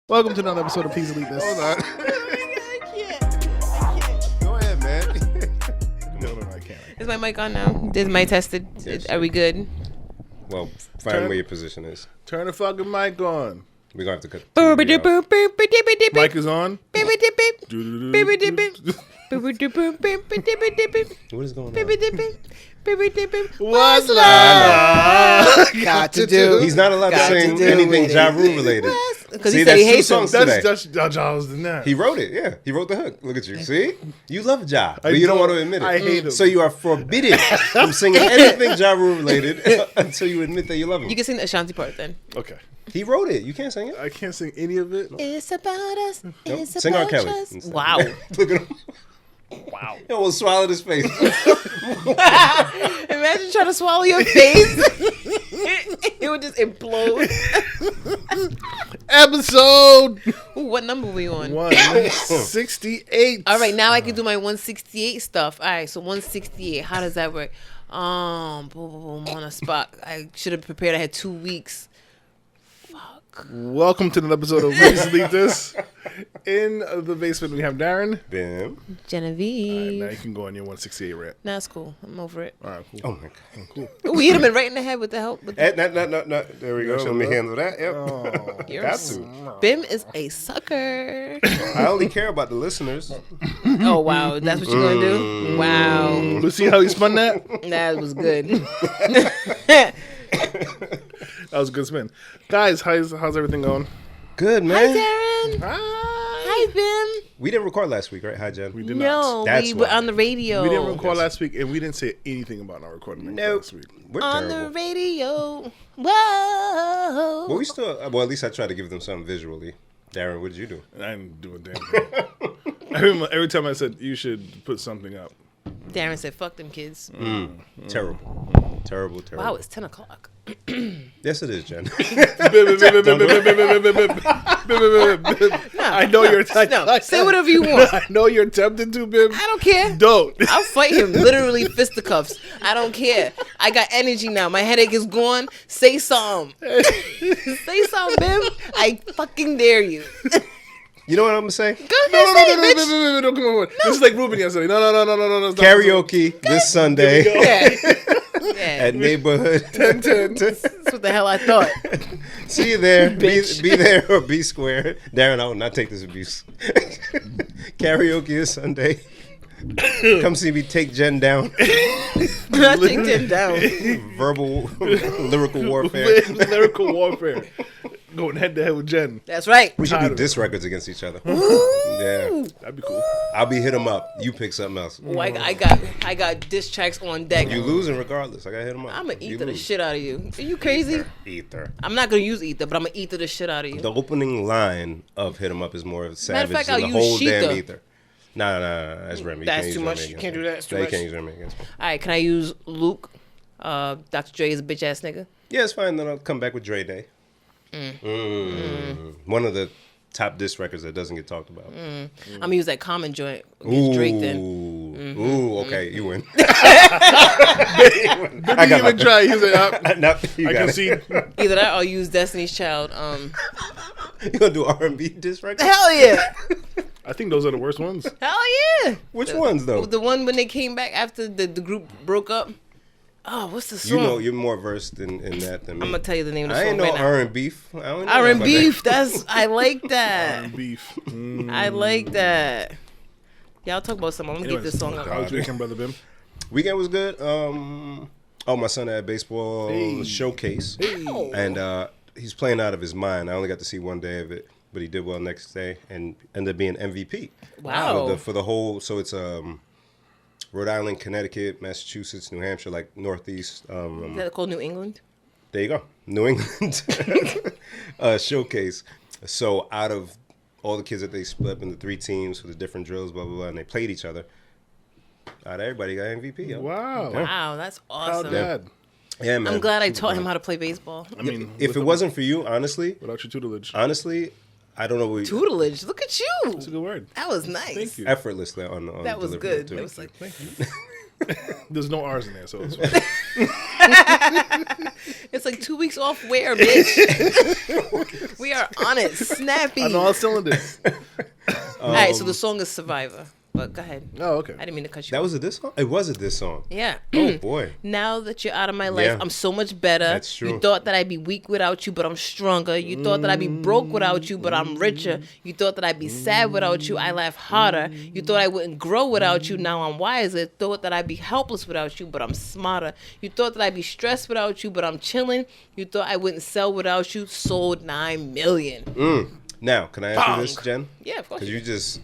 Welcome to another episode of Please Delete This. Hold on. I can't. Go ahead, man. No, I can't. Is my mic on now? Is my tested? Yes. Are we good? Well, find where your position is. Turn the fucking mic on. We're going to have to cut the TV out. Mic is on. What is going on? What's love got to do? He's not allowed to Got to sing do anything with Ja it. Rule related. Because See, he said that's he two hates him. songs today. That's Jaws than that. He wrote it, yeah. He wrote the hook. Look at you. See? You love Ja, but I you don't don't. want to admit it. I hate him. So you are forbidden from singing anything Ja Rule related until you admit that you love him. You can sing the Ashanti part then. Okay. He wrote it. You can't sing it. I can't sing any of it. It's about us. Nope. It's Sing R. about Kelly us. instead. Wow. Look at him. Wow. He almost swallowed his face. Imagine trying to swallow your face. It would just implode. Episode Ooh, what number we on? 168. All right, now I can do my 168 stuff. All right, so 168. How does that work? Boom, boom, boom, on a spot. I should have prepared. I had 2 weeks. Fuck. Welcome to another episode of Please Delete This. In the basement, we have Darren. Bam. Genevieve. Now you can go on your 168 rant. Nah, it's cool. I'm over it. All right, cool. Oh, my God. Cool. Ooh, we hit him right in the head with the help. With the, No. There we go. Let me handle that. Yep. Oh. You're Got to. Bim is a sucker. I only care about the listeners. Oh, wow. That's what you're going to do? Wow. You see how he spun that? That was good. That was a good spin. Guys, how's everything going? Good, Hi, man. Darren. Hi, Bim. We didn't record last week, right? Hi, Jen. We did No, not. That's we were why. on the radio. We didn't record last week, and we didn't say anything about not recording Nope. last week. We're On terrible. the radio. Whoa. But we still, well, at least I try to give them something visually. Darren, what did you do? And I didn't do a damn thing. Every time I said you should put something up. Darren said, fuck them kids. Terrible. Terrible. Wow, it's 10 o'clock. Yes, it is, Jen. I know you're No, say whatever you want. I know you're tempted to, Bim. I don't care. Don't. I'll fight him. Literally fisticuffs. I don't care. I got energy now. My headache is gone. Say something. Say something, Bim. I fucking dare you. You know what I'm going to say? Go ahead, say it, bitch. No, come on. This is like Ruben yesterday. No. Karaoke this Sunday Yeah. at Neighborhood 10. That's what the hell I thought. See you there. Be Bitch. there or be square. Darren, I will not take this abuse. Karaoke this Sunday. Come see me take Jen down. I take them down. Verbal, lyrical warfare. Lyrical warfare. Going head to head with Jen. That's right. We should Tired do of diss records against each other. Yeah. That'd be cool. I'll be hit 'em up. You pick something else. Oh, I got diss tracks on deck. You losing regardless. I got to hit 'em up. I'm gonna You ether the lose. shit out of you. Are you crazy? Ether. I'm not gonna use ether, but I'm gonna ether the shit out of you. The opening line of Hit 'em Up is more savage fact, than I'll the use whole Sheetha. damn ether. Nah, that's Remy. You That's can't use too Remy much. You against can't me. do that. It's too No, you much. can't use Remy against me. All right, can I use Luke? Dr. Dre is a bitch ass nigga. Yeah, it's fine. Then I'll come back with Dre Day. One of the top diss records that doesn't get talked about. I'm gonna use that common joint against Drake then. Ooh, okay, you win. Didn't I got even try. He's like, No, you I got can it. see. Either that or use Destiny's Child. You gonna do R&B diss record? Hell yeah. I think those are the worst ones. Hell yeah. Which ones though? The one when they came back after the group broke up. Oh, what's the song? You know, you're more versed in that than me. I'm gonna tell you the name of the I song ain't no right now. R&B. I don't know R&B. about that. That's I like that. Beef. I like that. Y'all talk about something. I'm gonna get this song How's up. your weekend, brother Bim? Weekend was good. My son had a baseball showcase, and he's playing out of his mind. I only got to see one day of it, but he did well next day and ended up being MVP. Wow. For the whole, so it's Rhode Island, Connecticut, Massachusetts, New Hampshire, like Northeast. Is that called New England? There you go, New England showcase. So out of all the kids that they split up into 3 teams for the different drills, blah blah blah, and they played each other. Out of everybody got MVP. Yo. Wow. Wow, that's How awesome. dad? Yeah, man. I'm glad I taught him how to play baseball. I mean, If it wasn't for you, honestly, without your tutelage, I don't know what Tutelage. Look at you. that's a good word. That was nice. Thank you. effortlessly on That was delivery good. too. It was like Thank you. There's no R's in there, so it's fine. It's like 2 weeks off where, bitch? We are on it. Snappy. On all cylinders. All right, so the song is Survivor. But go ahead. Oh, okay. I didn't mean to cut you That off. was a diss song? It was a diss song. Yeah. Oh, boy. Now that you're out of my life, Yeah. I'm so much better. That's true. You thought that I'd be weak without you, but I'm stronger. You thought that I'd be broke without you, but I'm richer. You thought that I'd be sad without you. I laugh harder. You thought I wouldn't grow without you. Now I'm wiser. Thought that I'd be helpless without you, but I'm smarter. You thought that I'd be stressed without you, but I'm chilling. You thought I wouldn't sell without you. Sold 9 million. Now, can I ask you this, Jen? Yeah, of course. Because you just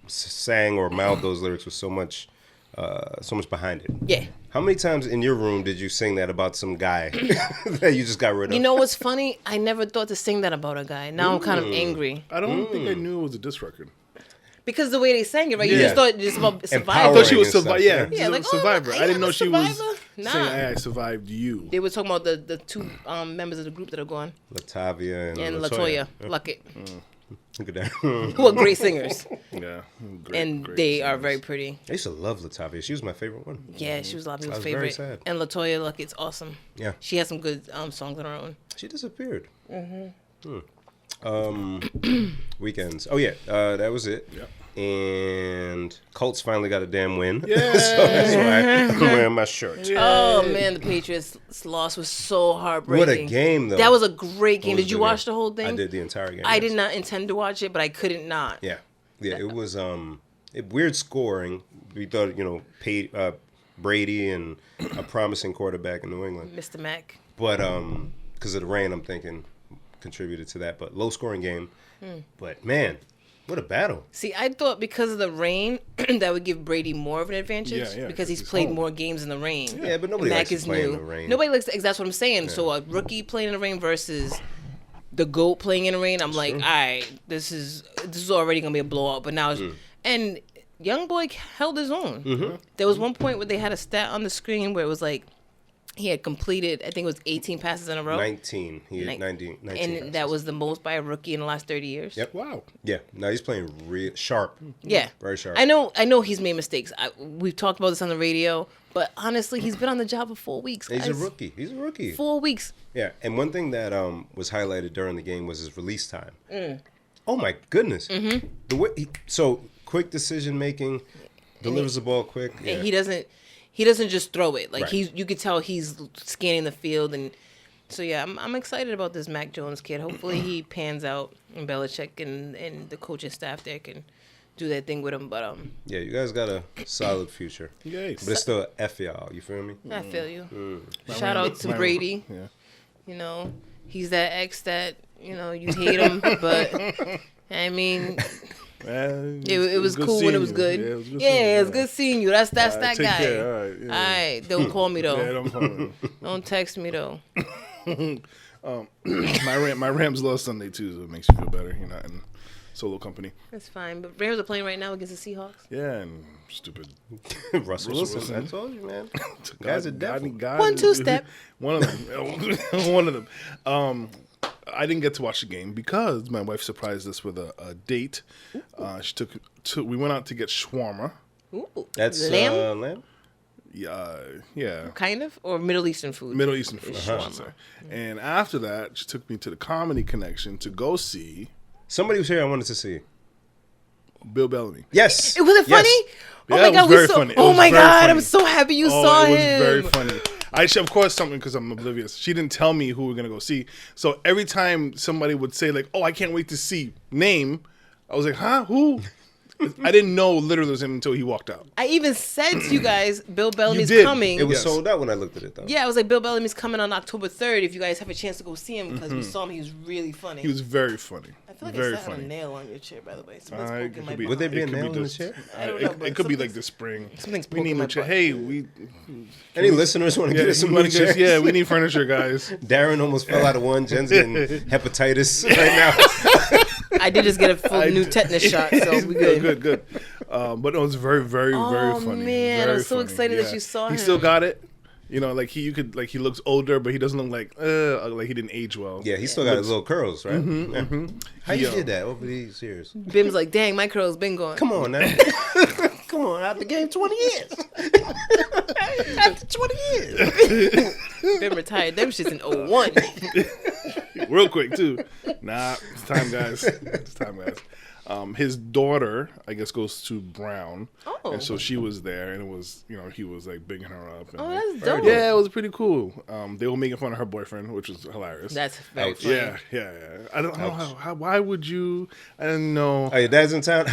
sang or mouthed those lyrics with so much behind it. Yeah. How many times in your room did you sing that about some guy that you just got rid of? You know what's funny? I never thought to sing that about a guy. Now I'm kind of angry. I don't think I knew it was a diss record. Because the way they sang it, right? You Yeah. just thought just about I survival. thought she was and stuff, Survivor. yeah. Yeah, like, Survivor. oh, I didn't know she was Survivor? Nah. saying I survived you. They were talking about the two members of the group that are gone. Latavia And Latoya. Latoya Luckett, Look at that. who are great singers. Yeah. And great they are singers. very pretty. I used to love Latavia. She was my favorite one. Yeah, she was a lot of people's was very favorite. sad. And Latoya Luckett's awesome. Yeah. She has some good songs on her own. She disappeared. Weekends. Oh, yeah. That was it. Yep. And Colts finally got a damn win. Yeah. So that's why I'm wearing my shirt. Oh man, the Patriots loss was so heartbreaking. What a game, though. That was a great game. It was Did you a good watch game. the whole thing? I did the entire game. I yes. did not intend to watch it, but I couldn't not. Yeah. Yeah, it was weird scoring. We thought, Brady and a promising quarterback in New England. Mr. Mack. But because of the rain, I'm thinking contributed to that. But low scoring game. But man, what a battle. See, I thought because of the rain that would give Brady more of an advantage Yeah, because he's it's played home. more games in the rain. Yeah, but nobody Mac likes to is play in new. the rain. Nobody likes. That's what I'm saying. So a rookie playing in the rain versus the GOAT playing in the rain. I'm like, all right, this is already gonna be a blowout. But now, and young boy held his own. There was one point where they had a stat on the screen where it was like he had completed, I think it was 18 passes in a row. 19. He had 19 and passes. that was the most by a rookie in the last 30 years. Yep. Wow. Yeah. Now he's playing real sharp. Yeah. Very sharp. I know he's made mistakes. We've talked about this on the radio, but honestly, he's been on the job for 4 weeks. He's a guys. rookie. 4 weeks. Yeah. And one thing that was highlighted during the game was his release time. Oh my goodness. The way so quick decision making, delivers the ball quick. Yeah. And he doesn't just throw it. Like Right. you could tell he's scanning the field, and so yeah, I'm excited about this Mac Jones kid. Hopefully he pans out, and Belichick and the coaching staff there can do their thing with him. But Yeah, you guys got a solid future. Yay. But it's still F y'all, you feel me? I feel you. My Shout Ram- out to my- Brady. Yeah. You know, he's that ex that you hate him, but I mean. It was good cool when seeing it was you. good. Yeah, it was good Yeah, seeing you. it was good seeing you. That's that Take guy. care. All right. Yeah. All right, don't call me though. Yeah, don't call me. Don't text me though. My Rams lost Sunday too, so it makes you feel better. You're not in solo company. That's fine. But Rams are playing right now against the Seahawks. Yeah, and stupid Russell Wilson. Wilson. I told you, man. Guys are devil. God, 1-2 step. One of them. One of them. I didn't get to watch the game because my wife surprised us with a date. We went out to get shawarma. Ooh, That's lamb, Lamb? Yeah. kind of, or Middle Eastern food. Middle Eastern food, Shawarma. I should say. And after that, she took me to the Comedy Connection to go see Somebody was here I wanted to see. Bill Bellamy. Yes. Was it funny? Yes. Oh Yeah, my it was God, very funny. It Oh was my very God, funny. I'm so happy you saw it was him. very funny. Of course, something because I'm oblivious. She didn't tell me who we were gonna go see. So every time somebody would say like, "Oh, I can't wait to see name," I was like, "Huh? Who?" I didn't know literally it was him until he walked out. I even said to you guys, Bill Bellamy's did. coming. It was Yes. sold out when I looked at it, though. Yeah, I was like, Bill Bellamy's coming on October 3rd. If you guys have a chance to go see him, because we saw him, he was really funny. He was very funny. I feel like very I sat on a funny. nail on your chair, by the way. Someone's It poking my could be- Would there be it a could nail in the just- chair? I don't know, but It could be like something's- the spring. something's We need poking my a chair. butt. Hey, we Any listeners want to get us some we new chairs? yeah, we need furniture, guys. Darren almost fell out of one. Jen's getting hepatitis right now. I did just get a full new tetanus shot, so we good. Good. But it was very, very, very Oh, funny. man, I'm Very so funny. excited that you saw He him. still got it. You know, like he looks older, but he doesn't look like he didn't age well. Yeah, he still got his little curls, right? Yeah. How you Yeah. did that over these years? Bim's like, dang, my curl's been going. Come on now. Come on, out the game 20 years. After 20 years. Been retired. Them shit's in '01. Real quick too. Nah, it's time, guys. It's time, guys. His daughter, I guess, goes to Brown, and so she was there, and it was, he was like bigging her up. And, That's dope. Yeah, it was pretty cool. They were making fun of her boyfriend, which was hilarious. That's very funny. Yeah. I don't know how. Why would you? I don't know. Oh, your dad's in town.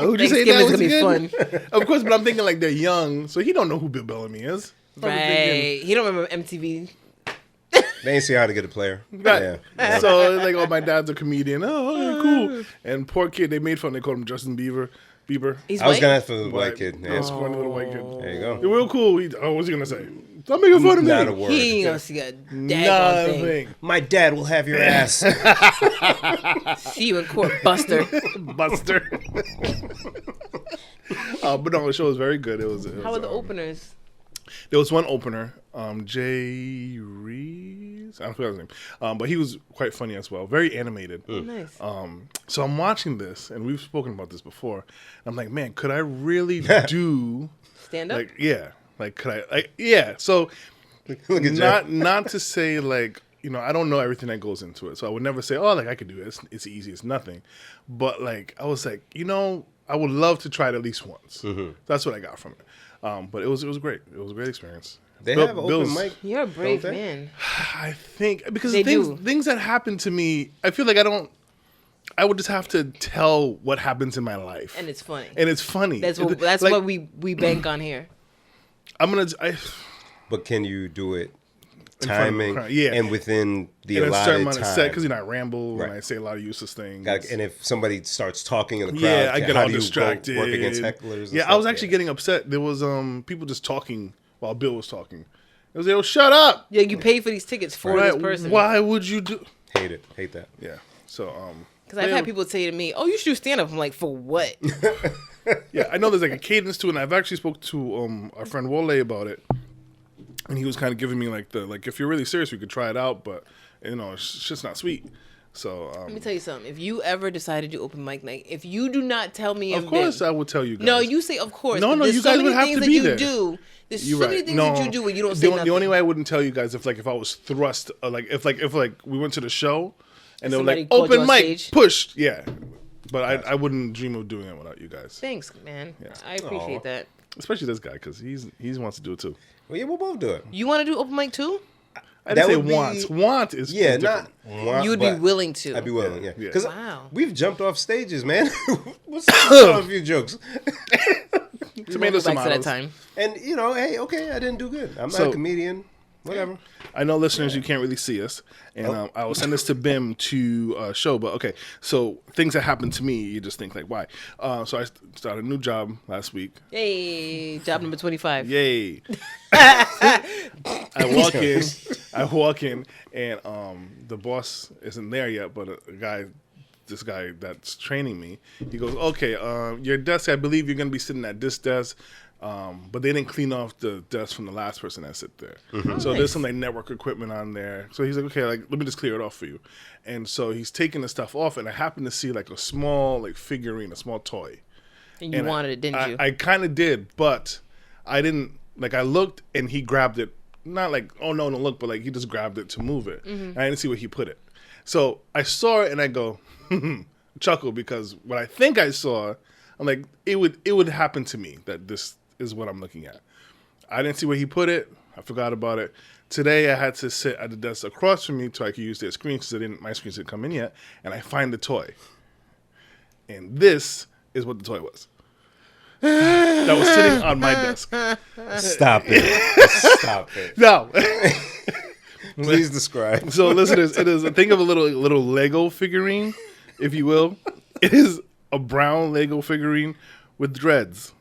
Who'd you say that was Thanksgiving's gonna be again? fun. Of course, but I'm thinking like they're young, so he don't know who Bill Bellamy is. So I'm thinking- Right. He don't remember MTV. They ain't see how to get a player. Right. Yeah. So like, oh, my dad's a comedian. Oh, okay, cool. And poor kid, they made fun. They called him Justin Bieber. He's I was white? gonna ask for the white kid. Yeah, Yeah. squirty little white kid. There you go. They're real cool. What's he gonna say? Stop making fun of me. Not a word. He ain't gonna see a daggone thing. Nothing. My dad will have your ass. See you in court, Buster. Buster. But no, the show was very good. It was How were the openers? There was one opener, Jay Reeves. I forgot his name, but he was quite funny as well. Very animated. Nice. So I'm watching this, and we've spoken about this before. I'm like, man, could I really do Stand up? like, yeah, like could I like, yeah. So Look at Jeff. not to say like, I don't know everything that goes into it, so I would never say, oh, like I could do it. It's easy. It's nothing. But like I was like, I would love to try it at least once. That's what I got from it. But it was great. It was a great experience. They have an open mic. You're a brave Don't they? man. I think because They things that happen to me, I feel like I would just have to tell what happens in my life, And it's funny. it's funny. That's Like, what we bank on here. I'm gonna. But can you do it In front of a timing crowd, yeah. and within the in a certain allotted amount of time? set because I ramble and Right. I say a lot of useless things. And if somebody starts talking in the crowd, Yeah, I get how all do you distracted. work against hecklers? and Yeah, I stuff? was actually getting upset. There was people just talking while Bill was talking. It was like, "Oh, shut up!" Yeah, you pay for these tickets for Right? this person. Why would you do? hate that. Yeah. So Because I've had people say to me, "Oh, you should do stand up." I'm like, "For what?" Yeah, I know there's like a cadence to it, and I've actually spoke to our friend Wole about it, and he was kind of giving me like if you're really serious, we could try it out, but it's just not sweet. So Let me tell you something. If you ever decide to do open mic night, if you do not tell me, of course I would tell you guys. No, you say of course. No, but no, there's you so guys many would have things to that be you there. do. There's You're so right. many things No, that you do where you don't say nothing. The only way I wouldn't tell you guys if I was thrust if we went to the show and they were somebody like called you open on mic stage? pushed, yeah. But I wouldn't dream of doing it without you guys, Thanks, man. Yeah. I appreciate Aw. that. especially this guy because he wants to do it too. Well, yeah, we'll both do it. You want to do open mic too? I That didn't say would be- wants. Want is Yeah, is different. not want, You'd be but willing to. I'd be willing, yeah. Yeah. Because Wow. we've jumped off stages, man. What's a few jokes? Tomatoes, Back to that tomatoes. time. And, hey, okay, I didn't do good. I'm not So- a comedian. Whatever. I know listeners, you can't really see us, and I will send this to Bim to show. But okay, so things that happen to me, you just think like, why? So I started a new job last week. Hey, job number 25. Yay! I walk in, and the boss isn't there yet, but this guy that's training me, he goes, okay, your desk, I believe you're gonna be sitting at this desk. But they didn't clean off the desk from the last person that sit there. So there's some like network equipment on there. So he's like, okay, like let me just clear it off for you. And so he's taking the stuff off, and I happened to see like a small like figurine, a small toy. And you wanted it, didn't you? I kind of did, but I didn't. Like I looked, and he grabbed it. Not like, oh no, don't look, but like he just grabbed it to move it. And I didn't see where he put it. So I saw it, and I go chuckle because what I think I saw, I'm like, it would happen to me that this is what I'm looking at. I didn't see where he put it. I forgot about it. Today I had to sit at the desk across from me so I could use their screen because my screens didn't come in yet. And I find the toy. And this is what the toy was. That was sitting on my desk. Stop it. Stop it. Now, Please describe. so listeners, it is, think of a little Lego figurine, if you will. It is a brown Lego figurine with dreads.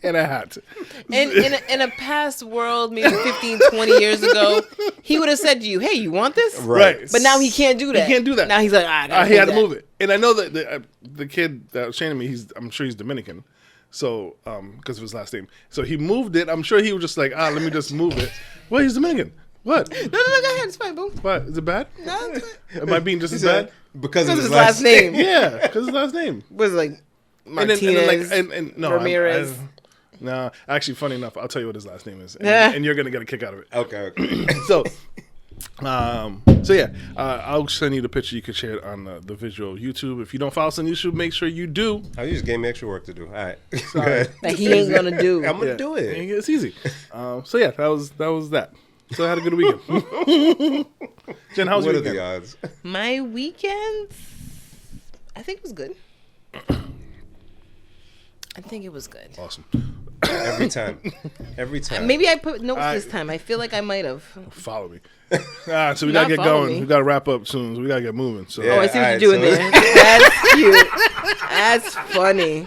And a hat. And in a past world, maybe 15, 20 years ago, he would have said to you, hey, you want this? Right. But now he can't do that. He can't do that. Now he's like, I gotta he had to that. move it. And I know that the kid that was training me, I'm sure he's Dominican. So, because of his last name. So he moved it. I'm sure he was just like, let me just move it. Well, he's Dominican. What? No, go ahead. It's fine, boo. What? Is it bad? No, it's fine. Am I being just He as said, bad? because of His last name. Yeah, because his last name. Was it like And then, Martinez, and no, Ramirez. Nah, actually, funny enough, I'll tell you what his last name is, and you're gonna get a kick out of it. Okay. So yeah, I'll send you the picture. You can share it on the visual YouTube. If you don't follow us on YouTube, make sure you do. Oh, you just gave me extra work to do. All right. Sorry. That he ain't gonna do. I'm gonna do it. It's easy. So yeah, that was that. So I had a good weekend. Jen, how was What your are the weekend? odds? My weekends, I think it was good. I think it was good. Awesome. Every time. Maybe I put notes this time. I feel like I might have. Follow me. So we gotta Not get follow going. me. We gotta wrap up soon. So we gotta get moving. So Yeah. Oh, I see what alright, you're doing so- there. That's cute. That's funny.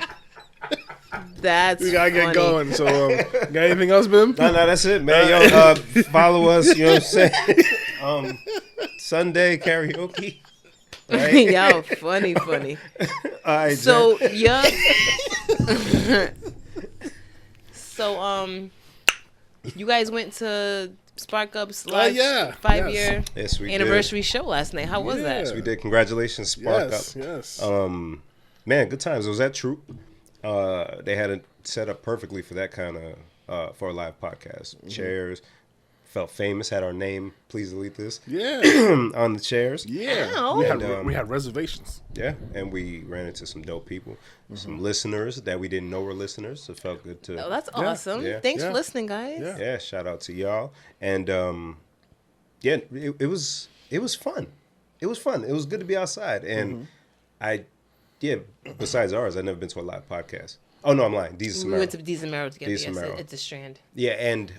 That's we gotta get funny. going. So got anything else, Bim? No, that's it, man. Yo, follow us. You know what I'm saying? Sunday karaoke. Right? Yo, funny. All right. So yeah. So you guys went to Spark Up's last yeah. 5-year yes, we anniversary show last night. How was Yeah. that? We did. Congratulations, Spark Yes. Up. Yes. Man, good times. It was that Troop. They had it set up perfectly for that kind of for a live podcast. Chairs. Felt famous. Had our name. Please delete this. Yeah. On the chairs. Yeah. Ow. We had reservations. Yeah, and we ran into some dope people, some listeners that we didn't know were listeners. So it felt good to. Oh, that's awesome. Yeah. Thanks Yeah. for listening, guys. Yeah. Yeah, shout out to y'all. And yeah, it was fun. It was fun. It was good to be outside. And besides ours, I've never been to a live podcast. Oh no, I'm lying. We went to Deez and Marrow together. Deez and Yes, Marrow. it's a strand. Yeah, and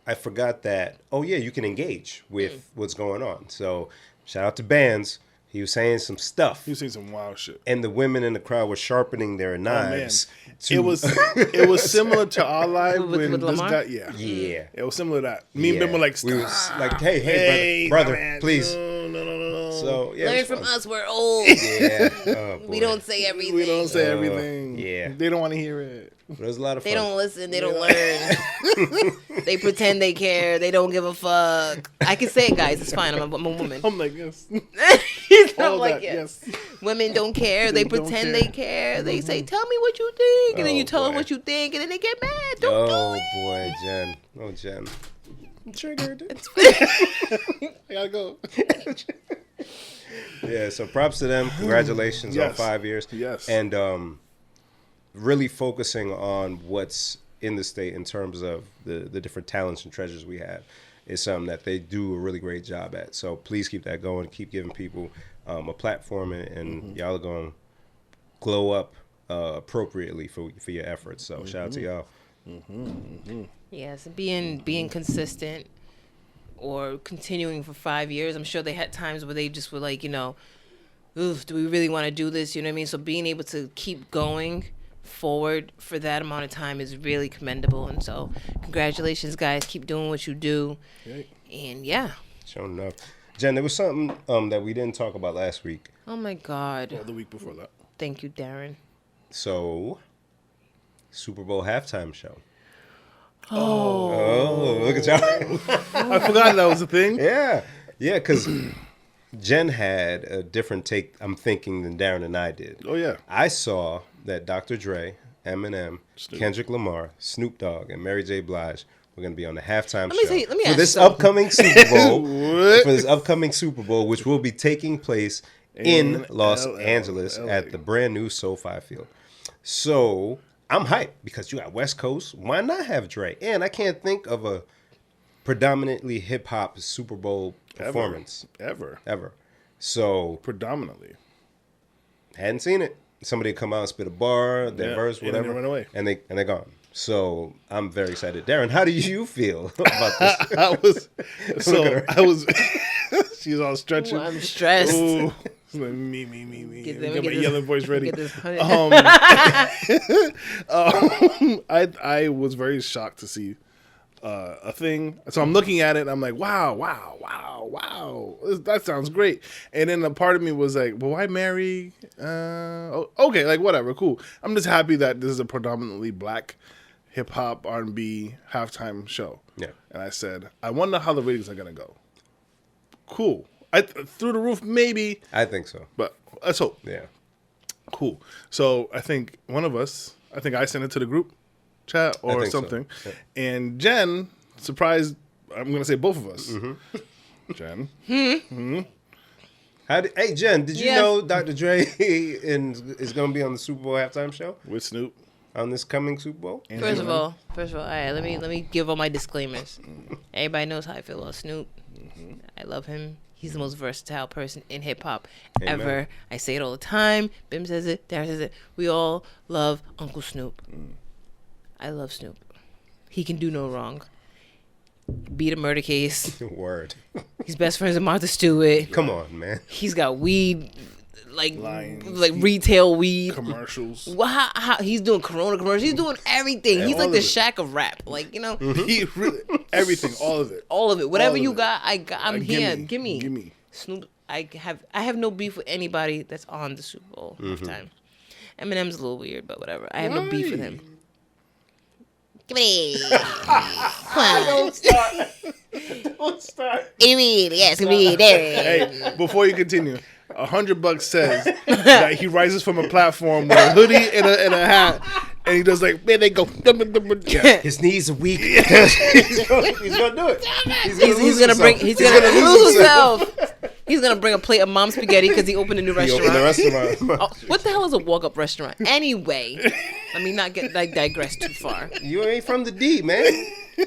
I forgot that. Oh yeah, you can engage with what's going on. So shout out to Bands. He was saying some stuff. You seen some wild shit. And the women in the crowd were sharpening their knives. It was similar to our live With when this Lamar? guy. Yeah. Yeah. It was similar to that. Me and Yeah. Bim were like, we was "Stop. like, hey, Hey, brother, my man. please. No. So yeah, it Learn was from fun. us. We're old. Yeah. Oh, We boy. don't say everything. We don't say everything. yeah. They don't want to hear it. But it was a lot of fun. They don't listen. They don't learn. They pretend they care. They don't give a fuck. I can say it, guys. It's fine. I'm a woman. I'm like, yes. I'm All like, that, yes. yes. Women don't care. They don't pretend care. they care. They say, "Tell me what you think," and then Oh, you tell them boy. what you think, and then they get mad. Don't Oh do it. boy, Jen. Oh, Jen. I'm triggered. I gotta go. Yeah, so props to them. Congratulations on Yes. 5 years. Yes. And really focusing on what's in the state in terms of the different talents and treasures we have is something that they do a really great job at. So please keep that going. Keep giving people a platform, and y'all are going to glow up appropriately for your efforts. So shout out to y'all. Yes, being consistent or continuing for 5 years. I'm sure they had times where they just were like, oof, do we really want to do this? You know what I mean? So being able to keep going forward for that amount of time is really commendable. And so congratulations, guys. Keep doing what you do. Right. And yeah. Sure enough. Jen, there was something that we didn't talk about last week. Oh my God. Well, the week before that. Thank you, Darren. So, Super Bowl halftime show. Oh, look at y'all. I forgot that was a thing. Yeah, because Jen had a different take, I'm thinking, than Darren and I did. Oh, yeah. I saw that Dr. Dre, Eminem, Snoop. Kendrick Lamar, Snoop Dogg, and Mary J. Blige were going to be on the halftime Let me show tell you- let me for ask this you something. upcoming Super Bowl. What? For this upcoming Super Bowl, which will be taking place in Los LA. Angeles at the brand new SoFi Field. So I'm hyped because you got West Coast. Why not have Dre? And I can't think of a predominantly hip hop Super Bowl performance Ever. So Predominantly. hadn't seen it. Somebody come out and spit a bar, their Yeah, verse, and then they whatever, run away. and they're gone. So I'm very excited. Darren, how do you feel about this? I was she's all stretching. Ooh, I'm stressed. Ooh. It's like, me. Get Get them- my get this- yelling voice ready. Get this honey. I was very shocked to see a thing. So I'm looking at it and I'm like, wow. That sounds great. And then a part of me was like, well, why marry? Okay, like whatever, cool. I'm just happy that this is a predominantly black hip hop R&B halftime show. Yeah. And I said, I wonder how the ratings are gonna go. Cool. Through the roof, maybe, I think so. but let's hope. Yeah. Cool. So I think one of us, I think I sent it to the group. chat or think so. something. Yeah. And Jen surprised, I'm going to say both of us. Jen. Hey, Jen, did you Yes. know Dr. Dre is going to be on the Super Bowl halftime show With Snoop. on this coming Super Bowl? And First of Eminem. all, all right, let me give all my disclaimers. Everybody knows how I feel about Snoop. I love him. He's the most versatile person in hip hop Amen. ever. I say it all the time. Bim says it. Darren says it. We all love Uncle Snoop. I love Snoop. He can do no wrong. Beat a murder case. Word. He's best friends with Martha Stewart. Come on, man. He's got weed, Lines. like retail weed. Commercials. Well, how he's doing Corona commercials. He's doing everything. He's all like of the it. Shaq of rap. Like, you know, He really, everything, all of it. all of it. Whatever All of you it. got, I got. I'm here. Give me. Give me. Snoop. I have no beef with anybody that's on the Super Bowl halftime. Eminem's a little weird, but whatever. I have no beef with him. Give me. Don't start. Don't start. Give me. Yes, give me. There. Hey, before you continue, $100 says that he rises from a platform with a hoodie and a hat, and he does like, man, they go. Yeah. His knees are weak. he's gonna do it. He's gonna bring. He's gonna lose himself. He's gonna bring a plate of mom spaghetti because he opened a new He restaurant. opened the restaurant. Oh, what the hell is a walk-up restaurant? Anyway, let me not digress too far. You ain't from the D, man.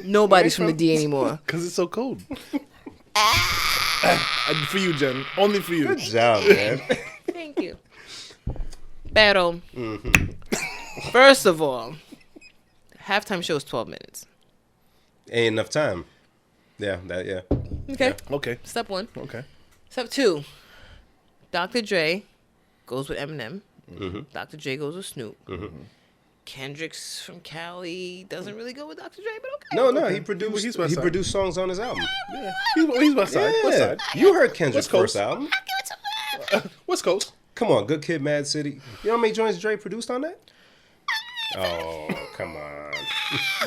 Nobody's from the D anymore. Because it's so cold. For you, Jen. Only for you. Good job, man. Thank you. Pero, first of all, halftime show is 12 minutes. Ain't enough time. Yeah. Okay. Okay. Step one. Okay. Step two. Dr. Dre goes with Eminem. Dr. Dre goes with Snoop. Kendrick's from Cali doesn't really go with Dr. Dre, but okay. No, he He's produced West he Side. produced songs on his album. Yeah. He's West Side. Yeah. West Side. You heard Kendrick's West Coast. first album. West Coast. Come on, Good Kid, Mad City. You know how many joints Dre produced on that? Oh, come on.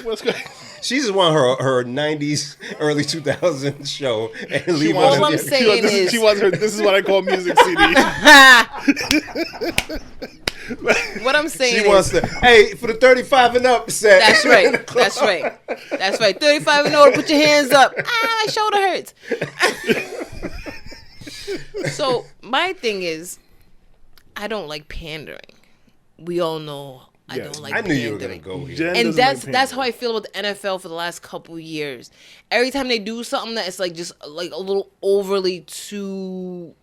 West Coast. She just want her 90s, early 2000s show and leave wants- All I'm on saying is- She wants her. This is what I call music CD. What I'm saying She wants is, to, hey, for the 35 and up set. that's right. That's right. That's right. 35 and older, put your hands up. My shoulder hurts. So my thing is, I don't like pandering. We all know I Yeah. don't like I knew pandering. you were going to go here. Jen And doesn't like that's how pandering. I feel about the NFL for the last couple years. Every time they do something that is like just like a little overly too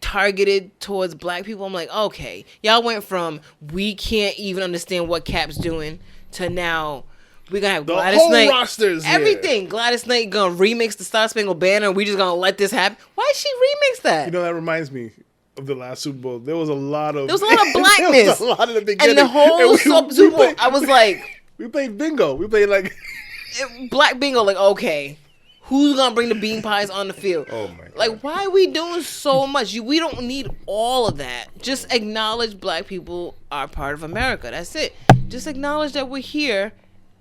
targeted towards black people, I'm like, okay, y'all went from we can't even understand what Cap's doing to now we're gonna have The Gladys whole Knight. roster's here. Everything. Gladys Knight gonna remix the Star Spangled Banner. We just gonna let this happen. Why did she remix that? You know, that reminds me of the last Super Bowl. There was a lot of There was a lot of blackness. there was a lot in the beginning. and the whole And we Super Bowl, played- I was like, we played bingo. We played like Black Bingo, like, okay, who's gonna bring the bean pies on the field? Oh my God. Like, why are we doing so much? We don't need all of that. Just acknowledge black people are part of America. That's it. Just acknowledge that we're here,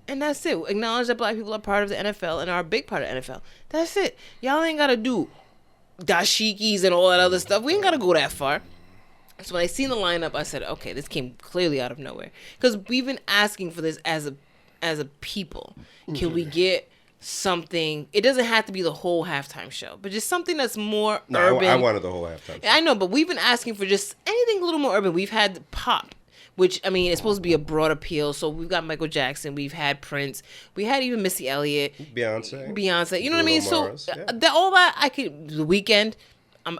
and that's it. Acknowledge that black people are part of the NFL and are a big part of the NFL. That's it. Y'all ain't gotta do dashikis and all that other stuff. We ain't gotta go that far. So when I seen the lineup, I said, okay, this came clearly out of nowhere. Because we've been asking for this as a people. Can we get something? It doesn't have to be the whole halftime show, but just something that's more No, urban. I wanted the whole halftime. I know, but we've been asking for just anything a little more urban. We've had pop, which, I mean, it's supposed to be a broad appeal. So we've got Michael Jackson. We've had Prince. We had even Missy Elliott. Beyonce. You know what I mean? Bruno Mars, So yeah. that all that I could, the weekend,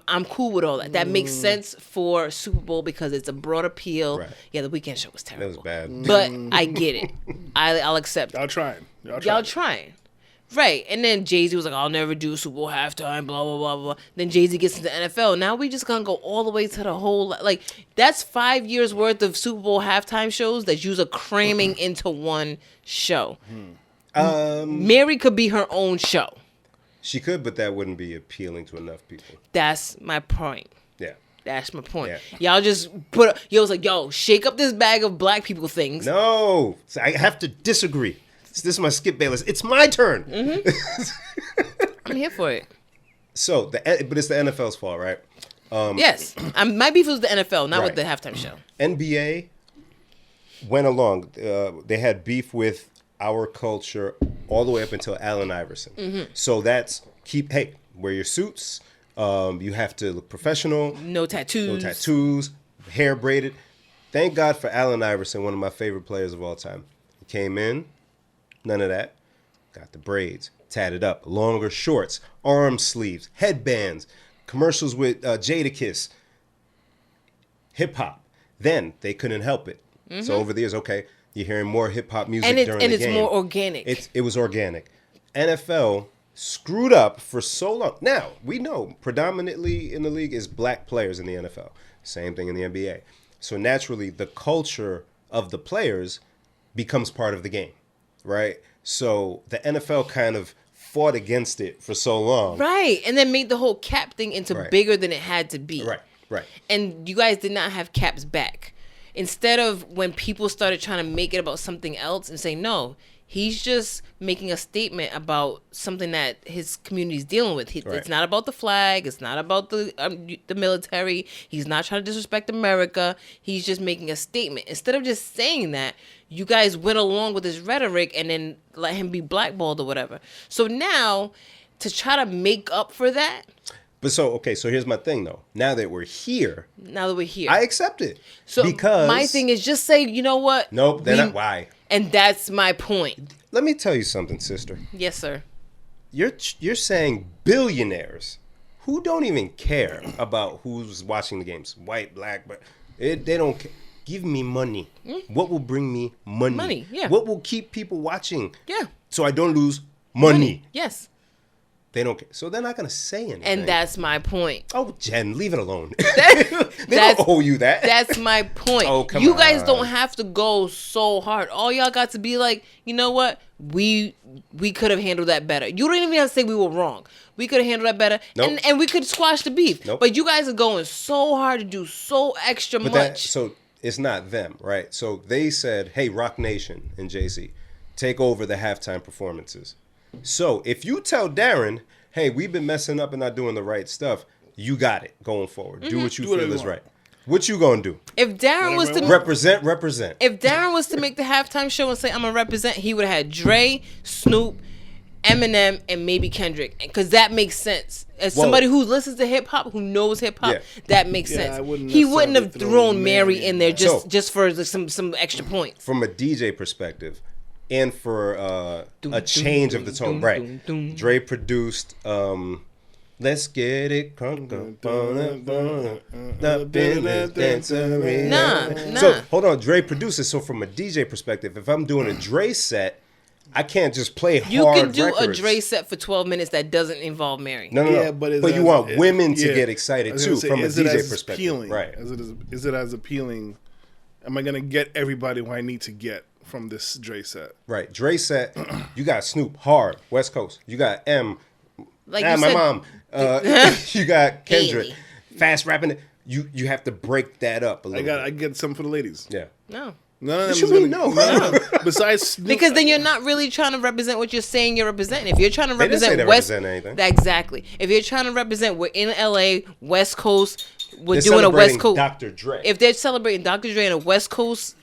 I'm cool with all that. That makes sense for Super Bowl because it's a broad appeal. Right. Yeah, the weekend show was That terrible. was bad. But I get it. I'll accept it. y'all trying. Y'all trying. Right. And then Jay-Z was like, I'll never do Super Bowl halftime, blah, blah, blah, blah. Then Jay-Z gets into the NFL. Now we just going to go all the way to the whole, like, that's 5 years worth of Super Bowl halftime shows that you're cramming into one show. Mary could be her own show. She could, but that wouldn't be appealing to enough people. That's my point. Yeah. That's my point. Yeah. Y'all just was like, yo, shake up this bag of black people things. No. So I have to disagree. This is my Skip Bayless. It's my turn. I'm here for it. So, but it's the NFL's fault, right? Yes. My beef was the NFL, not with Right. the halftime show. NBA, went along. They had beef with our culture all the way up until Allen Iverson. Mm-hmm. So that's wear your suits. You have to look professional. No tattoos. Hair braided. Thank God for Allen Iverson, one of my favorite players of all time. He came in, none of that. Got the braids, tatted up, longer shorts, arm sleeves, headbands, commercials with Jadakiss, hip hop. Then they couldn't help it. So over the years, you're hearing more hip hop music during the game. And it's more organic. It was organic. NFL screwed up for so long. Now, we know predominantly in the league is black players in the NFL. Same thing in the NBA. So naturally, the culture of the players becomes part of the game, right? So the NFL kind of fought against it for so long. Right. And then made the whole cap thing into bigger than it had to be. Right. And you guys did not have caps back. Instead of when people started trying to make it about something else and say, no, he's just making a statement about something that his community is dealing with. It's not about the flag. It's not about the military. He's not trying to disrespect America. He's just making a statement. Instead of just saying that, you guys went along with his rhetoric and then let him be blackballed or whatever. So now, to try to make up for that. But so here's my thing, though. Now that we're here, I accept it. So because my thing is just say, you know what? Nope, they're not. Why? And that's my point. Let me tell you something, sister. Yes, sir. You're saying billionaires who don't even care about who's watching the games, white, black, but they don't care. Give me money. What will bring me money? Money, yeah. What will keep people watching? Yeah. So I don't lose money. Yes. They don't care. So they're not going to say anything. And that's my point. Oh, Jen, leave it alone. They don't owe you that. That's my point. Oh, come you on. guys don't have to go so hard. All y'all got to be like, you know what? We could have handled that better. You don't even have to say we were wrong. We could have handled that better. Nope. And we could squash the beef. Nope. But you guys are going so hard to do so extra much. So it's not them, right? So they said, hey, Rock Nation and JC, take over the halftime performances. So if you tell Darren, hey, we've been messing up and not doing the right stuff, you got it going forward. Do what you feel is right. What you gonna do? If Darren was to represent. If Darren was to make the halftime show and say I'm gonna represent, he would have had Dre, Snoop, Eminem, and maybe Kendrick, because that makes sense. As somebody who listens to hip hop, who knows hip hop, that makes sense. He wouldn't have thrown Mary in there just for some extra points. From a DJ perspective, and for a change of the tone, right? Dre produced Let's Get It Crunk Up Up in the Dancery. Nah. So hold on, Dre produces. So from a DJ perspective, if I'm doing a Dre set, I can't just play hard You can do records. a Dre set for 12 minutes that doesn't involve Mary. No. Yeah, but you want women to get excited too say, from a DJ perspective, appealing? right? Is it as appealing? Am I gonna get everybody who I need to get from this Dre set? Right, Dre set. You got Snoop hard West Coast. You got M. Like my you said, mom. You got Kendrick. Haley. Fast rapping. You have to break that up a little. I get some for the ladies. Yeah. No. None of them What is you mean, gonna, no? none of them. Besides Snoop, Because then you're not really trying to represent what you're saying you're representing. If you're trying to They didn't say represent they West, represent anything. Exactly. If you're trying to represent, we're in LA, West Coast, we're They're doing a West celebrating Coast. Dr. Dre. If they're celebrating Dr. Dre in a West Coast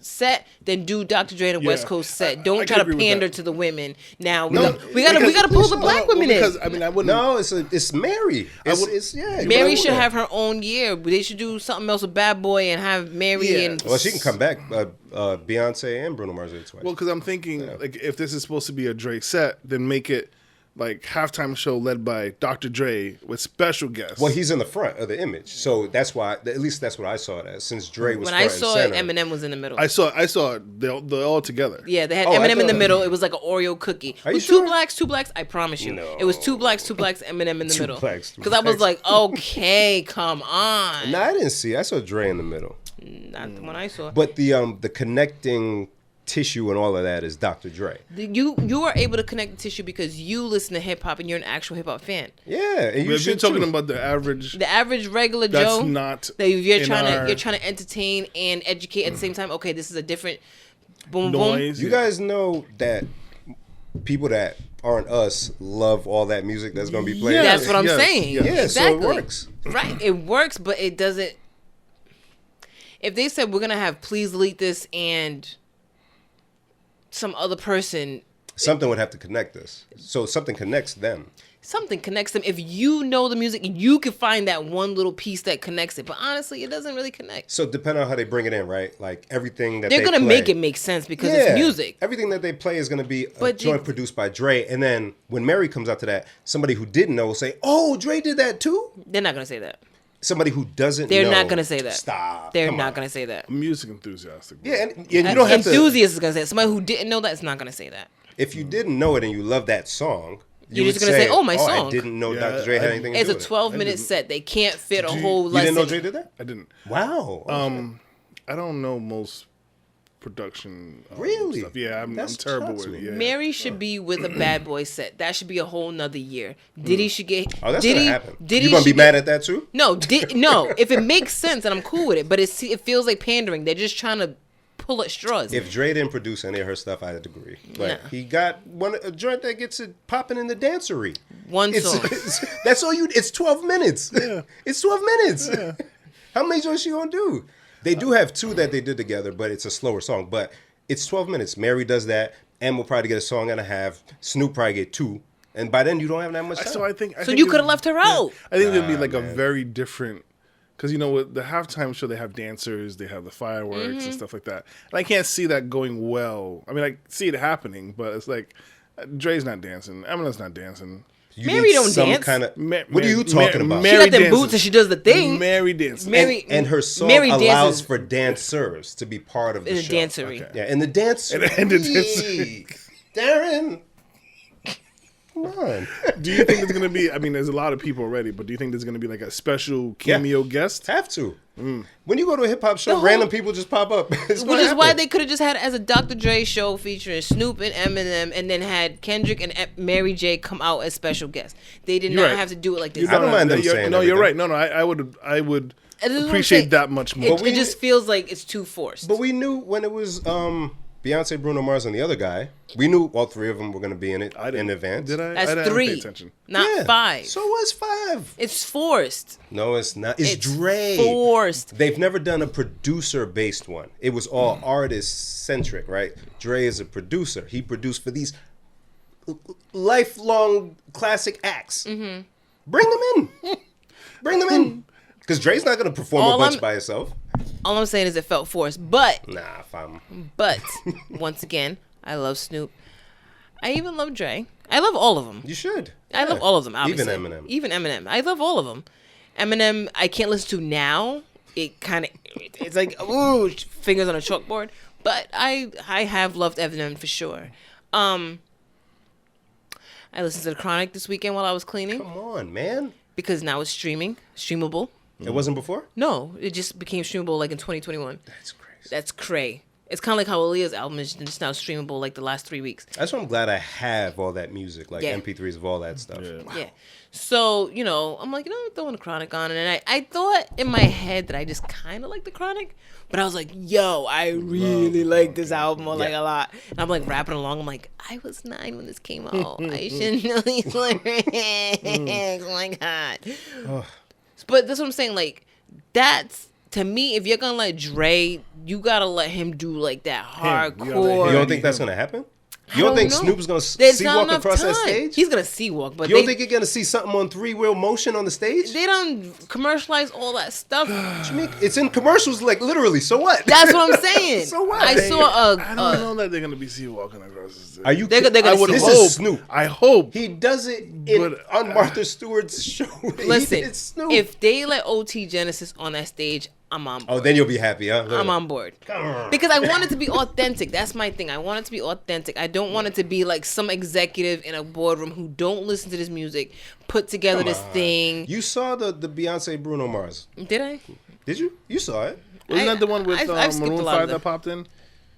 set, then do Dr. Dre in a West Coast set. Don't I try can to agree with pander that. to the women. Now we because- gotta pull the black women because, in. I mean, I wouldn't. No, it's Mary. It's Mary should have her own year. They should do something else with Bad Boy and have Mary and. Well, she can come back. Beyonce and Bruno Mars twice. Well, because I'm thinking, like, if this is supposed to be a Dre set, then make it like halftime show led by Dr. Dre with special guests. Well, he's in the front of the image, so that's why. At least that's what I saw it as. Since Dre was When front I saw and it, center. Eminem was in the middle. I saw they're all together. Yeah, they had Oh, I Eminem in the thought- middle. It was like an Oreo cookie. Are you With sure? two blacks. I promise you, No. it was two blacks, Eminem in the middle. blacks, Because I was blacks. like, okay, come on. No, I didn't see. I saw Dre in the middle. Not the one I saw. But the connecting tissue and all of that is Dr. Dre. You are able to connect the tissue because you listen to hip hop and you're an actual hip hop fan. Yeah, and But you if you're should talking too. about the average, The average regular that's Joe. not. That if you're in trying our to entertain and educate at the same time. Okay, this is a different boom noise. You guys know that people that aren't us love all that music that's going to be played. boom. That's what I'm Yes, saying. yes. Yeah, Exactly. so it works. Right, it works, but it doesn't. if they said we're gonna have Please Delete This and some other person, Something would have to connect us. So something connects them. something connects them. If you know the music, you can find that one little piece that connects it. But honestly, it doesn't really connect. So depending on how they bring it in, right? Like everything that They're gonna play, make it make sense because it's music. Everything that they play is gonna be a But joint produced by Dre. And then when Mary comes out to that, somebody who didn't know will say, "Oh, Dre did that too." They're not gonna say that. Somebody who doesn't They're know, not gonna say that. Stop. They're Come not on. gonna say that. Music enthusiastic. Bro. Yeah, and you don't have to. Enthusiast is gonna say it. Somebody who didn't know that is not gonna say that. If you didn't know it and you love that song, You're would just gonna say, "Oh, my song." I didn't know Yeah, Dr. Dre had anything to It's do a with it. 12-minute set. They can't fit a whole You lesson. didn't know Dre did that? I didn't. Wow. I don't know most production. Really? Stuff. Yeah, I'm That's terrible shocks with it. me. Yeah. Mary should be with a bad boy set. That should be a whole nother year. Diddy should get. Oh, that's Diddy, gonna happen. Diddy You gonna be should mad get- at that too? No, no. If it makes sense, then I'm cool with it. But it feels like pandering. They're just trying to pull at straws. If Dre didn't produce any of her stuff, I'd agree. But Nah. he got a joint that gets it popping in the dancery. One song. That's all you. It's 12 minutes. Yeah. It's 12 minutes. How many joints she gonna do? They do have two that they did together, but it's a slower song. But it's 12 minutes. Mary does that. M will probably get a song and a half. Snoop probably get two. And by then you don't have that much time. So I think. So you could have left her out. I think it'd be like a very different. Because, you know, with the halftime show, they have dancers, they have the fireworks and stuff like that. And I can't see that going well. I mean, I see it happening, but it's like, Dre's not dancing. Eminem's not dancing. You Mary need don't some dance. kind of. Ma- What are you talking about? She Mary got them dances. boots and she does the thing. Mary dances. Mary- And her song Mary allows dances- for dancers to be part of the In a show. dancery. Okay. Yeah, and the dance. And the dancery. Darren. Come on. Do you think there's going to be, I mean, there's a lot of people already, but do you think there's going to be like a special cameo guest? Have to. When you go to a hip hop show, The whole- random people just pop up. It's Which gonna is why happen. they could have just had it as a Dr. Dre show featuring Snoop and Eminem, and then had Kendrick and Mary J come out as special guests. They did You're not right. have to do it like this. I don't mind them You're- saying No, you're everything. right. No, I would And this is what I'm appreciate saying. that much more. It just feels like it's too forced. But we knew when it was Beyonce, Bruno Mars, and the other guy. We knew all three of them were going to be in it I didn't- in advance. Did I? That's I didn't pay 3, attention. not Yeah. 5. So was 5. It's forced. No, it's not. It's Dre. Forced. They've never done a producer-based one. It was all artist-centric, right? Dre is a producer. He produced for these lifelong classic acts. Mm-hmm. Bring them in. Bring them in. Because Dre's not going to perform All a bunch I'm- by himself. All I'm saying is it felt forced. But Nah, fam. once again, I love Snoop. I even love Dre. I love all of them. You should. I love all of them, obviously. Even Eminem. Even Eminem. I love all of them. Eminem, I can't listen to now. It kind of, it's like, ooh, fingers on a chalkboard. But I have loved Eminem for sure. I listened to The Chronic this weekend while I was cleaning Come on, man. because now it's streamable. It wasn't before? No, it just became streamable like in 2021. That's crazy. That's cray. It's kind of like how Aaliyah's album is just now streamable like the last 3 weeks. That's why I'm glad I have all that music, like Yeah. MP3s of all that stuff. Yeah. So, you know, I'm like, I'm throwing the Chronic on. And I thought in my head that I just kind of like the Chronic. But I was like, yo, I really like this album like a lot. And I'm like rapping along. I'm like, I was 9 when this came out. I shouldn't know these lyrics. Oh my God. But that's what I'm saying. Like, that's, to me, if you're going to let Dre, you got to let him do like that You gotta let hardcore. You him. don't think that's going to happen? I You don't think know. Snoop's going to There's see not walk enough across that time. stage? He's going to see walk. But You don't think you're going to see something on 3-wheel motion on the stage? they don't commercialize all that stuff. What you mean? It's in commercials, like literally. So what? That's what I'm saying. So what? I saw I don't know that they're gonna be seen walking across the stage. Are you? They're kidding? gonna I would see This walk. hope. is Snoop. I hope. He does it in, But, on Martha Stewart's show. Listen, It's Snoop. if they let OT Genesis on that stage, I'm on board. Oh, then you'll be happy, huh? I'm on board. Because I want it to be authentic. That's my thing. I want it to be authentic. I don't want it to be like some executive in a boardroom who don't listen to this music put together this thing. You saw the Beyonce Bruno Mars. Did I? Did you? You saw it. Wasn't that the one with I've skipped a Maroon lot of 5 them. that popped in?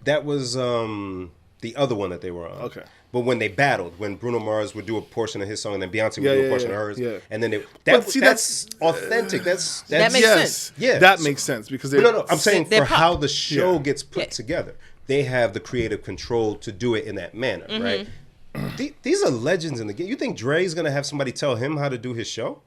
That was the other one that they were on. Okay. But when they battled, when Bruno Mars would do a portion of his song and then Beyonce would Yeah, do a yeah, portion yeah, of hers, yeah. and then But see, that's authentic. That's That makes sense. Yeah. that makes sense because they're No. I'm saying They're for pop. how the show Yeah. gets put Yeah. together, they have the creative control to do it in that manner, right? These are legends in the game. You think Dre's gonna have somebody tell him how to do his show?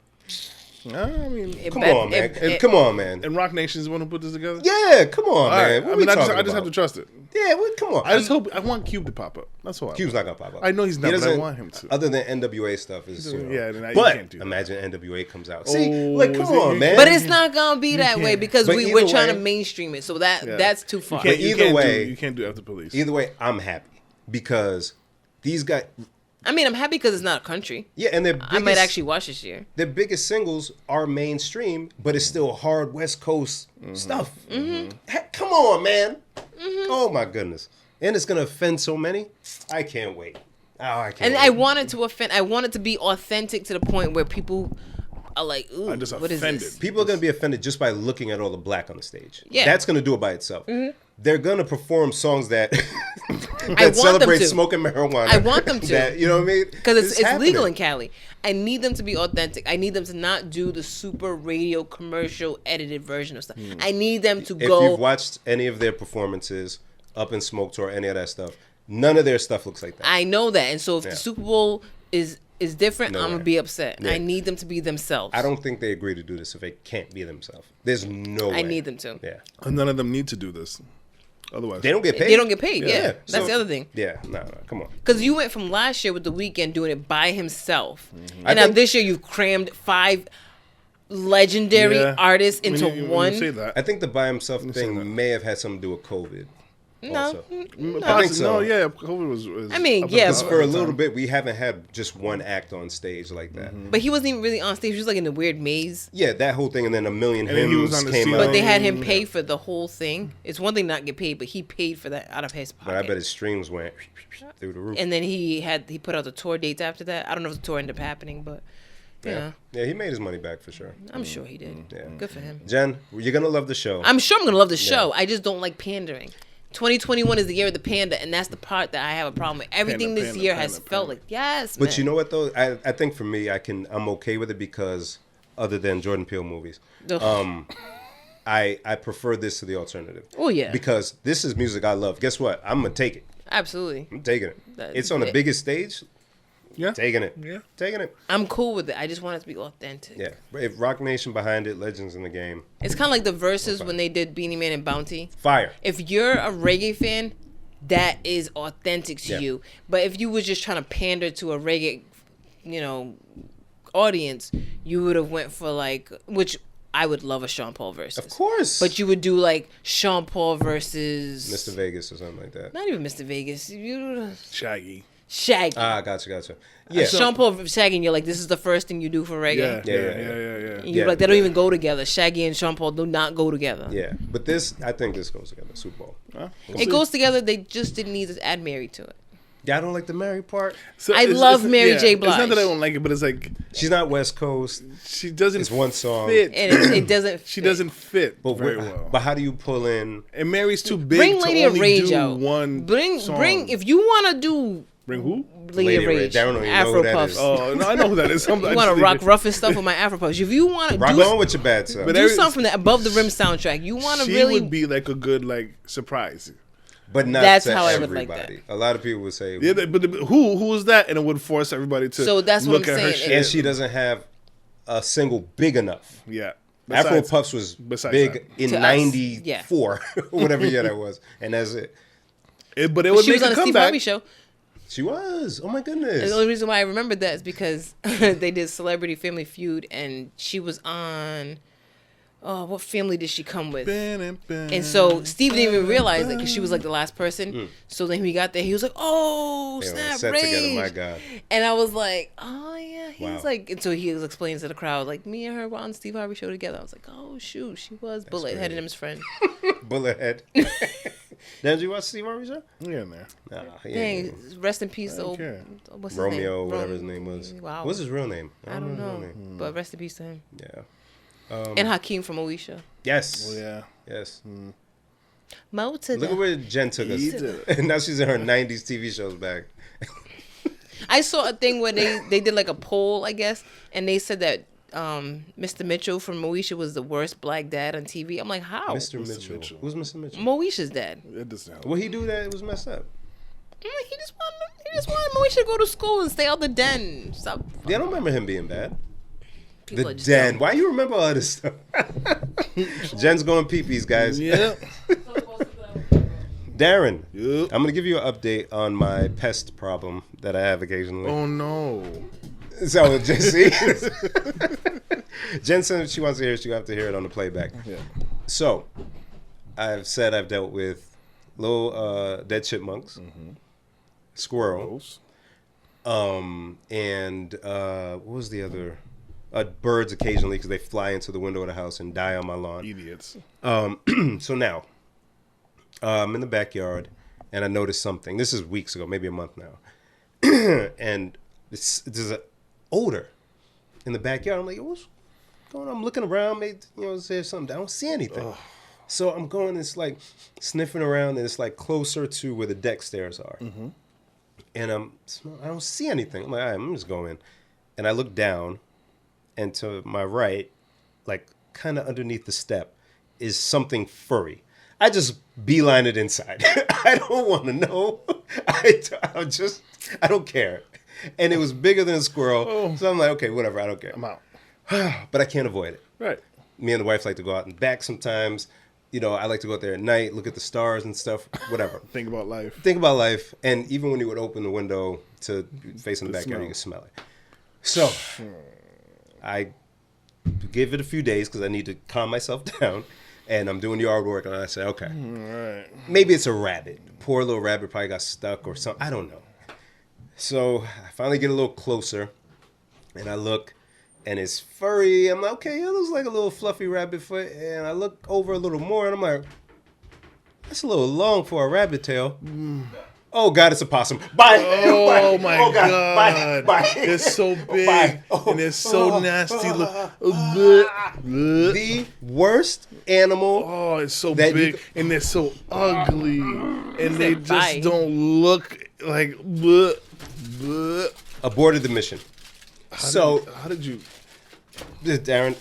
I mean, It Come bet- on, man. it- Come on, man. and Rock Nation is the one who put this together. Yeah, come on, All right. man. What I we mean, I talking just have to about? trust it. Yeah, come on. I just hope I want Cube to pop up. That's all. Cube's not gonna pop up. I know he's not, but I doesn't- want him to. Other than NWA stuff is, you know, Yeah, then you but can't do that. imagine NWA comes out. See, Oh, like, come see, on, you man. But it's not gonna be that way can't. because But we're either trying to way- mainstream it. So that's too far. You can't, But you either can't way- you can't do after police. Either way, I'm happy because these guys. I mean, I'm happy because it's not a country. Yeah, and their biggest, I might actually watch this year. their biggest singles are mainstream, but it's still hard West Coast stuff. Heck, come on, man. Oh my goodness. And it's gonna offend so many. I can't wait. Oh, I can't. And wait. I want it to offend. I want it to be authentic to the point where people are like, "Ooh, I'm just what is offended. this?" People are gonna be offended just by looking at all the black on the stage. Yeah. That's gonna do it by itself. They're gonna perform songs that want that them celebrate to. smoking marijuana. I want them to. That, you know what I mean? Because it's happening. legal in Cali. I need them to be authentic. I need them to not do the super radio commercial edited version of stuff. I need them to If go. you've watched any of their performances, Up in Smoke Tour, any of that stuff, none of their stuff looks like that. I know that, and so if Yeah. the Super Bowl is different, No I'm gonna way. be upset. Yeah. I need them to be themselves. I don't think they agree to do this if they can't be themselves. There's no way. I need them to. Yeah. And none of them need to do this. Otherwise, They don't get paid. They don't get paid. Yeah, Yeah. that's So- the other thing. Yeah, no, come on. Because you went from last year with The Weeknd doing it by himself, I and now think- this year you've crammed 5 legendary Yeah. artists into When you one. say that. I think the by himself say that. thing may have had something to do with COVID. No, Also. I think so. No, yeah, COVID was I mean, up yeah, and Because down for a at the little time. bit, we haven't had just one act on stage like that. but he wasn't even really on stage. He was like in a weird maze. Yeah, that whole thing, and then a million And then he was hymns on the came ceiling. out. But they had him pay for the whole thing. It's one thing not get paid, but he paid for that out of his pocket. But I bet his streams went through the roof. And then he put out the tour dates after that. I don't know if the tour ended up happening, but Yeah. Yeah, he made his money back for sure. I'm sure he did. Yeah. Good for him. Jen, you're gonna love the show. I'm sure I'm gonna love the show. I just don't like pandering. 2021 is the year of the panda, and that's the part that I have a problem with. Everything Panda, this panda, year panda, has felt panda. like yes, But man. you know what though? I think for me, I'm okay with it because other than Jordan Peele movies, Ugh. I prefer this to the alternative. Oh, yeah. Because this is music I love. Guess what? I'm gonna take it. Absolutely. I'm taking it. That- It's on the yeah. biggest stage. Yeah. Taking it. Yeah. Taking it. I'm cool with it. I just want it to be authentic. Yeah. But if Rock Nation behind it, Legends in the Game, It's kind of like the verses when they did Beanie Man and Bounty. fire. If you're a reggae fan, that is authentic to Yeah. you. But if you was just trying to pander to a reggae, audience, you would have went for like, which I would love a Sean Paul versus. Of course. But you would do like Sean Paul versus Mr. Vegas or something like that. Not even Mr. Vegas. You Shaggy. Shaggy. Gotcha. Yeah. Sean Paul versus Shaggy, and you're like, this is the first thing you do for reggae. Yeah. Yeah. And you're Yeah. like, they don't even go together. Shaggy and Sean Paul do not go together. Yeah. But this, I think this goes together. Super Bowl. Huh? It goes together. They just didn't need to add Mary to it. Yeah, I don't like the Mary part. So I love Mary J. It's not Blige. that I don't like it, but it's like She's not West Coast. she doesn't. It's one song. Fit. And it doesn't. She fit. doesn't fit But very where- well. But how do you pull in? And Mary's too big Bring to Lady of only Rage do out. one Bring song. if you want to do Bring who? Lady of Rage, I don't even know Afro who that Puffs. is. Oh no, I know who that is. You want to rock rough and stuff with my Afro Puffs. If you want to Rock do, on with your bad self. But do every- something from the Above the Rim soundtrack, you want to She really. would be like a good surprise. But not That's to how I would everybody. like that. A lot of people would say, Yeah, but who is that? And it would force everybody to So that's what look I'm at her saying. shit. and she doesn't have a single big enough. Yeah. Afro Besides- Puffs was besides big that. in To us, '94, whatever year that was, and that's it. but it would she make was on a a Steve comeback. Harvey show. She was. Oh my And goodness. the only reason why I remembered that is because they did Celebrity Family Feud, and she was on. Oh, what family did she come with? And so Steve didn't even realize it because she was like the last person. So then when he got there, he was like, "Oh, They were snap, set Rage!" together. My God. And I was like, "Oh yeah." He Wow. was like, and so he was explaining to the crowd, like, me and her were on Steve Harvey show together. I was like, "Oh shoot, she was Bullet crazy. Head and him's friend." Bullet head. Did you watch Steve Harvey show? Yeah, man. Nah, he Dang, ain't. rest in peace, don't old. care. What's his Romeo, name? whatever his name was. Wow. What's his real name? I don't know, his real name. but rest in peace to him. Yeah. And Hakeem from Moesha. Yes. Oh yeah. Yes. Mo to Look at the. where Jen took us. He did And now she's in her '90s TV shows back. I saw a thing where they did like a poll, I guess, and they said that Mr. Mitchell from Moesha was the worst black dad on TV. I'm like, how? Mr. Mitchell. Mitchell. Who's Mr. Mitchell? Moesha's dad. It doesn't help. What he do that was messed up? He just wanted Moesha to go to school and stay out the den. Stop. Yeah, I don't remember him being bad. People The are just den. dumb. Why you remember all this stuff? Jen's going peepees, guys. Yeah. Darren, Yep. I'm going to give you an update on my pest problem that I have occasionally. Oh no. So, Jesse, Jen said if she wants to hear it, she'll have to hear it on the playback. Yeah. So, I've said I've dealt with little dead chipmunks, squirrel, Gross. and what was the other? Birds occasionally because they fly into the window of the house and die on my lawn. Idiots. So now, I'm in the backyard and I noticed something. This is weeks ago, maybe a month now. And there's an odor in the backyard. I'm like, what's going on? I'm looking around, maybe, is there something? I don't see anything. Ugh. So I'm going, it's like sniffing around and it's like closer to where the deck stairs are. Mm-hmm. And I don't see anything. I'm like, all right, I'm just going. And I look down and to my right, like kind of underneath the step, is something furry. I just beeline it inside. I don't want to know. I don't care. And it was bigger than a squirrel. Oh. So I'm like, okay, whatever. I don't care. I'm out. But I can't avoid it. Right. Me and the wife like to go out and back sometimes. I like to go out there at night, look at the stars and stuff, whatever. Think about life. And even when you would open the window to face in the backyard, you could smell it. So I give it a few days because I need to calm myself down. And I'm doing yard work, and I say, okay, Right. maybe it's a rabbit. Poor little rabbit probably got stuck or something. I don't know. So I finally get a little closer, and I look, and it's furry. I'm like, okay, it looks like a little fluffy rabbit foot. And I look over a little more, and I'm like, that's a little long for a rabbit tail. Oh, God, it's a possum. Bye. Oh, Bye. my Oh, God. Bye. It's so big. Bye. And it's so nasty. The worst animal. Oh, it's so that big. And they're so ugly. And they just bye. don't look like... Bleh, bleh. Aborted the mission. How did you... Darren,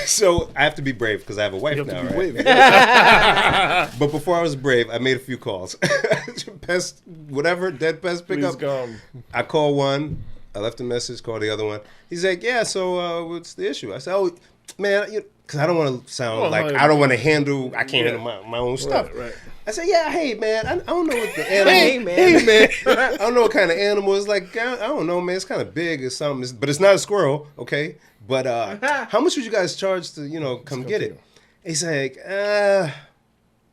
so I have to be brave because I have a wife You have now, to be right? brave. But before I was brave, I made a few calls. Pest, whatever, dead pest pickup. Please come. I called one. I left a message, called the other one. He's like, yeah, so what's the issue? I said, oh, man, because I don't want to sound like I don't want to handle, I can't handle my own stuff. Right. I said, yeah, hey, man, I don't know what the animal Hey, man. Hey, man. I don't know what kind of animal. It's like, I don't know, man. It's kind of big or something. But it's not a squirrel, okay? But how much would you guys charge to, come get it? He's like, I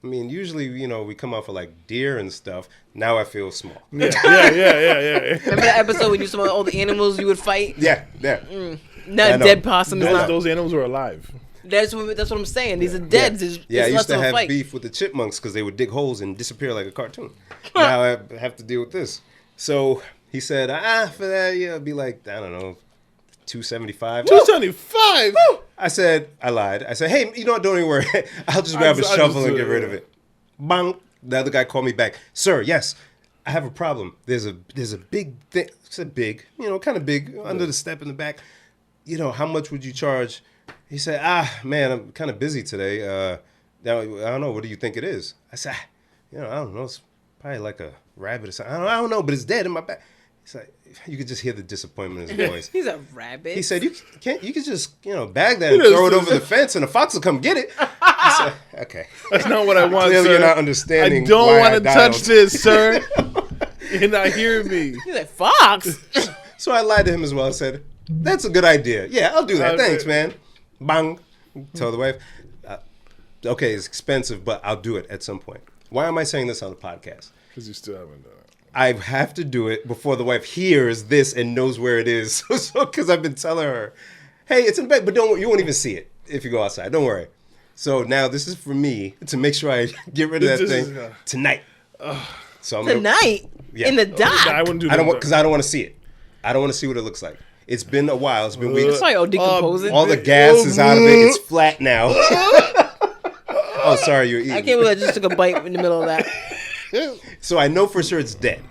mean, usually, we come out for like deer and stuff. Now I feel small. Yeah. Remember that episode when you saw all the animals you would fight? Yeah. Not dead possums. Those animals were alive. That's what I'm saying. These are dead. Yeah, I It's used less to of a have fight. beef with the chipmunks because they would dig holes and disappear like a cartoon. Now I have to deal with this. So he said, for that, yeah, it'd be like, I don't know, $275. $275? I said, I lied. I said, hey, you know what? Don't even worry. I'll just grab a shovel and get rid of it. Bang. The other guy called me back. Sir, yes, I have a problem. There's a big thing. It's a big, kind of big under the step in the back. How much would you charge? He said, man, I'm kind of busy today. Now, I don't know. What do you think it is? I said, I don't know. It's probably like a rabbit or something. I don't know, but it's dead in my back. He's like, you could just hear the disappointment in his voice. He's a rabbit. He said, you could just, bag that and throw it over the fence and a fox will come get it. I said, okay. That's not what I want, Clearly sir. you're not understanding I don't why want I to touch dialed. this, sir. You're not hearing me. He's like, fox. So I lied to him as well. I said, that's a good idea. Yeah, I'll do that. Okay. Thanks, man. Bang. Tell the wife, okay, it's expensive, but I'll do it at some point. Why am I saying this on the podcast? Because you still haven't done it. I have to do it before the wife hears this and knows where it is. So, because I've been telling her, hey, it's in the bed, but you won't even see it if you go outside. Don't worry. So now this is for me to make sure I get rid of that thing tonight. So I'm Tonight? Yeah. In the dock? I wouldn't do that. because I don't want to see it. I don't want to see what it looks like. It's been a while. It's been weeks. Sorry, decomposing. All the gas is out of it. It's flat now. Oh, sorry, you're eating. I can't believe I just took a bite in the middle of that. So I know for sure it's dead.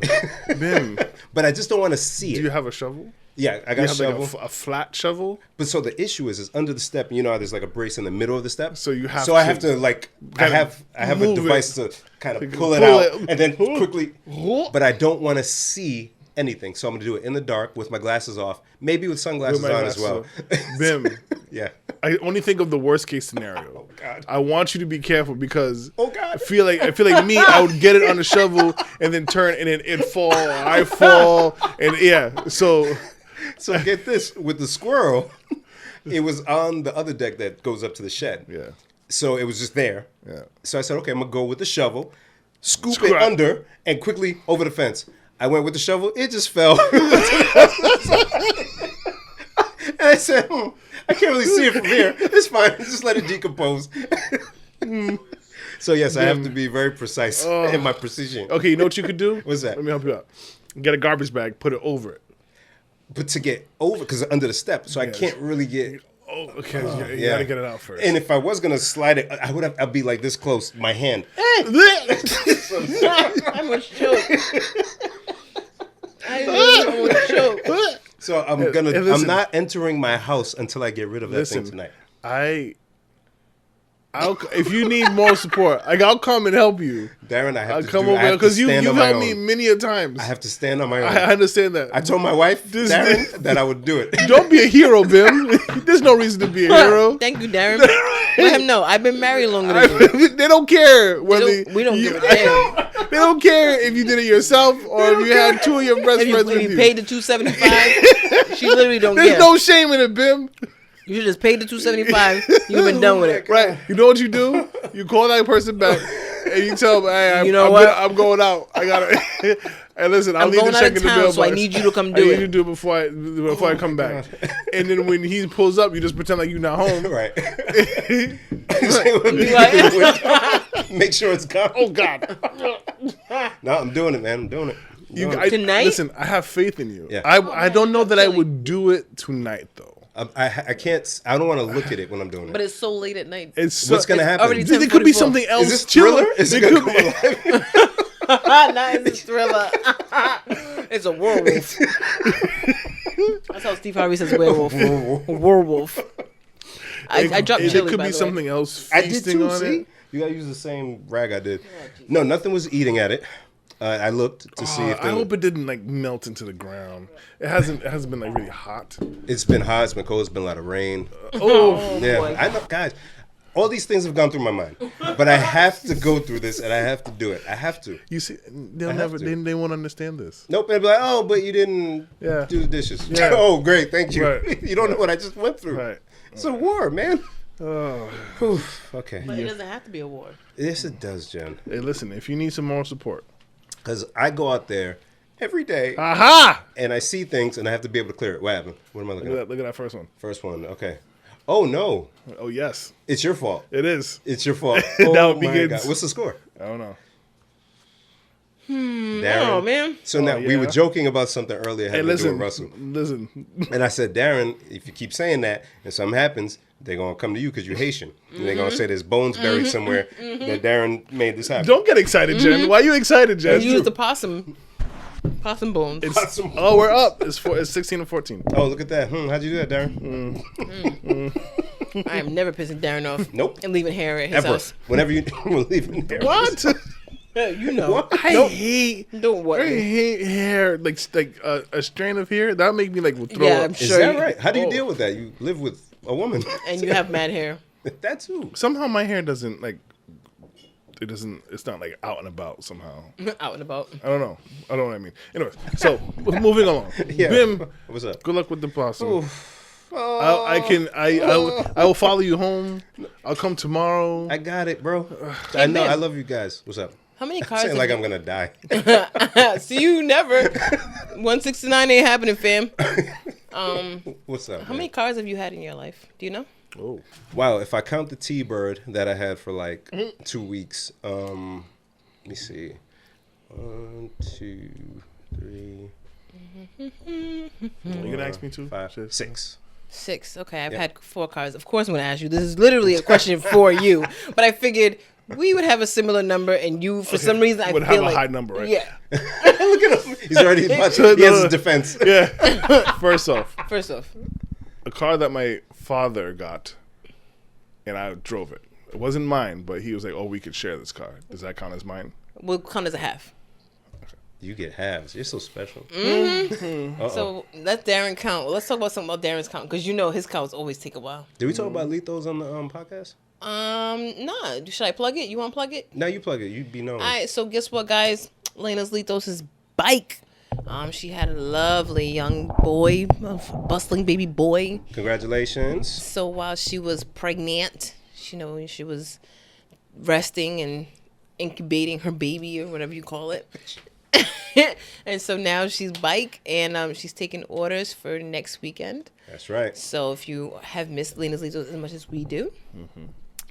Ben, But I just don't want to see it. do you have a shovel? Yeah, I Do you got have a shovel. like a flat shovel? But so the issue is under the step. You know how there's like a brace in the middle of the step. So you have So I to have to like I have a move device it. to kind of To pull it pull out it. and then quickly. But I don't want to see anything. So I'm gonna do it in the dark with my glasses off, maybe with sunglasses With my on as well. Bim. Yeah. I only think of the worst case scenario. Oh God. I want you to be careful because Oh, God. I feel like me, I would get it on the shovel and then turn and then it fall, I fall, and yeah. So get this, with the squirrel, it was on the other deck that goes up to the shed. yeah. So it was just there. Yeah. So I said, okay, I'm gonna go with the shovel, scoop Screw it it. under, and quickly over the fence. I went with the shovel. It just fell. And I said, I can't really see it from here. It's fine. Just let it decompose. So yes, I have to be very precise in my precision. Okay, you know what you could do? What's that? Let me help you out. Get a garbage bag, put it over it. But to get over, because under the step, so I Yes. can't really get. Oh, okay. You gotta get it out first. And if I was gonna slide it, I'd be like this close, my hand. I'm a choke. I really want to choke. So I'm Hey, I'm listen. not entering my house until I get rid of that Listen, thing tonight. if you need more support, I'll come and help you. Darren, I have I'll to come do, I over have to because you've stand on my helped me own. many a times. I have to stand on my own. I understand that. I told my wife, This- Darren, that I would do it. Don't be a hero, Bim. There's no reason to be a hero. Thank you, Darren. Let him know. I've been married longer than you. They don't care whether We don't you- give a damn. They don't care if you did it yourself or if you had two of your best If you, friends if with you you. paid the $275, she literally don't There's care. no shame in it, Bim. You should just pay the $275. You've been done with it. Right? You know what you do? You call that person back and you tell them, "Hey, You know I'm, what? I'm going out. I gotta." Hey, listen, I I'm need to going out check of in the town, mailbox. so I need you to come I do need it. you to do it before I come back. And then when he pulls up, you just pretend like you're not home. Right. Like- Make sure it's gone. Oh God. No, I'm doing it, man. I'm doing it. Tonight? Listen, I have faith in you. Yeah. I don't know that I would do it tonight though. I can't. I don't want to look at it when I'm doing it. But it's so late at night. It's so, What's gonna happen? already There could be 10:44. something else. Is this Chill. Thriller? Is it There gonna could come be- alive? Not in this thriller. It's a werewolf. That's how Steve Harvey says werewolf. Werewolf. I dropped It chili, could by be the something else I did feasting too. on See, it. you gotta use the same rag I did. No, nothing was eating at it. I looked to see if I hope it didn't like melt into the ground. It hasn't been like really hot. it's been hot. It's been cold. It's been a lot of rain. Oh, Yeah, boy. I know, guys. All these things have gone through my mind, but I have to go through this, and I have to do it. I have to. you see, they'll have never. to. They won't understand this. Nope, they'll be like, "Oh, but you didn't Yeah. do the dishes." Yeah. Oh, great, thank you. Right. You don't know what I just went through. Right. It's a war, man. Oh. Whew, okay. But it doesn't have to be a war. Yes, it does, Jen. Hey, listen. If you need some moral support, Because I go out there every day, aha! and I see things, and I have to be able to clear it. What happened? What am I looking Look at? at that, look at that first one. First one. Okay. Oh no, Oh yes, it's your fault. it is. It's your fault. Now Oh it my begins. God. What's the score? I don't know. Darren. Oh, man. So now we yeah. were joking about something earlier Hey, having to do listen, with Russell. listen. And I said, Darren, if you keep saying that and something happens, they're going to come to you because you're Haitian. And they're going to say there's bones buried somewhere that Darren made this happen. Don't get excited, Jen. Why are you excited, Jen? Use the possum bones. It's, oh, we're up. It's 16 and 14. Oh, look at that. How'd you do that, Darren? I am never pissing Darren off. Nope. And leaving hair at his Ever. house. Whenever you were leaving there. What? You know. What? I hate. Don't I worry. hate hair, like a strand of hair. That make me like throw Yeah, up. I'm Is sure. that right? How do you Oh. deal with that? You live with a woman. And you have mad hair. That too. Somehow my hair doesn't like. It doesn't. It's not like out and about somehow. Out and about. I don't know. I don't know what I mean. Anyways, so moving along. Yeah. Bim, What's up? good luck with the possum. I will follow you home. I'll come tomorrow. I got it, bro. I know. Ben. I love you guys. What's up? How many cars Saying have like you... I'm going to die. See you never. 169 ain't happening, fam. What's up? How many cars have you had in your life? Do you know? Oh, Wow, if I count the T-Bird that I had for like 2 weeks, let me see. 1, 2, 3, you gonna ask me too? 5, Shit. 6. 6. Okay, I've had 4 cars. Of course I'm going to ask you. This is literally a question for you. But I figured we would have a similar number, and you, for some reason, I Would feel have like... a high number, right? Yeah. Look at him. He's already about to, he has his defense. Yeah. First off, First off, a car that my father got, and I drove it. It wasn't mine, but he was like, "Oh, we could share this car. Does that count as mine?" we'll count as a half. You get halves. You're so special. So let Darren count. Let's talk about something about Darren's count because you know his counts always take a while. Did we talk about lethos on the podcast? Nah. Should I plug it? You want to plug it? No, you plug it. You be known. All right. So guess what, guys? Lena's Lethos' bike. She had a lovely young boy, a bustling baby boy. Congratulations. So while she was pregnant, she was resting and incubating her baby or whatever you call it. And so now she's bike and she's taking orders for next weekend. That's right. So if you have missed Lena's Lethos as much as we do,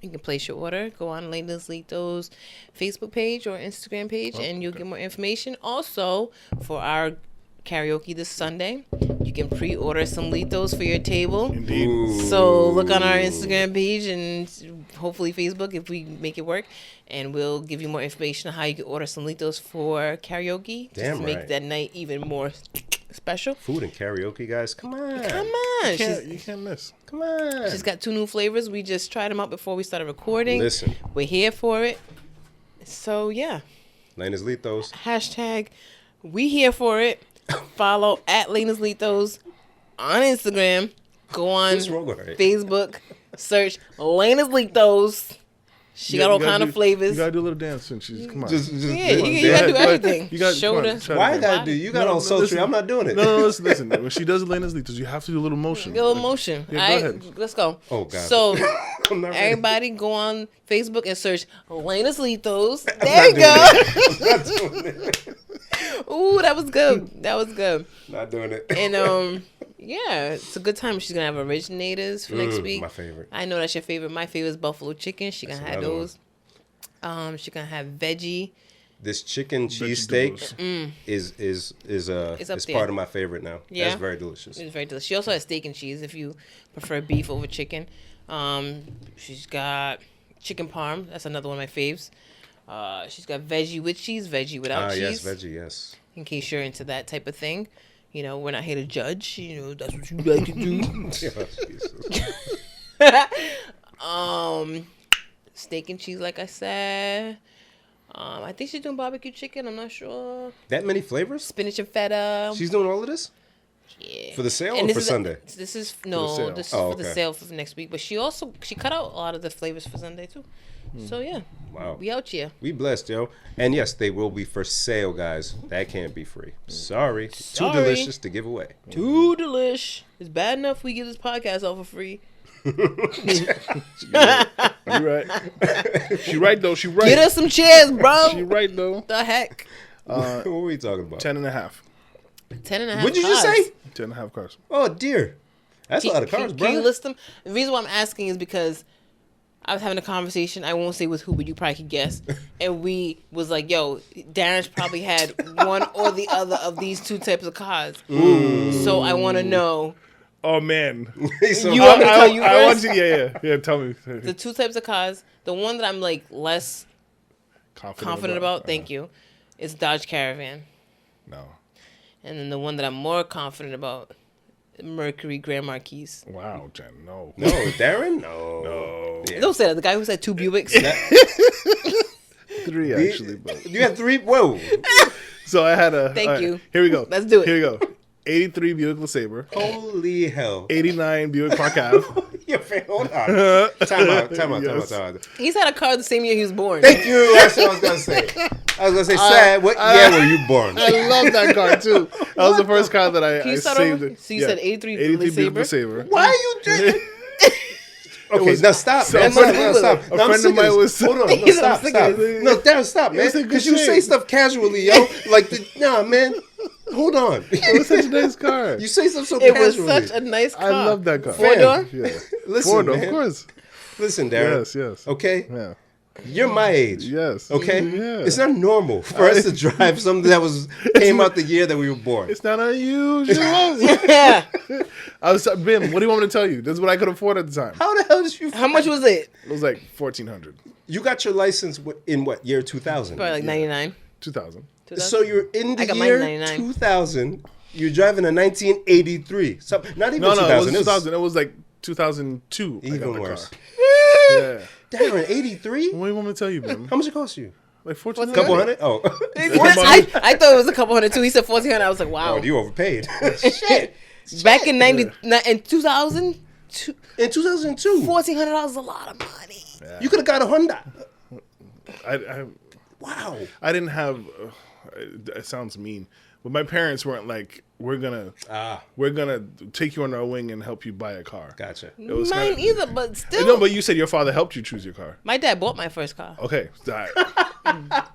you can place your order. Go on Lena's Lethos Facebook page or Instagram page, and you'll get more information. Also, for our karaoke this Sunday, you can pre-order some Lethos for your table. Indeed. Ooh. So look on our Instagram page and hopefully Facebook if we make it work, and we'll give you more information on how you can order some Lethos for karaoke. Damn just to make right. that night even more special. Food and karaoke, guys. Come on. Come on. You can't miss. Come on. She's got 2 new flavors. We just tried them out before we started recording. Listen. We're here for it. So, yeah. Lena's Lethos. Hashtag we here for it. Follow at Lena's Lethos on Instagram. Go on What's wrong with her? Facebook. Search Lena's Lethos. She got all kind of flavors. You gotta do a little dance and she's come on. Just Yeah, come on, you Dan. gotta do Go ahead. everything. You gotta- come on, Shoulder. try Why to- that do? You got No, all sultry. listen. I'm not doing it. No, listen. When she does Lena's Lethos, you have to do a little motion. Get a little motion. Yeah, All go right, ahead. let's go. Oh, God. So, I'm not ready. everybody go on Facebook and search Lena's Lethos. There you go. Not doing it. Ooh, that was good. That was good. Not doing it. And yeah, it's a good time. She's gonna have originators for next week. My favorite. I know that's your favorite. My favorite is buffalo chicken. She gonna That's have another those. She gonna have veggie. This chicken cheesesteak Vegetables. is up there. part of my favorite now. Yeah? That's very delicious. It's very delicious. She also has steak and cheese if you prefer beef over chicken. She's got chicken parm. That's another one of my faves. She's got veggie with cheese, veggie without cheese. Yes, veggie, yes. In case you're into that type of thing. You know, we're not here to judge. You know, that's what you like to do. Steak and cheese, like I said. I think she's doing barbecue chicken. I'm not sure. That many flavors? Spinach and feta. She's doing all of this? Yeah. For the sale And or this for is Sunday? This is sale. this is Oh, for the okay. sale for next week. But she cut out a lot of the flavors for Sunday too. So yeah, Wow. we out here. We blessed, yo. And yes, they will be for sale, guys. That can't be free. Sorry. Too Sorry. delicious to give away. Too delish. It's bad enough we give this podcast out for free. You right. She right though. She right. Get us some chairs, bro. She right though. The heck. What were we talking about? 10.5. 10 and a half. What'd you just say? 10.5 cars. Oh, dear. That's a lot of cars, bro. Can you list them? The reason why I'm asking is because I was having a conversation. I won't say with who, but you probably could guess. And we was like, yo, Darren's probably had one or the other of these 2 types of cars. So I want to know. Oh man. So You want me to tell you I want first? you. Yeah. Tell me. The 2 types of cars. The one that I'm like less confident about, thank you, is Dodge Caravan. No. And then the one that I'm more confident about, Mercury Grand Marquis. Wow, Jen. No. No, Darren? No. No. Yeah. Don't say that. The guy who said 2 Buicks. 3 actually, but You had 3? Whoa. so I had a. Thank you. Here we go. Let's do it. Here we go. 83 Buick LeSabre. Holy hell. 89 Buick Park Ave. Hold on. Time out. Yes. He's had a car the same year he was born. Thank you. That's what I was going to say. Sad. What year were you born? I love that car too. That was the first car that I Can you start saved. over? So you said 83 Buick LeSabre? LeSabre. Why are you drinking? Okay, now stop, so man. a friend- Stop. a friend of mine was- Hold on. No, He said, I'm stop. sick of this. No, Darren, stop, man. was a good Because you shit. say stuff casually, yo. Like, nah, man. Hold on. It was such a nice car. You say stuff so It was casually. such a nice car. I love that car. 4-door? Yeah. Listen, 4-door, man. of course. Listen, Darren. Yes. Okay? Yeah. You're my age. Yes. Okay? Yeah. It's not normal for us to drive something that came out the year that we were born. It's not unusual. Yeah. I was Bim. What do you want me to tell you? This is what I could afford at the time. How the hell did you... How much was it? It was like $1,400. You got your license in what, year 2000? Probably like 99. 2000. So you're in the I got mine year in 99. 2000. You're driving a 1983. So, not even No, 2000. it was 2000. It was like 2002. I got Even the worse. car. Yeah. Darren, 83? What do you want me to tell you, Bim? How much it cost you? Like 14. Couple hundred? Oh. I thought it was a couple hundred too. He said 1,400. I was like, wow. Oh, you overpaid. Shit. Back in in 2000, In 2002, $1,400 is a lot of money. you could have got a Honda. I Wow. I didn't have. It sounds mean, but my parents weren't like, we're gonna take you under our wing and help you buy a car. Gotcha. It was Mine kinda, either, but still. No, but you said your father helped you choose your car. My dad bought my first car. Okay, all right.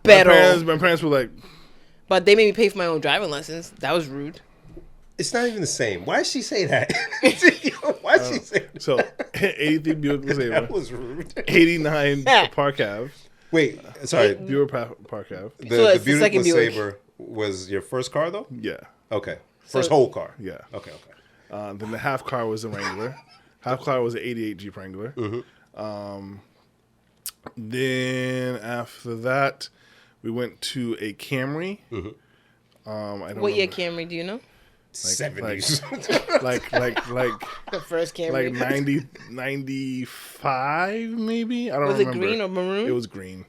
Better. My parents were like, But they made me pay for my own driving lessons. That was rude. It's not even the same. Why did she say that? Why did she say that? so 83 Buick LeSabre, That was rude. 89 Park Ave, Wait, sorry. Buick Park Ave. So The it's the Buick second Buick. LeSabre was your first car, though? Yeah, Okay. First whole car? yeah. Okay. Then the half car was a Wrangler. Half car was an 88 Jeep Wrangler. Then after that, we went to a Camry. I don't What year remember. Camry do you know? 70s. like The first Camry. like 90, 95 maybe. I don't Was it remember. green or maroon? It was green.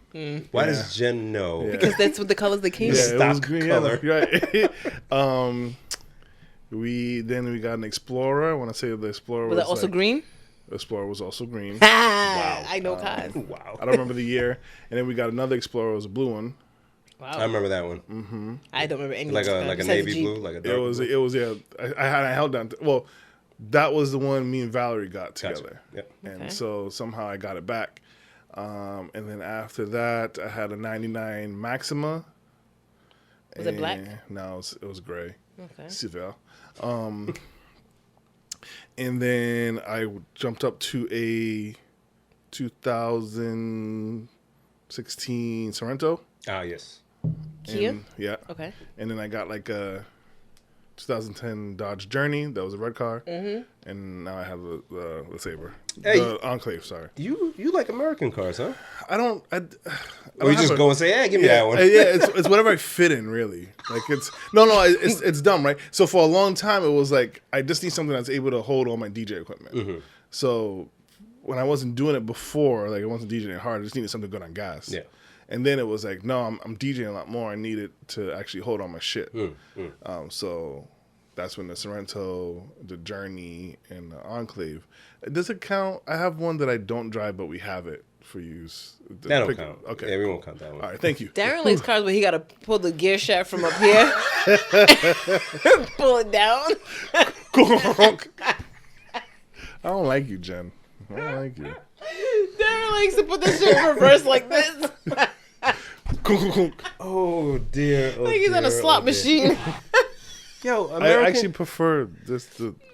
Why does Jen know? Because that's what the colors they came Yeah, in. it was Stock green. color. Yeah, right. We got an Explorer. I want to say the Explorer Was was that also like- green? The Explorer was also green. I know cars. Wow. I don't remember the year. And then we got another Explorer. It was a blue one. Wow. I remember that one. I don't remember any Like of a these like a cars navy besides the blue, Jeep. like a dark blue. It was yeah. I held down. Well, that was the one me and Valerie got Gotcha. together. Yep. And Okay. so somehow I got it back. And then after that, I had a 99 Maxima. Was it black? No, it was gray. Okay. Civil. And then I jumped up to a 2016 Sorrento. Ah, yes. Kia? And, yeah. Okay. And then I got like a 2010 Dodge Journey. That was a red car. Mm-hmm. And now I have the LeSabre. Hey. The Enclave, sorry. You like American cars, huh? I don't Or you have just a- go and say, hey, give me that one. Yeah, it's whatever I fit in, really. Like it's it's dumb, right? So for a long time, it was like I just need something that's able to hold all my DJ equipment. Mm-hmm. So when I wasn't doing it before, like I wasn't DJing hard, I just needed something good on gas. Yeah. And then it was like, no, I'm DJing a lot more. I need it to actually hold on my shit. So that's when the Sorrento, the Journey, and the Enclave. Does it count? I have one that I don't drive, but we have it for use. That don't count. Okay. Yeah, we won't count that one. All right, thank you. Darren likes cars where he got to pull the gear shaft from up here, pull it down. I don't like you, Jen. I don't like you. Darren likes to put the shit in reverse like this. Oh, dear. Oh, Like he's on a dear, slot oh, dear. machine. Yo, I American... actually prefer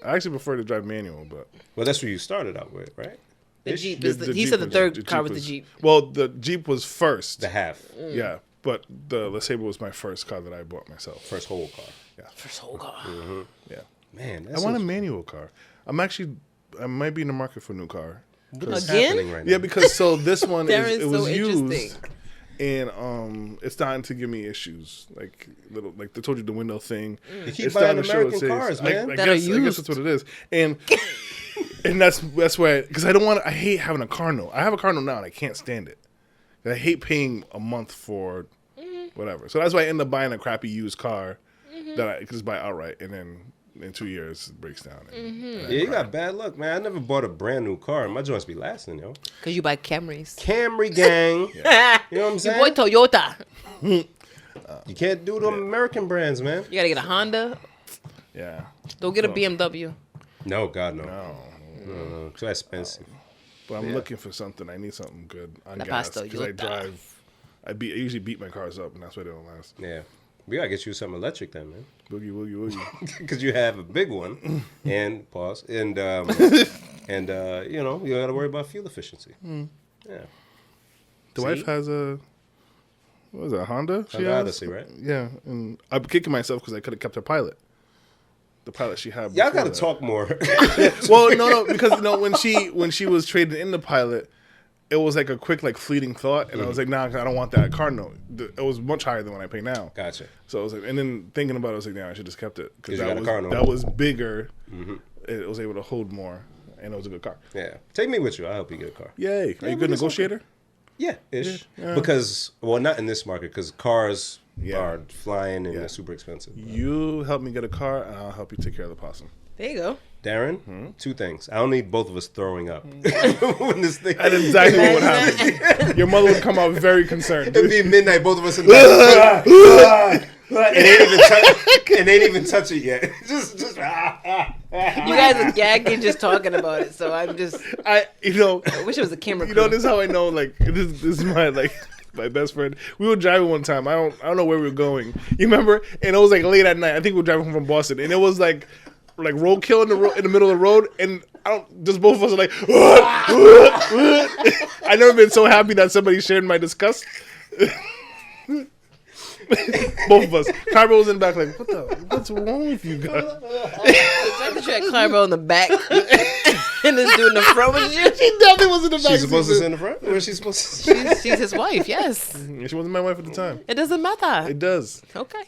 I actually prefer to drive manual, but Well, that's what you started out with, right? The Jeep is he Jeep said the was- third Jeep car was the was- Jeep. Well, the Jeep was first. The half. Yeah, but the LeSabre was my first car that I bought myself. First whole car. First whole car. Yeah, Man, I that's want a manual car. I might be in the market for a new car. what's Again? happening right now. Yeah, because so this one Darren's it was so used, interesting. and it's starting to give me issues. Like they told you the window thing. You keep It's buying starting to show American its age. cars, man. That are I guess used. that's what it is. And that's why, because I hate having a car note. I have a car note now and I can't stand it. I hate paying a month for whatever. So that's why I end up buying a crappy used car that I could just buy outright, and then in 2 years it breaks down. And Yeah, you got bad luck, man. I never bought a brand new car. My joints be lasting, yo. Because you buy Camrys. Camry gang. You know what I'm Your saying? boy Toyota. You can't do them American brands, man. You got to get a Honda. yeah. Don't get a BMW. No, God, no. No. Too expensive. But I'm looking for something. I need something good on La gas Pasta because I Toyota. drive. I usually beat my cars up, and that's why they don't last. Yeah. We gotta get you something electric then, man. Boogie, woogie, woogie. Because you have a big one, and pause, and you know, you gotta worry about fuel efficiency. Yeah. The wife has a, what was it, a Honda? She Honda has? Odyssey, right? Yeah, and I'm kicking myself because I could have kept her Pilot. The Pilot she had. Y'all before gotta that. talk more. Well, no, because when she was trading in the Pilot, it was like a quick, like fleeting thought, and I was like, nah, I don't want that car note. It was much higher than what I pay now. Gotcha. So I was like, and then thinking about it, I was like, nah, I should just kept it because 'Cause you got a car note. that was bigger. It was able to hold more, and it was a good car. Yeah. Take me with you. I'll help you get a car. Yay! Are you a good neguator? Yeah, ish. Yeah. Because, well, not in this market, because cars Yeah. are flying and Yeah. they're super expensive. You help me get a car, and I'll help you take care of the possum. There you go. Darren, two things. I don't need both of us throwing up when this thing. That's exactly what would happen. Your mother would come out very concerned. It'd be midnight, both of us in the and they ain't even touch it yet. just You guys are gagging just talking about it, so I'm just. I wish it was a camera. You know, this is how I know. Like this is my my best friend. We were driving one time. I don't know where we were going. You remember? And it was like late at night. I think we were driving home from Boston, and it was like roadkill in the middle of the road, and just both of us are like. I've never been so happy that somebody shared my disgust. Both of us. Carbo was in the back like, what's wrong with you guys? The fact that you had Clarbo in the back and this dude in the front with you. She definitely was in the back. She's supposed to sit in the front? Where is she supposed to sit? She's his wife, yes. She wasn't my wife at the time. It doesn't matter. It does. Okay.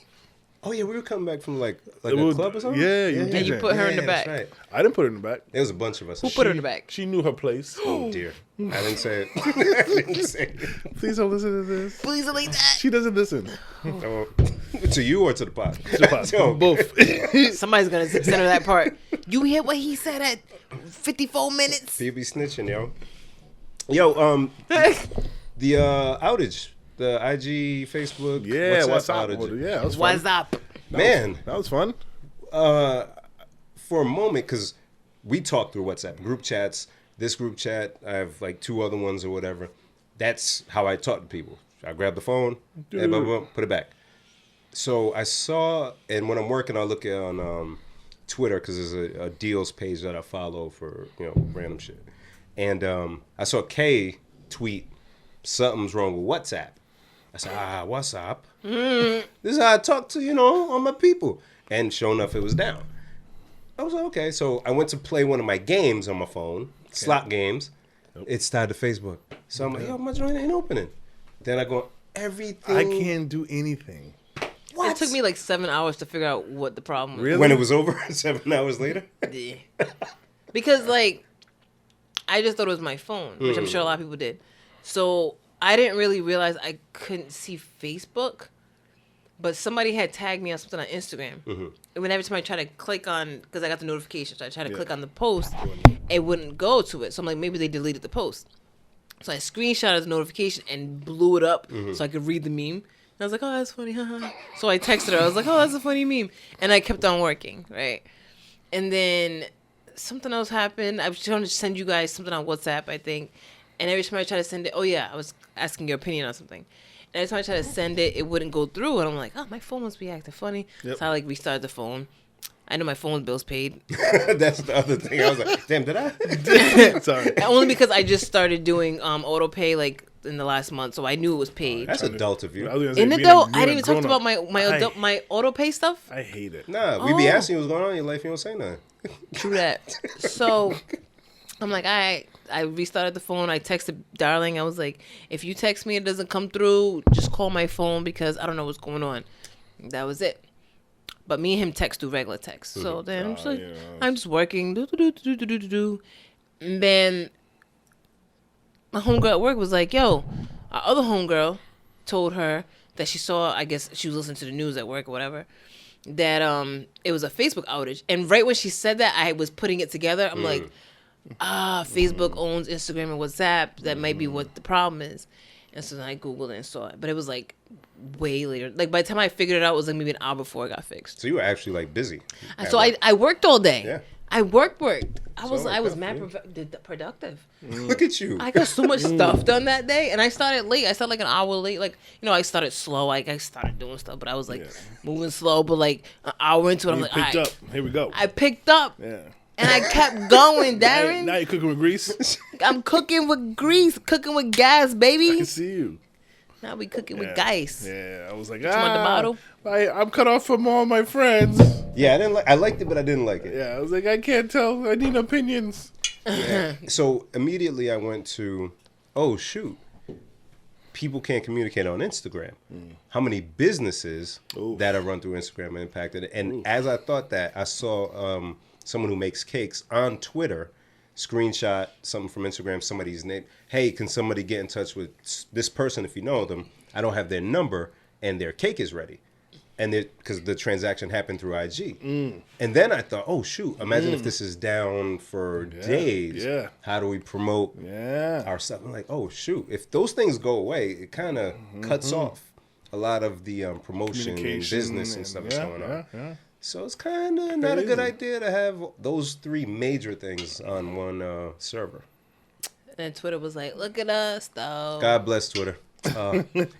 Oh, yeah, we were coming back from like a club or something? Yeah, And you put her in the back. That's right. I didn't put her in the back. There was a bunch of us. Who put her in the back? She knew her place. Oh, dear. I didn't say it. I didn't say it. Please don't listen to this. Please delete that. She doesn't listen. Oh, to you or to the pod? To both. Somebody's going to censor that part. You hear what he said at 54 minutes? You be snitching, yo. Yo, the outage. The IG, Facebook, Yeah, what's WhatsApp up? outage. Yeah, that was fun. What's up? Man, That was fun. for a moment, because we talk through WhatsApp group chats. This group chat, I have like 2 other ones or whatever. That's how I talk to people. I grab the phone, blah, blah, blah, put it back. So I saw, and when I'm working, I look at on Twitter because there's a deals page that I follow for random shit. And I saw Kay tweet, "Something's wrong with WhatsApp." I said, what's up? This is how I talk to, all my people. And sure enough, it was down. I was like, okay. So I went to play one of my games on my phone, slot games. Yep. It started to Facebook. So I'm like, yo, my joint ain't opening. Then I go, everything. I can't do anything. What? It took me like 7 hours to figure out what the problem was. Really? When it was over, 7 hours later? Yeah. Because, I just thought it was my phone, which I'm sure a lot of people did. So I didn't really realize I couldn't see Facebook, but somebody had tagged me on something on Instagram. And when every time I try to click on, because I got the notification, so I try to click on the post, it wouldn't go to it. So I'm like, maybe they deleted the post. So I screenshotted the notification and blew it up so I could read the meme. And I was like, oh, that's funny. So I texted her. I was like, oh, that's a funny meme. And I kept on working, right? And then something else happened. I was trying to send you guys something on WhatsApp, I think. And every time I try to send it, I was asking your opinion on something. And every time I try to send it, it wouldn't go through. And I'm like, my phone must be acting funny. Yep. So I restarted the phone. I know my phone bill's paid. That's the other thing. I was like, damn, did I? Sorry. Only because I just started doing auto pay in the last month, so I knew it was paid. That's adult of you. Isn't it though? I didn't even talk about my auto pay stuff. I hate it. Nah, we be asking you what's going on in your life. You don't say nothing. True that. So I'm like, I restarted the phone. I texted Darling. I was like, if you text me, it doesn't come through, just call my phone because I don't know what's going on. That was it. But me and him text through regular text. So then I'm just like, I'm just working. And then my homegirl at work was like, yo, our other homegirl told her that she saw, I guess she was listening to the news at work or whatever, that it was a Facebook outage. And right when she said that, I was putting it together. I'm like, Facebook owns Instagram and WhatsApp. That might be what the problem is. And so then I Googled it and saw it. But it was like way later. Like by the time I figured it out, it was like maybe an hour before it got fixed. So you were actually like busy. And so I worked all day. Yeah. I worked. I was tough, mad yeah. productive. Look at you. I got so much stuff done that day, and I started late. I started like an hour late. Like, I started slow. Like I started doing stuff, but I was like moving slow. But like an hour into it, I'm like, picked up. Here we go. I picked up. Yeah. And I kept going, Darren. Now you're cooking with grease. I'm cooking with grease, cooking with gas, baby. I can see you. Now we cooking with gas. Yeah, I was like, you want the bottle? I'm cut off from all my friends. Yeah, I liked it, but I didn't like it. Yeah, I was like, I can't tell. I need opinions. Yeah. So immediately I went to, oh shoot, people can't communicate on Instagram. How many businesses that are run through Instagram are impacted? And as I thought that, I saw someone who makes cakes on Twitter screenshot something from Instagram, somebody's name. Hey, can somebody get in touch with this person if you know them? I don't have their number, and their cake is ready. And because the transaction happened through IG. And then I thought, oh, shoot, imagine if this is down for days. Yeah. How do we promote our stuff? I'm like, oh, shoot. If those things go away, it kind of cuts off a lot of the promotion and business and stuff that's going on. Yeah. So it's kind of not a good idea to have those 3 major things on one server. And Twitter was like, look at us, though. God bless Twitter.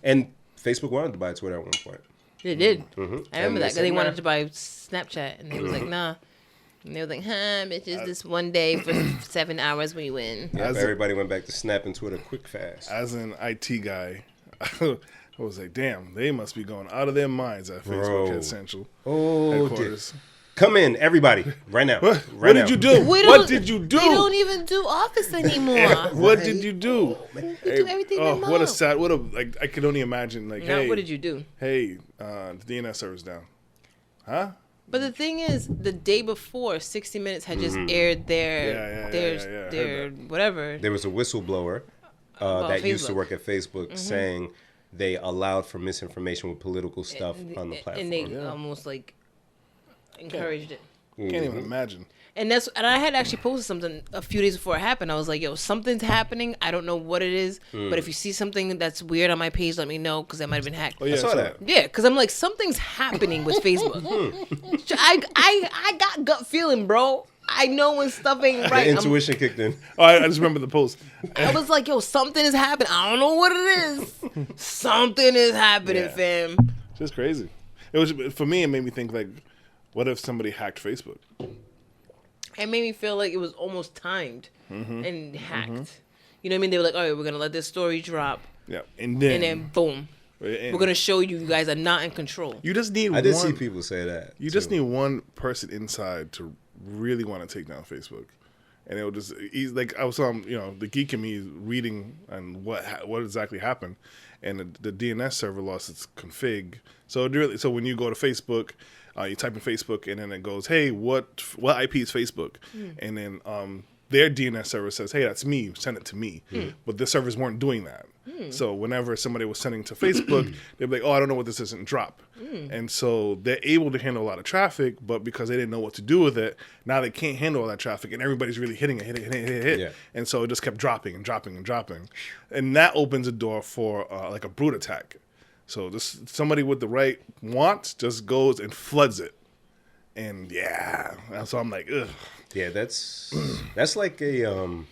And Facebook wanted to buy Twitter at one point. They did. Mm-hmm. I remember that because they wanted to buy Snapchat, and they was like, nah. And they was like, bitches, this one day for 7 hours we win. Yeah, everybody went back to Snap and Twitter quick, fast. As an IT guy, I was like, damn, they must be going out of their minds at Facebook at Central headquarters. Come in, everybody, right now. What did you do? What did you do? We don't even do Office anymore. What did you do? We do everything remote. What a sad, like, I could only imagine, like, Now, hey. what did you do? Hey, the DNS server's down. Huh? But the thing is, the day before, 60 Minutes had just aired their whatever. There was a whistleblower that used to work at Facebook saying they allowed for misinformation with political stuff on the platform. And they almost like encouraged it. Can't even imagine. And I had actually posted something a few days before it happened. I was like, yo, something's happening. I don't know what it is. But if you see something that's weird on my page, let me know because that might have been hacked. Oh, yeah, I saw that. Yeah, because I'm like, something's happening with Facebook. I got gut feeling, bro. I know when stuff ain't right. The intuition kicked in. Oh, I just remember the post. I was like, yo, something is happening. I don't know what it is. Something is happening, fam. It's just crazy. It was, for me, it made me think, like, what if somebody hacked Facebook? It made me feel like it was almost timed and hacked. You know what I mean? They were like, all right, we're going to let this story drop. Yeah. And then boom. We're going to show you guys are not in control. You just need I did see people say that. You just need one person inside to really want to take down Facebook. And it will just, like, I was the geek in me reading on what exactly happened. And the DNS server lost its config. So when you go to Facebook, you type in Facebook, and then it goes, hey, what IP is Facebook? And then their DNS server says, hey, that's me, send it to me. But the servers weren't doing that. So whenever somebody was sending to Facebook, they'd be like, oh, I don't know what this is, and drop. And so they're able to handle a lot of traffic, but because they didn't know what to do with it, now they can't handle all that traffic, and everybody's really hitting it, hit. Yeah. And so it just kept dropping and dropping and dropping. And that opens a door for like a brute attack. So somebody with the right wants just goes and floods it. And so I'm like, ugh. Yeah, that's like a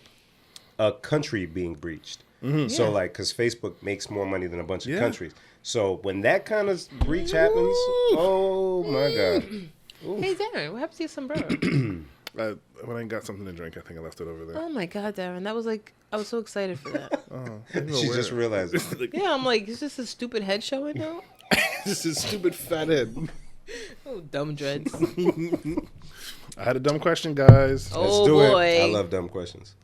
country being breached. So like, because Facebook makes more money than a bunch of countries. So when that kind of breach happens, oh my God. Hey, Darren, what happened to your sombrero? When I got something to drink, I think I left it over there. Oh my God, Darren, that was like, I was so excited for that. She just realized it. Yeah, I'm like, is this a stupid head showing now? This is stupid fat head. Oh, dumb dreads. I had a dumb question, guys. Oh, Let's do boy. it. I love dumb questions.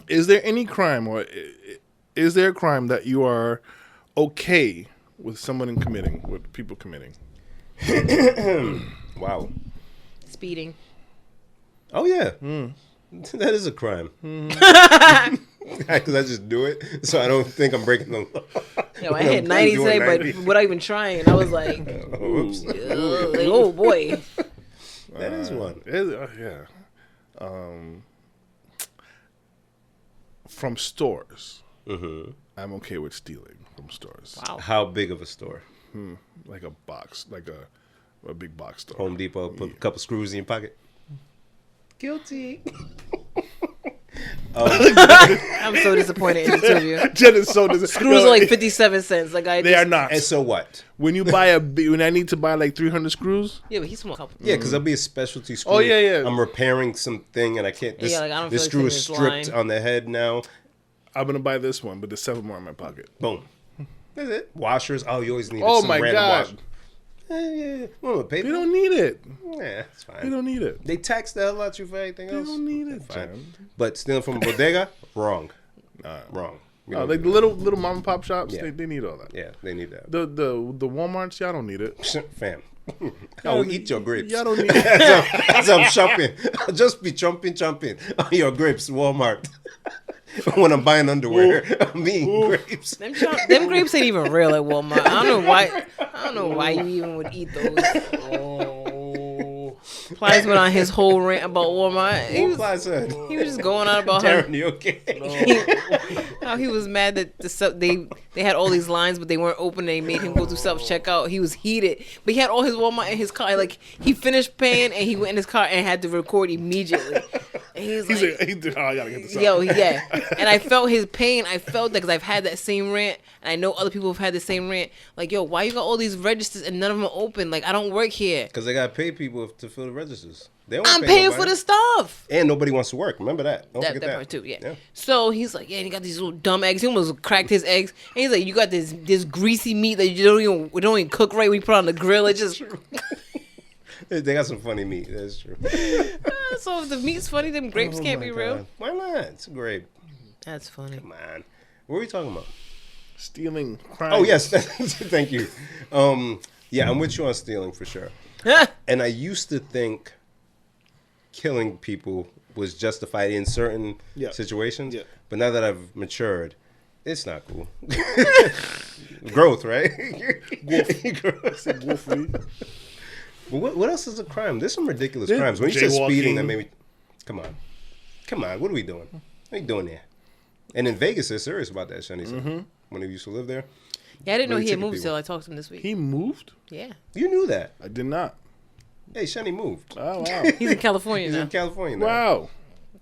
Is there any crime, or is there a crime that you are okay with with people committing? Wow. Speeding. Oh yeah, that is a crime. Because I just do it, so I don't think I'm breaking the law. Yo, I hit 90 today, but without even trying, I was like, Oops. like, oh boy. That is one. Yeah. From stores, I'm okay with stealing from stores. Wow. How big of a store? Like a box, like a big box store. Home Depot, put a couple screws in your pocket. Guilty. I'm so disappointed in the two of you. Jen is so disappointed. Screws are like 57 cents. Like They are not. And so what? When you buy when I need to buy like 300 screws. Yeah, but he's small. Yeah, because there'll be a specialty screw. Oh, yeah. I'm repairing something and I can't. This, like, I don't this feel screw like is taking this stripped line. on the head now. I'm gonna buy this one, but there's 7 more in my pocket. Boom. That's it. Washers. Oh, you always need Oh some my random God. washer. Yeah. Well, paper. They don't need it. Yeah, it's fine. They don't need it. They tax the hell out you for anything They else. don't need it, Fine. Jen. But stealing from a bodega, wrong. Wrong. We don't Like do the that. little mom and pop shops, Yeah. they need all that. Yeah, they need that. The Walmarts, y'all don't need it. Fam, I will eat your grapes. Y'all don't need. As I'm shopping, I'll just be chomping on your grapes, Walmart. When I'm buying underwear, I'm eating grapes. Them grapes ain't even real at Walmart. I don't know why you even would eat those. Plies went on his whole rant about Walmart. He was just going on about how Darren, you okay? how he was mad that they had all these lines, but they weren't open. They made him go through self checkout. He was heated, but he had all his Walmart in his car. Like he finished paying and he went in his car and had to record immediately. And he's like, I gotta get this out. yo, yeah. And I felt his pain. I felt that because I've had that same rant, and I know other people have had the same rant. Like, yo, why you got all these registers and none of them are open? Like, I don't work here. Because they got to pay people to fill the registers. They don't I'm pay paying nobody. for the stuff. And nobody wants to work. Remember that. Don't That forget that. part too, yeah. So he's like, yeah, and he got these little dumb eggs. He almost cracked his eggs. And he's like, you got this greasy meat that you don't even cook right when you put it on the grill. It just They got some funny meat. That's true. so if the meat's funny, them grapes can't be real. God. Why not? It's a grape. That's funny. Come on. What are we talking about? Stealing, crime. Oh, yes. Thank you. Yeah, I'm with you on stealing for sure. And I used to think killing people was justified in certain situations. Yeah. But now that I've matured, it's not cool. Growth, right? Growth. But what else is a crime? There's some ridiculous crimes. When you said speeding, that made me... Come on. What are we doing? What are you doing there? And in Vegas, they're serious about that, Shani said. Mm-hmm. When he used to live there. Yeah, I didn't know he had moved still. I talked to him this week. He moved? Yeah. You knew that. I did not. Hey, Shani moved. Oh, wow. He's in California now. He's in California now. Wow.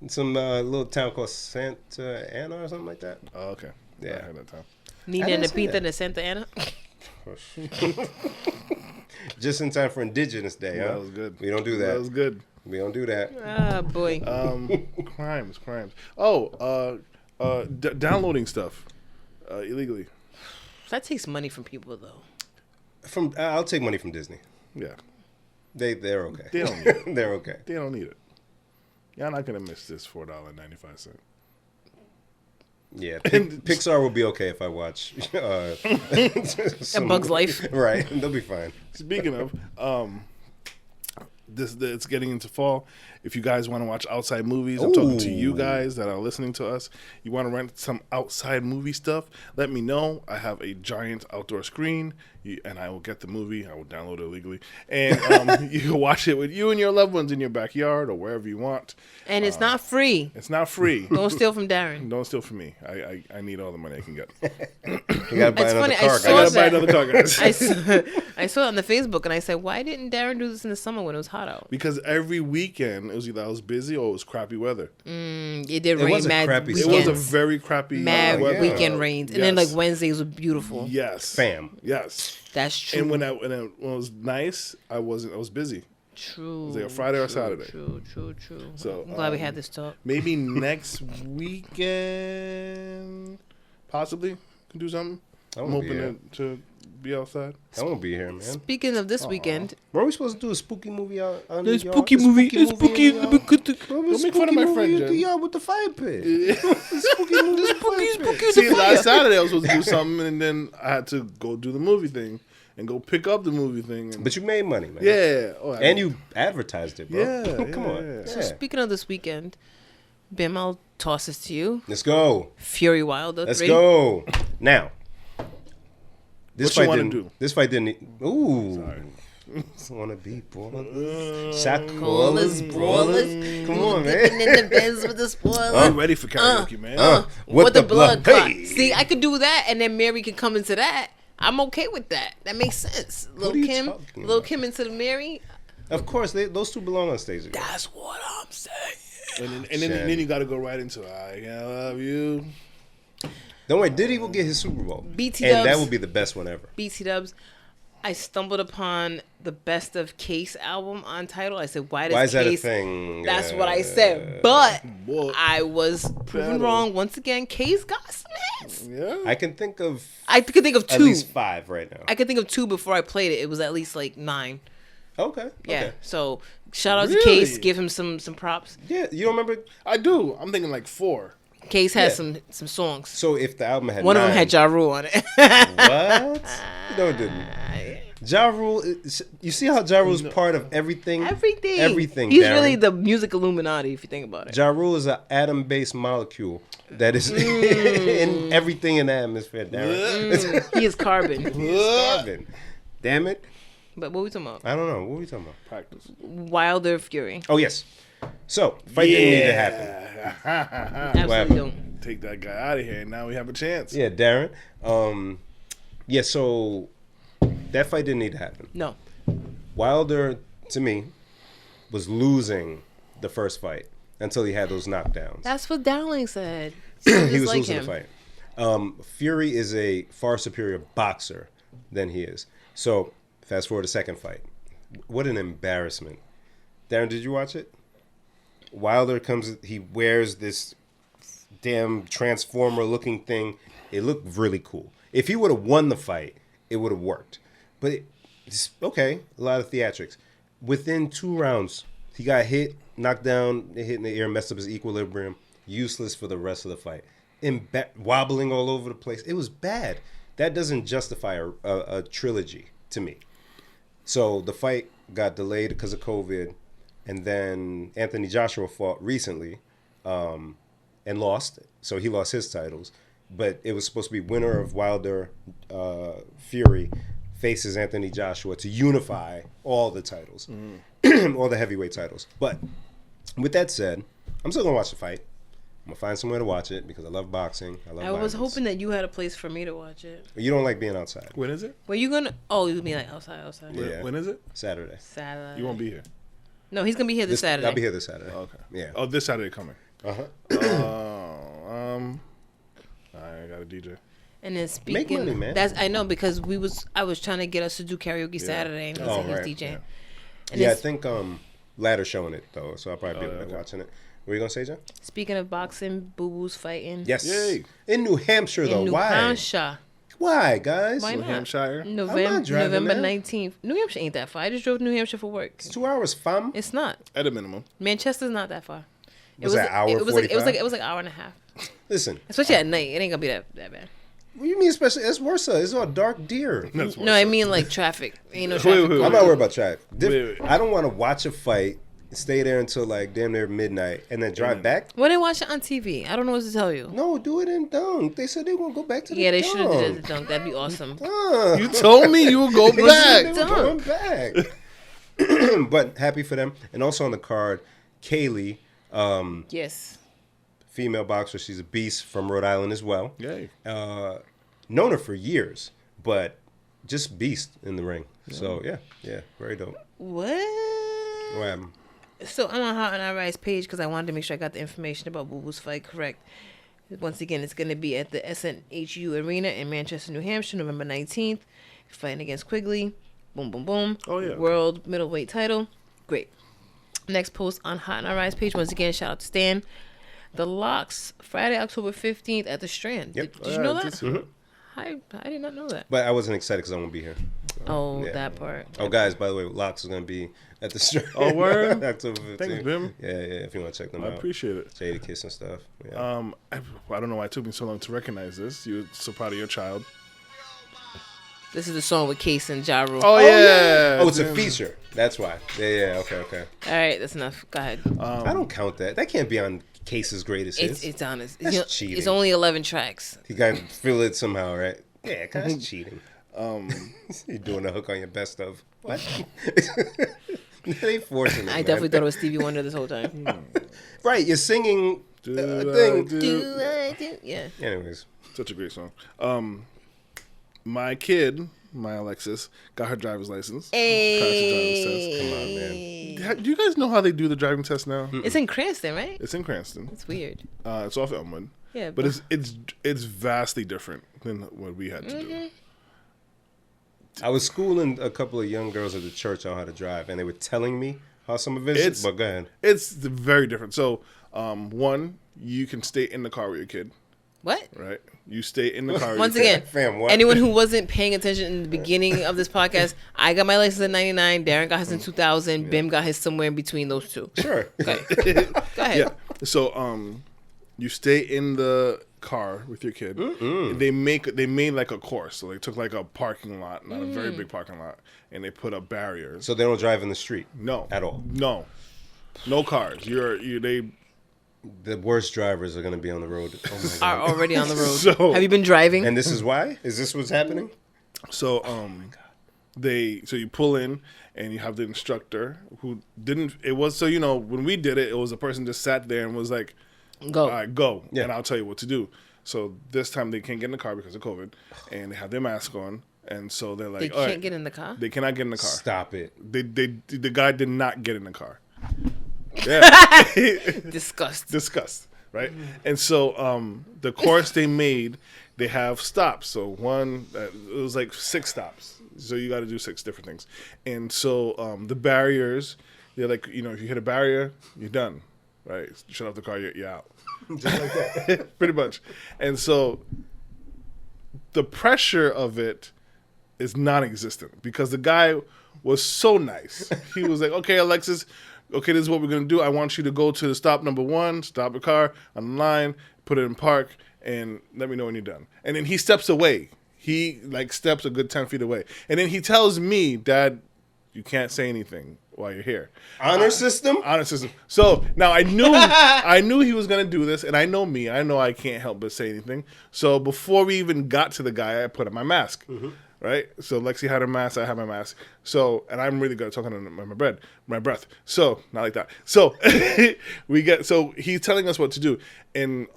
In some little town called Santa Ana or something like that. Oh, okay. Yeah. I heard that time. Nina and the Pinta de Santa Ana. Just in time for Indigenous Day, huh? That was good. We don't do that. That was good. We don't do that. Ah, boy. Crimes. Oh, downloading stuff illegally. That takes money from people, though. I'll take money from Disney. Yeah. They're okay. They don't need it. They're okay. They don't need it. Y'all not gonna miss this $4.95. Yeah, Pixar will be okay if I watch A Bug's Life. Right, they'll be fine. Speaking of, it's getting into fall. If you guys want to watch outside movies, I'm talking to you guys that are listening to us. You want to rent some outside movie stuff? Let me know. I have a giant outdoor screen, and I will get the movie. I will download it illegally, and you can watch it with you and your loved ones in your backyard or wherever you want. And it's not free. It's not free. Don't steal from Darren. Don't steal from me. I need all the money I can get. You gotta buy It's another funny, car. I I saw gotta that. buy another car, guys. I saw it on the Facebook, and I said, why didn't Darren do this in the summer when it was hot out? Because every weekend it was either I was busy or it was crappy weather. It did rain was a mad crappy weekends. It was a very crappy mad weather. weekend rains. And then, like, Wednesdays were beautiful. Yes, Fam. Yes, That's true. and when it was nice, I was busy. True. It was like a Friday or Saturday. True. So I'm glad we had this talk. Maybe next weekend, possibly can do something. I I'm won't be hoping here. to be outside. I won't be here, man. Speaking of this weekend, Were we supposed to do a spooky movie out on the the yard? spooky movie. in the yard? Don't make fun of my friend, The Jen. yard with the fire pit. Spooky movie. Spooky. See, last Saturday I was supposed to do something, and then I had to go do the movie thing and go pick up the movie thing. And, But you made money, man. yeah, And you advertised it, bro. Yeah, Come on. yeah. so Yeah. speaking of this weekend, Bim, I'll toss this to you. Let's go. Fury Wilder Let's 3. go. Now. What you wanna do? This fight didn't. Ooh. Sorry. Wanna be boy. Shot Callers, brawlers. Come on, Getting man. in the Benz with the spoiler. I'm ready for karaoke, man. With the blood clot. Hey. See, I could do that, and then Mary could come into that. I'm okay with that. That makes sense. What are you Lil talking Lil about? Kim into the Mary. Of course, those two belong on stage together. That's what I'm saying. And then you got to go right into I love you. Don't worry, Diddy will get his Super Bowl. BT and Dubs. that will be the best one ever. BT Dubs. I stumbled upon the Best of Case album on Tidal. I said, why Why is that a Case? thing? That's what I said. But Boy. I was proven Battle. wrong once again. Case got some hits. Yeah. I can think of I could think of at two. least 5 right now. I could think of 2 before I played it. It was at least like 9. Okay. Yeah. Okay. So shout out to Really? Case. Give him some props. Yeah, you don't remember? I do. I'm thinking like 4. Case has Yeah. some songs. So if the album had One 9, of them had Ja Rule on it. What? No, it didn't. Ja Rule, you see how Ja Rule's part of everything? Everything. He's Darren. really the music Illuminati, if you think about it. Ja Rule is an atom-based molecule that is in everything in the atmosphere, Darren. He is carbon. He is carbon. Damn it. But what are we talking about? I don't know. What are we talking about? Practice. Wilder Fury. Oh, yes. So, fight didn't need to happen. Absolutely don't. Take that guy out of here, and now we have a chance. Yeah, Darren. So that fight didn't need to happen. No. Wilder, to me, was losing the first fight until he had those knockdowns. That's what Dowling said. He was losing the fight. Fury is a far superior boxer than he is. So, fast forward to second fight. What an embarrassment. Darren, did you watch it? Wilder comes, he wears this damn transformer-looking thing. It looked really cool. If he would have won the fight, it would have worked. But, okay, a lot of theatrics. Within 2 rounds, he got hit, knocked down, hit in the ear, messed up his equilibrium. Useless for the rest of the fight. Wobbling all over the place. It was bad. That doesn't justify a trilogy to me. So the fight got delayed because of COVID. And then Anthony Joshua fought recently and lost. So he lost his titles. But it was supposed to be winner of Wilder Fury faces Anthony Joshua to unify all the titles, all the heavyweight titles. But with that said, I'm still going to watch the fight. I'm going to find somewhere to watch it because I love boxing. I was hoping that you had a place for me to watch it. You don't like being outside. When is it? Were you going to? Oh, you mean like outside? Yeah. When is it? Saturday. You won't be here. No, he's going to be here this Saturday. I'll be here this Saturday. Okay. Yeah. Oh, this Saturday coming. Uh-huh. I got a DJ. And then speaking, Make money, man. I know because I was trying to get us to do karaoke Saturday, and he said right. he's DJing. Yeah. And I think Ladder's showing it though, so I'll probably be okay. watching it. What are you gonna say, John? Speaking of boxing, Boo Boo's fighting. Yes. Yay. In New Hampshire though. In New Why? Hampshire. Why, guys? Why New not? Hampshire. November there. 19th. New Hampshire ain't that far. I just drove to New Hampshire for work. It's 2 hours, fam. It's not. At a minimum. Manchester's not that far. Was that hour it was like 45? it was like hour and a half. Listen, Especially at night. It ain't gonna be that bad. what do you mean especially? It's worse. It's all dark deer. That's No, I mean like traffic. Ain't no traffic. wait. I'm not worried about traffic. Wait. I don't want to watch a fight, stay there until like damn near midnight, and then drive back. Well, they watch it on TV. I don't know what to tell you. No, do it in Dunk. They said they were gonna go back to the Yeah, they Dunk. should have did it at the dunk. That'd be awesome. You told me you would go They back. were going back. But happy for them. And also on the card, Kaylee, Yes. female boxer. She's a beast from Rhode Island as well. Yay. Known her for years, but just beast in the ring. So yeah, very dope. What? What happened? So I'm on Hot on Our Rise page because I wanted to make sure I got the information about Boo Boo's fight correct. Once again, it's going to be at the SNHU Arena in Manchester, New Hampshire, November 19th. Fighting against Quigley. Boom, boom, boom. Oh, yeah. World middleweight title. Great. Next post on Hot on Our Rise page. Once again, shout out to Stan. The Locks, Friday, October 15th at the Strand. Yep. Did you know that? Mhm. I did not know that. But I wasn't excited because I won't be here. Oh, Yeah. that part. Oh, guys, by the way, Locks is going to be at the Strand. Oh, word? October 15th. Thanks, Bim. Yeah, if you want to check them I out. appreciate it. Jada Kiss and stuff. Yeah. I don't know why it took me so long to recognize this. You're so proud of your child. This is the song with Case and Ja Rule. Oh, yeah. Oh, it's a feature. That's why. Yeah, okay. All right, that's enough. Go ahead. I don't count that. That can't be on Case's greatest hits. It's honest. That's cheating. It's only 11 tracks. You got to fill it somehow, right? Yeah, because that's cheating. You're doing a hook on your best of. What? They forcing it, I man. definitely thought it was Stevie Wonder this whole time. Right, you're singing Do a I thing. do- I do? Yeah. Anyways. Such a great song. My kid, my Alexis, got her driver's license. Hey. Come on, man. Do you guys know how they do the driving test now? It's in Cranston, right? It's in Cranston. It's weird. It's off Elmwood. Yeah, But it's vastly different than what we had to do. I was schooling a couple of young girls at the church on how to drive, and they were telling me how some of it is. But go ahead. It's very different. So, one, you can stay in the car with your kid, What? right? You stay in the car. Once with your again, Fam, what? anyone who wasn't paying attention in the beginning of this podcast, I got my license in 99, Darren got his in 2000, Bim got his somewhere in between those two. Sure. Okay. Go ahead. Yeah. So, You stay in the car with your kid. They made like a course. So they took like a parking lot, not a very big parking lot, and they put up barriers. So they don't drive in the street. No, at all. No cars. The worst drivers are going to be on the road. Oh my God. Are already on the road. So- Have you been driving? And this is why? Is this what's happening? So so you pull in and you have the instructor who didn't. It was so when we did it, it was a person just sat there and was like, Go. all right, go, Yeah. and I'll tell you what to do. So this time they can't get in the car because of COVID, and they have their mask on, and so they're like, They all can't right, get in the car? They cannot get in the car. Stop it. The guy did not get in the car. Yeah. Disgust. Right? And so the course they made, they have stops. So it was like 6 stops. So you got to do 6 different things. And so the barriers, they're like, if you hit a barrier, you're done. Right? Shut off the car, you're out. Just like that. Pretty much. And so the pressure of it is non-existent because the guy was so nice. He was like, okay, Alexis, okay, this is what we're going to do. I want you to go to stop number 1, stop the car on the line, put it in park, and let me know when you're done. And then he steps away. He steps a good 10 feet away. And then he tells me, Dad, you can't say anything while you're here. Honor system? Honor system. So now I knew he was going to do this, and I know me. I know I can't help but say anything. So before we even got to the guy, I put on my mask. Right? So Lexi had her mask, I had my mask. So, and I'm really good at talking under my breath. So, not like that. So, he's telling us what to do. And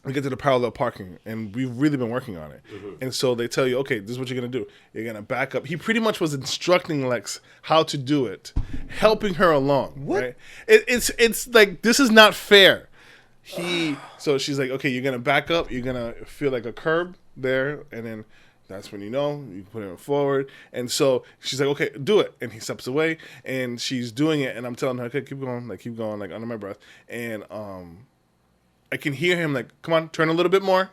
we get to the parallel parking, and we've really been working on it. And so they tell you, okay, this is what you're going to do. You're going to back up. He pretty much was instructing Lex how to do it, helping her along. What? Right? It's like, this is not fair. So she's like, okay, you're going to back up. You're going to feel like a curb there, and then that's when you put it forward. And so she's like, okay, do it. And he steps away, and she's doing it, and I'm telling her, okay, keep going, like under my breath. And I can hear him like, come on, turn a little bit more.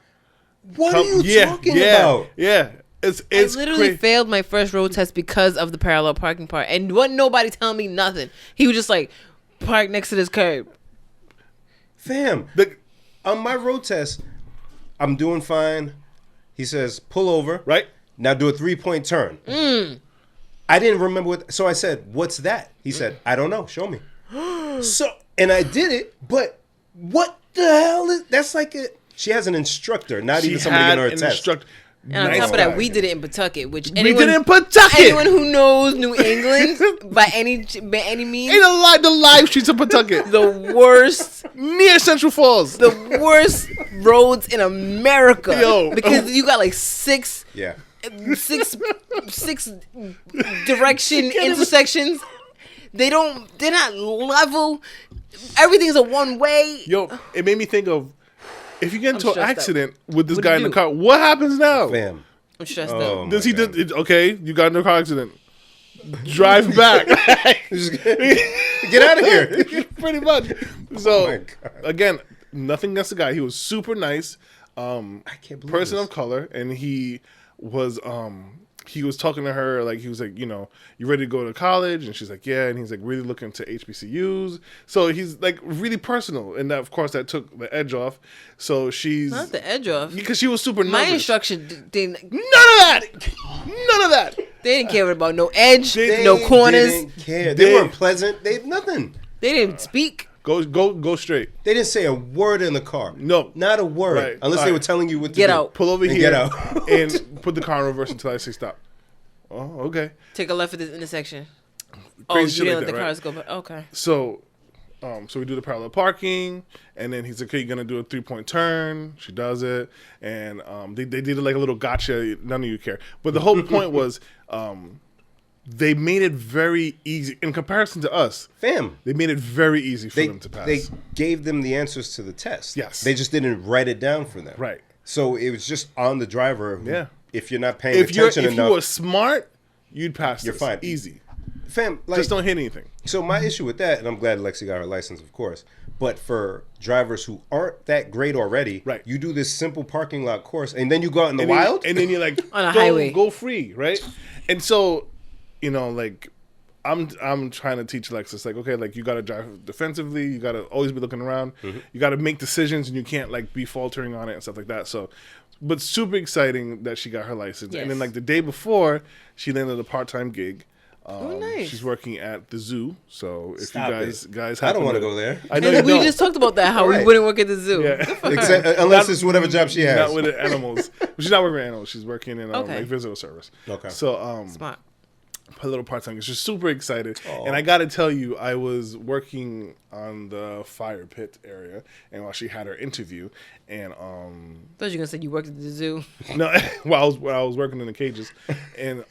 What are you talking about? Yeah. It's I literally failed my first road test because of the parallel parking part. And wasn't nobody telling me nothing. He was just like, park next to this curb. Fam, on my road test, I'm doing fine. He says, pull over. Right. Now do a 3-point turn. I didn't remember so I said, what's that? He said, I don't know. Show me. And I did it, but what the hell that's like she has an instructor, not even somebody in her test. And on top of that, we did it in Pawtucket, which we did it in Pawtucket. Anyone who knows New England by any means, Ain't the live streets of Pawtucket, the worst near Central Falls, the worst roads in America. Yo, because you got like six Yeah. six direction intersections. They're not level. Everything's a one way. Yo, it made me think of if you get into an accident with this What guy do in you the do? car, what happens now? Fam. I'm stressed Oh, out. Does he my God. just okay? You got in a car accident. Drive back. Get out of here. Pretty much. So my God. again, nothing against the guy. He was super nice. I can't believe Person this. of color, and he was talking to her like he was like, you ready to go to college? And she's like, yeah. And he's like really looking to HBCUs. So he's like really personal, and that, of course, that took the edge off. So she's Not the edge off. because she was super My nervous. instruction didn't. None of that. They didn't care about no edge, They no corners. didn't care. They weren't pleasant. They nothing. They didn't speak. Go straight. They didn't say a word in the car. No. Not a word. Right. Unless All they right. were telling you what to Get do. out. Pull over And here get out. and put the car in reverse until I say stop. Oh, okay. Take a left at this intersection. Crazy Oh, you shit didn't like let the that, right? cars go. But okay. So we do the parallel parking, and then he's like, okay, you're going to do a 3-point turn. She does it, and they did like a little gotcha. None of you care. But the whole point was they made it very easy. In comparison to us, Fam. they made it very easy for They, them to pass. they gave them the answers to the test. Yes. They just didn't write it down for them. Right. So it was just on the driver. Who, Yeah. If you're not paying if attention you enough, were smart, you'd pass You're this. fine. Easy. fam, like, Just don't hit anything. So my issue with that, and I'm glad Lexi got her license, of course, but for drivers who aren't that great already, Right. you do this simple parking lot course, and then you go out in the And then- wild? and then you're like On a highway. go free, right? And so, like I'm trying to teach Lexus, like, okay, like, you got to drive defensively. You got to always be looking around. You got to make decisions, and you can't, like, be faltering on it and stuff like that. So, but super exciting that she got her license. Yes. And then, like, the day before, she landed a part-time gig. Oh, nice. She's working at the zoo. So if Stop you guys I don't happen want to go there. I know you we don't. just talked about that, how we Right. wouldn't work at the zoo. Yeah. Except, unless it's whatever job she has. Not with the animals. She's not working with animals. She's working in Okay. like visitor service. Okay. So Smart. a little part time. She's super excited, Aw. and I got to tell you, I was working on the fire pit area, and while she had her interview, and Thought you were gonna say you worked at the zoo. no, while I was working in the cages, and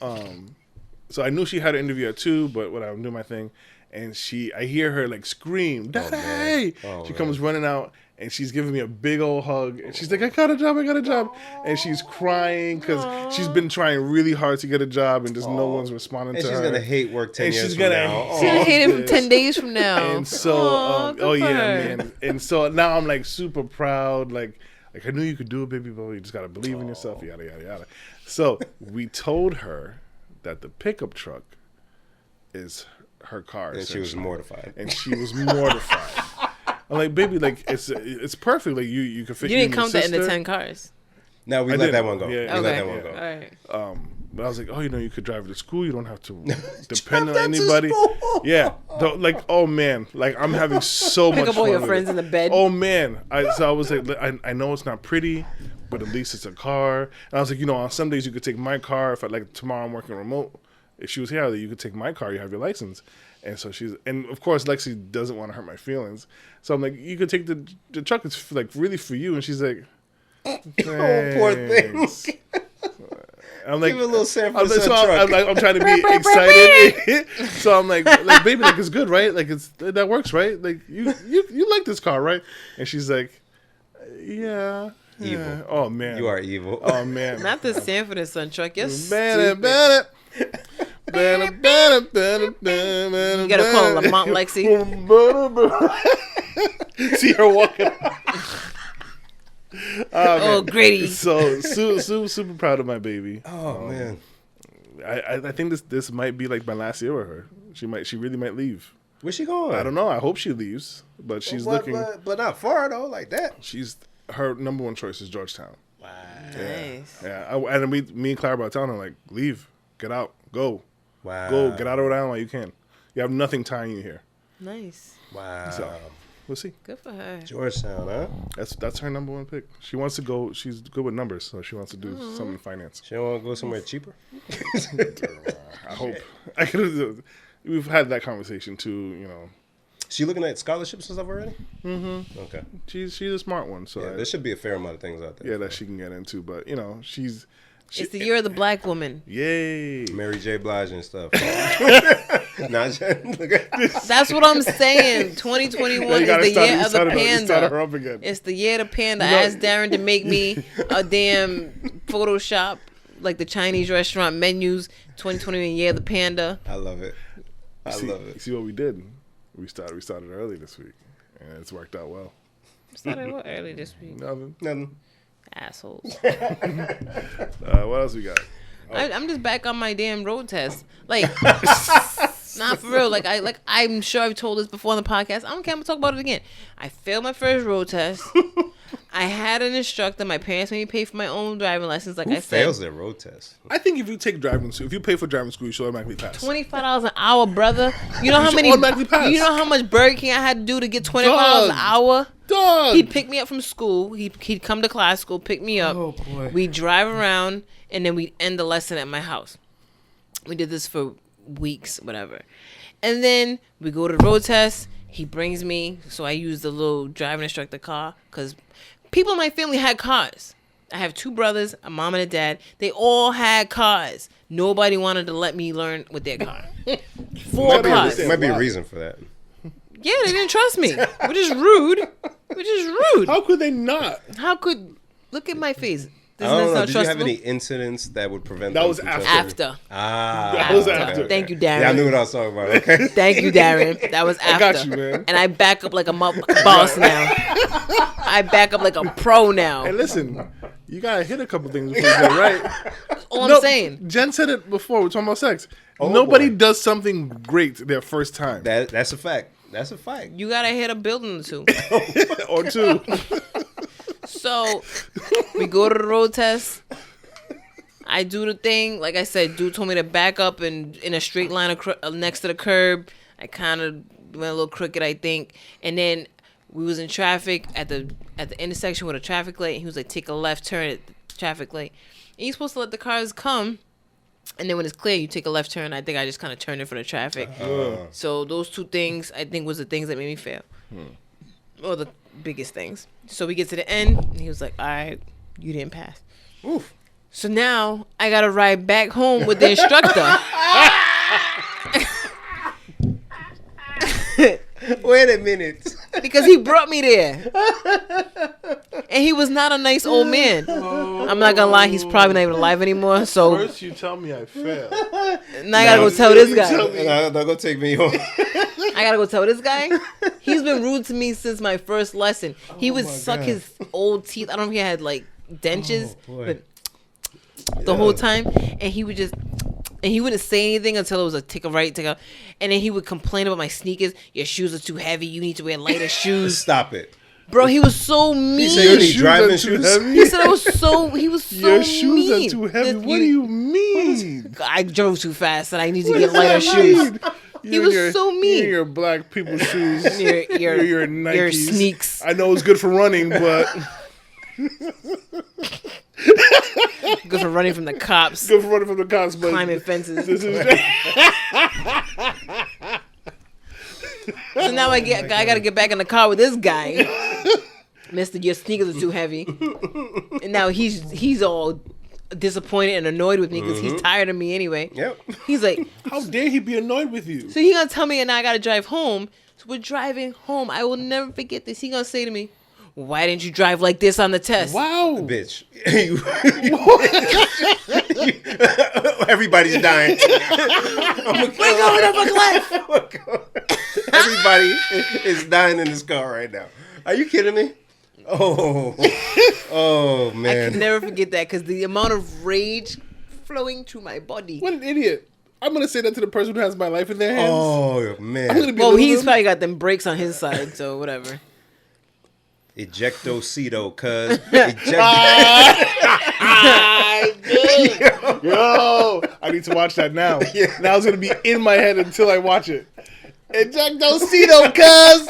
so I knew she had an interview at 2, but when I'm doing my thing, and I hear her like scream, "Daddy!" Oh, She comes running out. And she's giving me a big old hug. And she's like, I got a job. And she's crying because she's been trying really hard to get a job and just no one's responding And to she's her. going to hate work 10 And years she's from gonna- now. She's gonna hate him this. 10 days from now. And so, Aw, good for her. man. And so now I'm like super proud. Like I knew you could do it, baby boy. You just got to believe in yourself, yada, yada, yada. So we told her that the pickup truck is her car. And she was essentially. mortified. And she was mortified. I'm like, baby, like it's perfect. Like you can fit. You didn't and your count that in the sister. 10 cars. No, we I let did. that one go. Yeah, we let Okay. that one go. All right. But I was like, oh, you could drive to school. You don't have to depend on Drive that to anybody. school. Yeah, like, oh man, like I'm having so Pick much up all fun your with friends it. in the bed. Oh man, so I was like, I know it's not pretty, but at least it's a car. And I was like, on some days you could take my car. If tomorrow I'm working remote, if she was here, you could take my car. You have your license. And so and of course Lexi doesn't want to hurt my feelings. So I'm like, you could take the truck. It's like really for you. And she's like, Oh, poor thing. "Thanks." I'm like, Give it a little San I'm, Francisco so truck. I'm trying to be excited. So I'm like, baby, like it's good, right? Like that works, right? Like you like this car, right? And she's like, yeah. Evil. Oh man, You are evil. Oh man, Not the Sanford and Son truck. Yes. You You gotta call him Lamont Lexi. See her walking. Oh, Grady. So super proud of my baby. Oh, man. I think this might be like my last year with her. She really might leave. Where's she going? I don't know. I hope she leaves, but she's looking. But not far, though, like that. Her number one choice is Georgetown. Wow. Nice. Yeah, and me and Clara were telling her like, leave, get out, go, Wow. go, get out of Rhode Island while you can. You have nothing tying you here. Nice. Wow. So we'll see. Good for her. Georgetown, huh? That's her number one pick. She wants to go. She's good with numbers, so she wants to do something in finance. She don't want to go somewhere cheaper? I hope. I could. We've had that conversation too. She looking at scholarships and stuff already? Mm-hmm. Okay. She's a smart one, so Yeah, there should be a fair amount of things out there. that she can get into. But she's. It's the year of the black woman. Yay! Mary J. Blige and stuff. Not look at this. That's what I'm saying. 2021 is the year of the Start her panda. up again. It's the year of the panda. I No. asked Darren to make me a damn Photoshop, like the Chinese restaurant menus. 2021 year of the panda. I love it. I love it. See what we did? We started early this week, and it's worked out well. Started what early this week? Nothing. Assholes. What else we got? I'm just back on my damn road test. Like, not for real. I'm sure I've told this before on the podcast. I don't care. I'm gonna talk about it again. I failed my first road test. I had an instructor. My parents made me pay for my own driving license. Like Who I said, fails their road test? I think if you take driving school, if you pay for driving school, you should automatically pass. $25 an hour, brother. You know how should many? automatically pass. You know how much Burger King I had to do to get $25 Dog. an hour? Dog. He'd pick me up from school. He'd come to class school, pick me up. Oh, boy. We'd drive around, and then we'd end the lesson at my house. We did this for weeks, whatever. And then we go to the road test. He brings me, so I use the little driving instructor car, because people in my family had cars. I have 2 brothers, a mom and a dad. They all had cars. Nobody wanted to let me learn with their car. 4 cars. Might be a reason for that. Yeah, they didn't trust me, which is rude. How could they not? How could... Look at my face. I don't know. not Did you have trustable? any incidents that would prevent That them was from after. trusting you? After. Ah. That was okay, after. okay. Thank you, Darren. Yeah, I knew what I was talking about. Okay. Thank you, Darren. That was after. got you, man. And I back up like a boss now. I back up like a pro now. And listen, You gotta hit a couple things before you get it right. That's all I'm saying. Jen said it before. We're talking about sex. Oh, Nobody boy. does something great their first time. That's a fact. That's a fact. You gotta hit a building or two. Or two. So we go to the road test. I do the thing. Like I said, dude told me to back up and in a straight line next to the curb. I kind of went a little crooked, I think. And then we was in traffic at the intersection with a traffic light. And he was like, take a left turn at the traffic light. And you're supposed to let the cars come. And then when it's clear, you take a left turn. I think I just kind of turned in for the traffic. So those two things, I think, was the things that made me fail. Or the biggest things. So we get to the end, and he was like, all right, you didn't pass. Oof. So now I got to ride back home with the instructor. Wait a minute. Because he brought me there. And he was not a nice old man. I'm not going to lie, he's probably not even alive anymore. So First you tell me I failed. now I got to go tell this guy. Don't go take me home. I got to go tell this guy. He's been rude to me since my first lesson. He would suck his old teeth. I don't know if he had like dentures. But the whole time. And he would just... And he wouldn't say anything until it was a take a right, take a... And then he would complain about my sneakers. Your shoes are too heavy. You need to wear lighter shoes. Stop it. Bro, he was so mean. He said you need driving too shoes. heavy? He said I was so... He was so Your shoes mean. are too heavy. What do you mean? I drove too fast and I need to get lighter shoes. He was so mean. Your black people shoes. Your Nikes. your sneaks. I know it's good for running, but... Good for running from the cops. Good for running from the cops, but... Climbing fences. This is... So now I got to get back in the car with this guy. Mister, your sneakers are too heavy. And now he's all disappointed and annoyed with me because he's tired of me anyway. Yep. He's like, How dare he be annoyed with you? so he gonna tell me and now I gotta drive home. So we're driving home. I will never forget this. He gonna say to me, why didn't you drive like this on the test? Wow. Bitch. Everybody's dying. We're going up a cliff. Everybody is dying in this car right now. Are you kidding me? Oh I man. can never forget that because the amount of rage flowing through my body. What an idiot. I'm going to say that to the person who has my life in their hands. Oh I'm gonna man. be Well, little he's them. probably got them brakes on his side, so whatever. Ejectocito, cuz. Yo, I need to watch that now. Yeah. Now it's going to be in my head until I watch it. Ejectocito, cuz.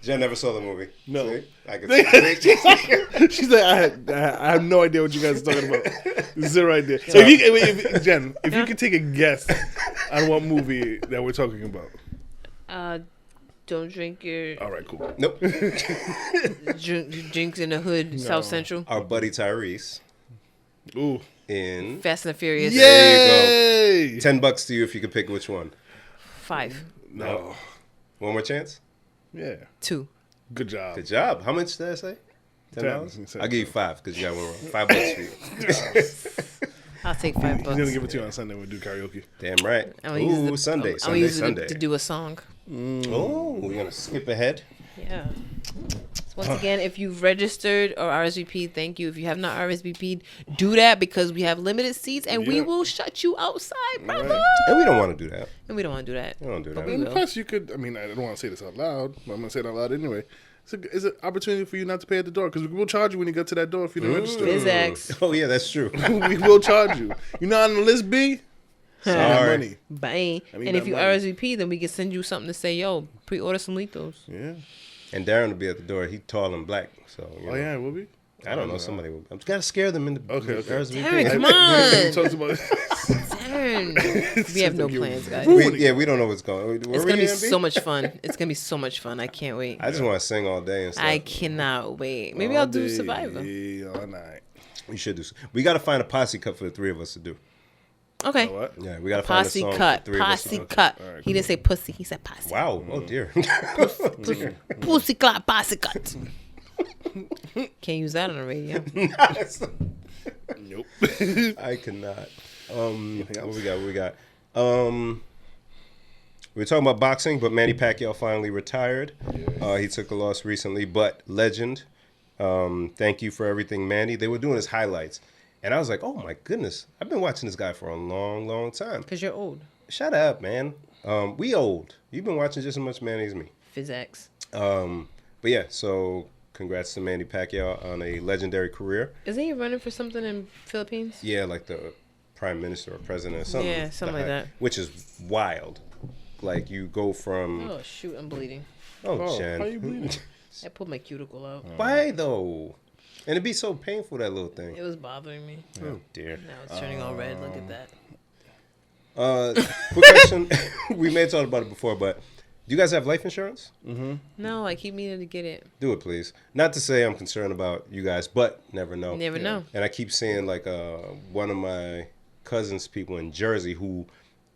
Jen never saw the movie. No. See? I can see. She's like, I have no idea what you guys are talking about. Zero idea. So Jen, if you could take a guess on what movie that we're talking about. Don't drink your All right, cool. Nope. drinks in the hood, South Central. Our buddy Tyrese Ooh. in Fast and the Furious. Yay! $10 to you if you could pick which one. 5. No. One more chance? Yeah. 2. Good job. Good job. How much did I say? $10? $10. I'll give you 5 because you got one wrong. $5 for you. I'll take $5. He's gonna give it to you on Sunday when we do karaoke. Damn right. I'm gonna use Ooh, Sunday. I'm gonna use Sunday. it to do a song. Oh, we're going to skip ahead. Yeah. So once again, if you've registered or RSVP'd, thank you. If you have not RSVP'd, do that because we have limited seats and we Yeah. will shut you outside, brother. And we don't want to do that. And we don't want to do that. We don't do that. we And will. plus, you could. I mean, I don't want to say this out loud, but I'm gonna say it out loud anyway. It's an opportunity for you not to pay at the door because we will charge you when you get to that door if you don't register. Physics. Oh, yeah, that's true. We will charge you. You're not on the list B. Send that Sorry. money. Bye. I need And that if you money. RSVP, then we can send you something to say, yo, pre-order some Litos. Yeah. And Darren will be at the door. He's tall and black. So, you know. Oh yeah, it will be. I don't know. Somebody will. I've got to scare them in the Okay. RSVP. Darren, come We on. talked about Darren. We have no like you're plans, guys. We don't know what's going on. It's going to be so much fun. It's going to be so much fun. I can't wait. I just want to sing all day and stuff. I cannot wait. Maybe I'll do Survivor. All night. We should do. We got to find a posse cut for the three of us to do. Okay. What? Yeah, we got to find a Posse song cut. for the three of us to Posse do. cut. All right, He didn't say pussy. He said posse. Wow. Oh dear. Pussy cut. Posse cut. Can't use that on the radio. Nope. I cannot. What we got? We were talking about boxing, but Manny Pacquiao finally retired. He took a loss recently, but legend Thank you for everything, Manny. They were doing his highlights. And I was like, oh my goodness. I've been watching this guy for a long, long time. Because you're old. Shut up, man. We old. You've been watching just as much Manny as me. Physics. But yeah, so congrats to Manny Pacquiao on a legendary career. Isn't he running for something in Philippines? Yeah, like the prime minister or president or something. Yeah, something like that. Which is wild. Like you go from... Oh, shoot, I'm bleeding. Oh, Jen. How you bleeding? I pulled my cuticle out. Why though? And it'd be so painful, that little thing. It was bothering me. Oh dear. Now it's turning all red. Look at that. Quick question. We may have talked about it before, but do you guys have life insurance? No, I keep meaning to get it. Do it, please. Not to say I'm concerned about you guys, but never know. Never know. And I keep seeing like one of my cousins, people in Jersey, who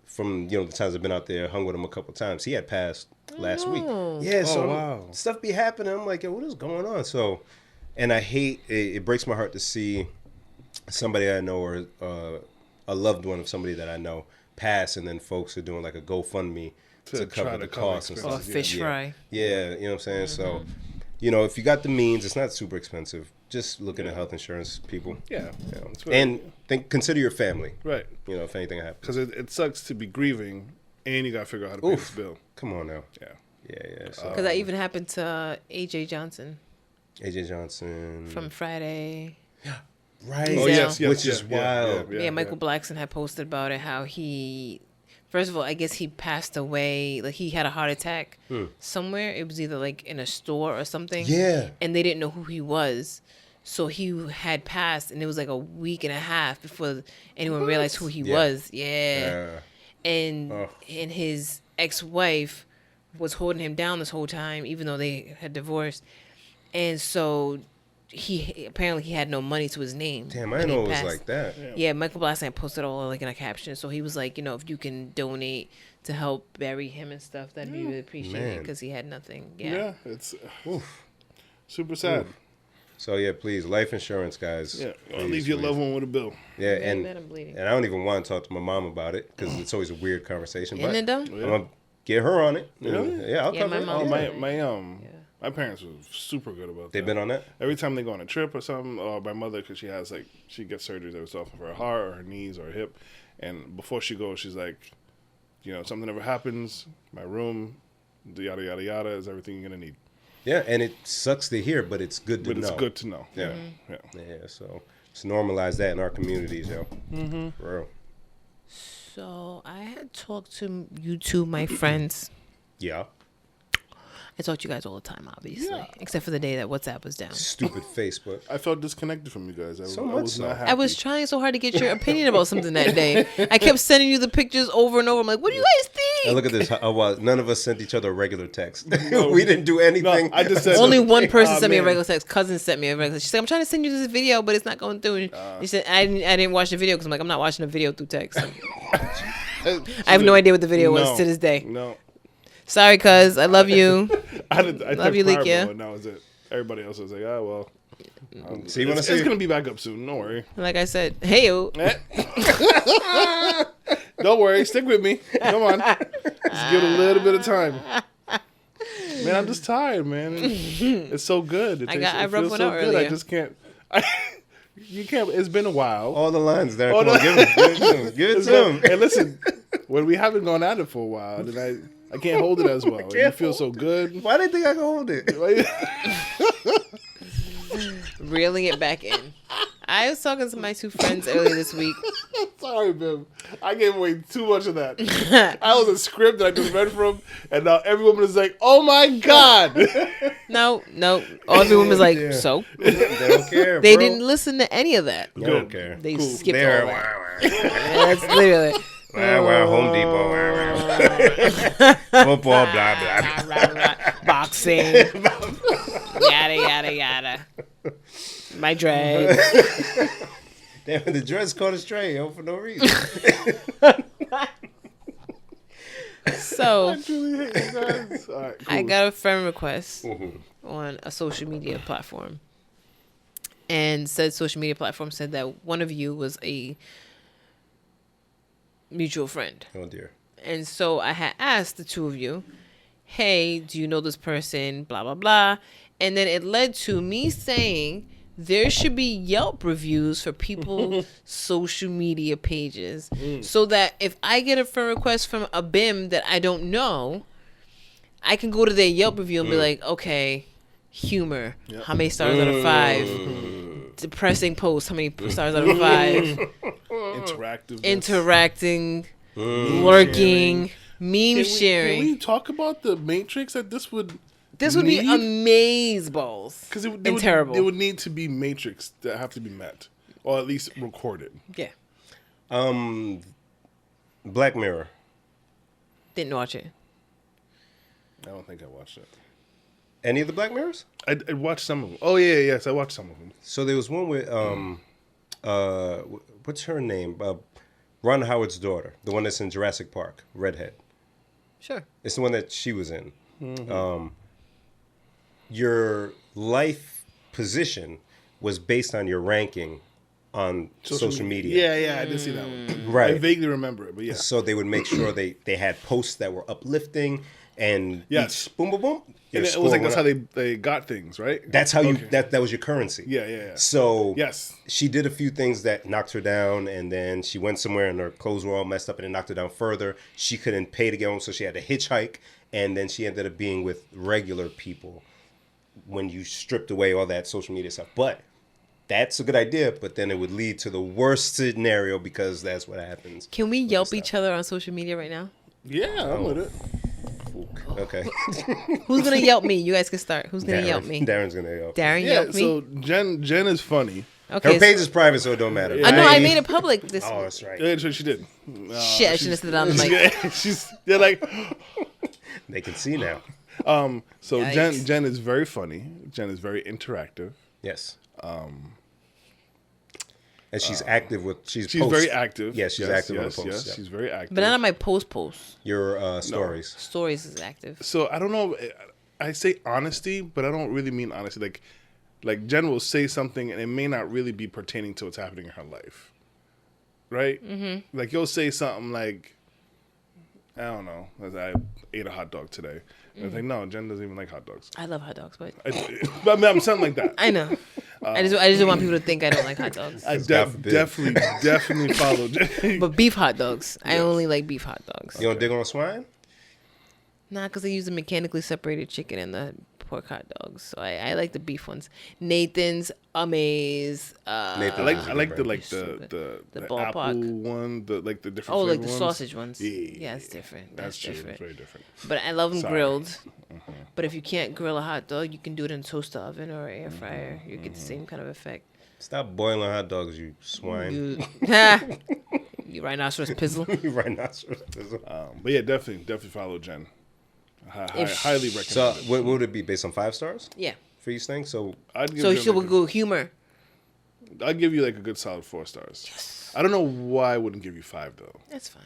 from the times I've been out there, hung with him a couple times. He had passed last week. Yeah, so wow. stuff be happening. I'm like, yo, what is going on? So, and I hate it. It breaks my heart to see somebody I know or a loved one of somebody that I know pass, and then folks are doing like a GoFundMe to cover the costs and Or stuff. fish fry. Yeah, you know what I'm saying? So, if you got the means, it's not super expensive. Just looking at health insurance, people. Yeah. And consider your family. Right. If anything happens. Because it sucks to be grieving and you got to figure out how to pay this bill. Come on now. Yeah. Yeah. So, Because that even happened to AJ Johnson AJ Johnson. from Friday. Right. Oh, yes, Which is wild. Yeah, Michael Blackson had posted about it, how he... First of all, I guess he passed away. Like, he had a heart attack somewhere. It was either, like, in a store or something. Yeah. And they didn't know who he was. So he had passed, and it was, like, a week and a half before anyone realized who he was. Yeah. And his ex-wife was holding him down this whole time, even though they had divorced. And so... he had no money to his name. Damn, I didn't know it was like that. Yeah, Michael Blackson posted all like in a caption. So he was like, if you can donate to help bury him and stuff, that'd be really appreciated because he had nothing. Yeah, it's super sad. Oof. So yeah, please, life insurance, guys. Yeah, Please, leave your loved one with a bill. Yeah, and I'm bleeding. I don't even want to talk to my mom about it because it's always a weird conversation. Isn't But it though? I'm gonna get her on it. Really? Yeah, I'll Yeah, cover my it. mom- My parents were super good about that. They've been on that? Every time they go on a trip or something, or my mother, because she gets surgeries every so often for her heart or her knees or her hip. And before she goes, she's like, something ever happens, my room, yada, yada, yada, is everything you're going to need. Yeah, and it sucks to hear, but it's good to know. But it's good to know. Yeah. Mm-hmm. Yeah, so let's normalize that in our communities, yo. Mm-hmm. For real. So I had talked to you two, my friends. Yeah. I talk to you guys all the time, obviously, except for the day that WhatsApp was down. Stupid Facebook. I felt disconnected from you guys. I much was so. not happy. I was trying so hard to get your opinion about something that day. I kept sending you the pictures over and over. I'm like, what do you guys think? And look at this. Well, none of us sent each other a regular text. We didn't do anything. No, I just said Only one person sent me a man. regular text. Cousin sent me a regular text. She said, I'm trying to send you this video, but it's not going through. She said, I didn't watch the video because I'm like, I'm not watching a video through text. I have no idea what the video was to this day. No. Sorry, cuz. I love you. I Love you, Leak, Likia. and that was it. Everybody else was like, well. So you want to see? It's going to be back up soon. Don't worry. Like I said, hey, yo. Don't worry. Stick with me. Come on. Just give it a little bit of time. Man, I'm just tired, man. It's so good. I rubbed feels one so out good. earlier. I just can't. You can't. It's been a while. All the lines there. Oh, Come on, give it to him. Give it to him. Hey, listen. When we haven't gone at it for a while, then I can't hold it as well. You feel so good. Why do you think I can hold it? Reeling it back in. I was talking to my two friends earlier this week. Sorry, Bim. I gave away too much of that. I was a script that I just read from, and now every woman is like, "Oh my god!" No. All every woman's like, Yeah. so? They don't care. They bro. didn't listen to any of that. They don't care. They Cool. skipped They're all that. That's literally. Home Depot. Football, blah, blah. Boxing. Yada, yada. My dread. Damn, the dress caught a stray, yo, for no reason. So, I truly hate you guys. All right, cool. I got a friend request on a social media platform. And said social media platform said that one of you was a mutual friend. Oh, dear. And so I had asked the two of you, hey, do you know this person? Blah, blah, blah. And then it led to me saying there should be Yelp reviews for people's social media pages. So that if I get a friend request from a BIM that I don't know, I can go to their Yelp review and be like, okay, humor. Yep. How many stars out of 5? Depressing post. How many stars out of 5? Interactive. Interacting, lurking, meme sharing. Can we talk about the Matrix that this would... This would be amazeballs. Because terrible. There would need to be Matrix that have to be met, or at least recorded. Yeah. Black Mirror. Didn't watch it. I don't think I watched it. Any of the Black Mirrors? I watched some of them. Oh yeah, yes, I watched some of them. So there was one with what's her name? Ron Howard's daughter, the one that's in Jurassic Park, redhead. Sure. It's the one that she was in. Your life position was based on your ranking on social media. Yeah, I did see that one. Right. I vaguely remember it, but yeah. So they would make sure they had posts that were uplifting and Yes. each boom, boom, boom. And it was like that's how they got things, right? That's how you that was your currency. Yeah. So Yes. she did a few things that knocked her down, and then she went somewhere and her clothes were all messed up and it knocked her down further. She couldn't pay to get home, so she had to hitchhike, and then she ended up being with regular people when you stripped away all that social media stuff. But that's a good idea, but then it would lead to the worst scenario because that's what happens. Can we Yelp each other on social media right now? Yeah, I'm with it. Okay. Who's gonna Yelp me? You guys can start. Who's gonna Yelp me? Darren's gonna Yelp. Darren Yeah, Yelp me. so Jen is funny. Okay. Her page is private, so it don't matter. I know. I made it public this. Oh, that's right. Yeah, she did. Shit! I should have said it on the mic. They're like, They can see now. so Yikes. Jen is very funny. Jen is very interactive. Yes. And she's active with She's posts. very active. Yes, she's active yes, on the posts. Yes, yeah. she's very active. But not on my posts. Your stories. Stories is active. So I don't know. I say honesty, but I don't really mean honesty. Like Jen will say something, and it may not really be pertaining to what's happening in her life, right? Mm-hmm. Like you'll say something like, I don't know. I ate a hot dog today. And I was like, no, Jen doesn't even like hot dogs. I love hot dogs, but But I'm something like that. I know. I just don't want people to think I don't like hot dogs. I God forbid. definitely follow Jen. But beef hot dogs. I only like beef hot dogs. You don't dig on swine? Nah, because they use the mechanically separated chicken and the pork hot dogs. So I like the beef ones. Nathan's, Amaze. Nathan. I like the The apple ballpark. one, the different. Oh, like the flavor ones. sausage ones. Yeah, it's different. That's true. different. It's very different. But I love them Sorry. grilled. But if you can't grill a hot dog, you can do it in a toaster oven or air fryer. You get the same kind of effect. Stop boiling hot dogs, you swine. You rhinoceros pizzle. You rhinoceros. But yeah, definitely follow Jen. If- Highly recommend So it. what would it be based on 5 stars Yeah. for each thing? So I'd give So Jen she will like go humor. I'd give you like a good solid 4 stars. Yes. I don't know why I wouldn't give you 5 though. That's fine.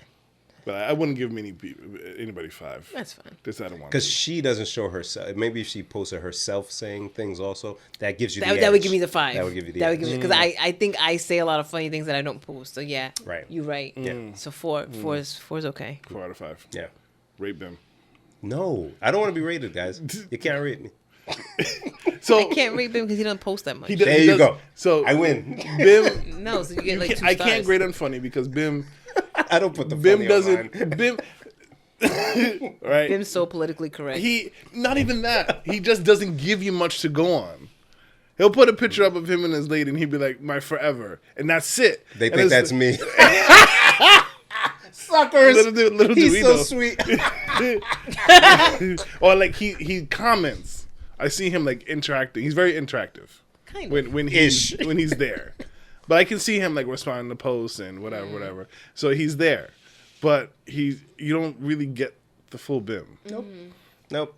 But I wouldn't give anybody 5. That's fine. Just I don't want because to. she doesn't show herself. Maybe if she posted herself saying things also, that gives you the That would edge. give me the 5. That would give you the That edge. would give me because I think I say a lot of funny things that I don't post. So yeah, Right. You're right. Yeah. So 4 is okay. 4 out of 5. Yeah. Rate them. No, I don't want to be rated, guys. You can't rate me. So I can't rate him because he doesn't post that much. he does- There he you does- go. So I win. Bim, No, so you get like 2 I stars. can't grade on funny because Bim I don't put the Bim funny doesn't online. Bim right. Bim's so politically correct. He not even that. He just doesn't give you much to go on. He'll put a picture up of him and his lady, and he'd be like, "My forever," and that's it. They And think it's- that's me. Suckers. Little do He's we so know. sweet. Or like he comments. I see him like interacting. He's very interactive kind of. when he's there. But I can see him like responding to posts and whatever. So he's there, but you don't really get the full Bim. Nope.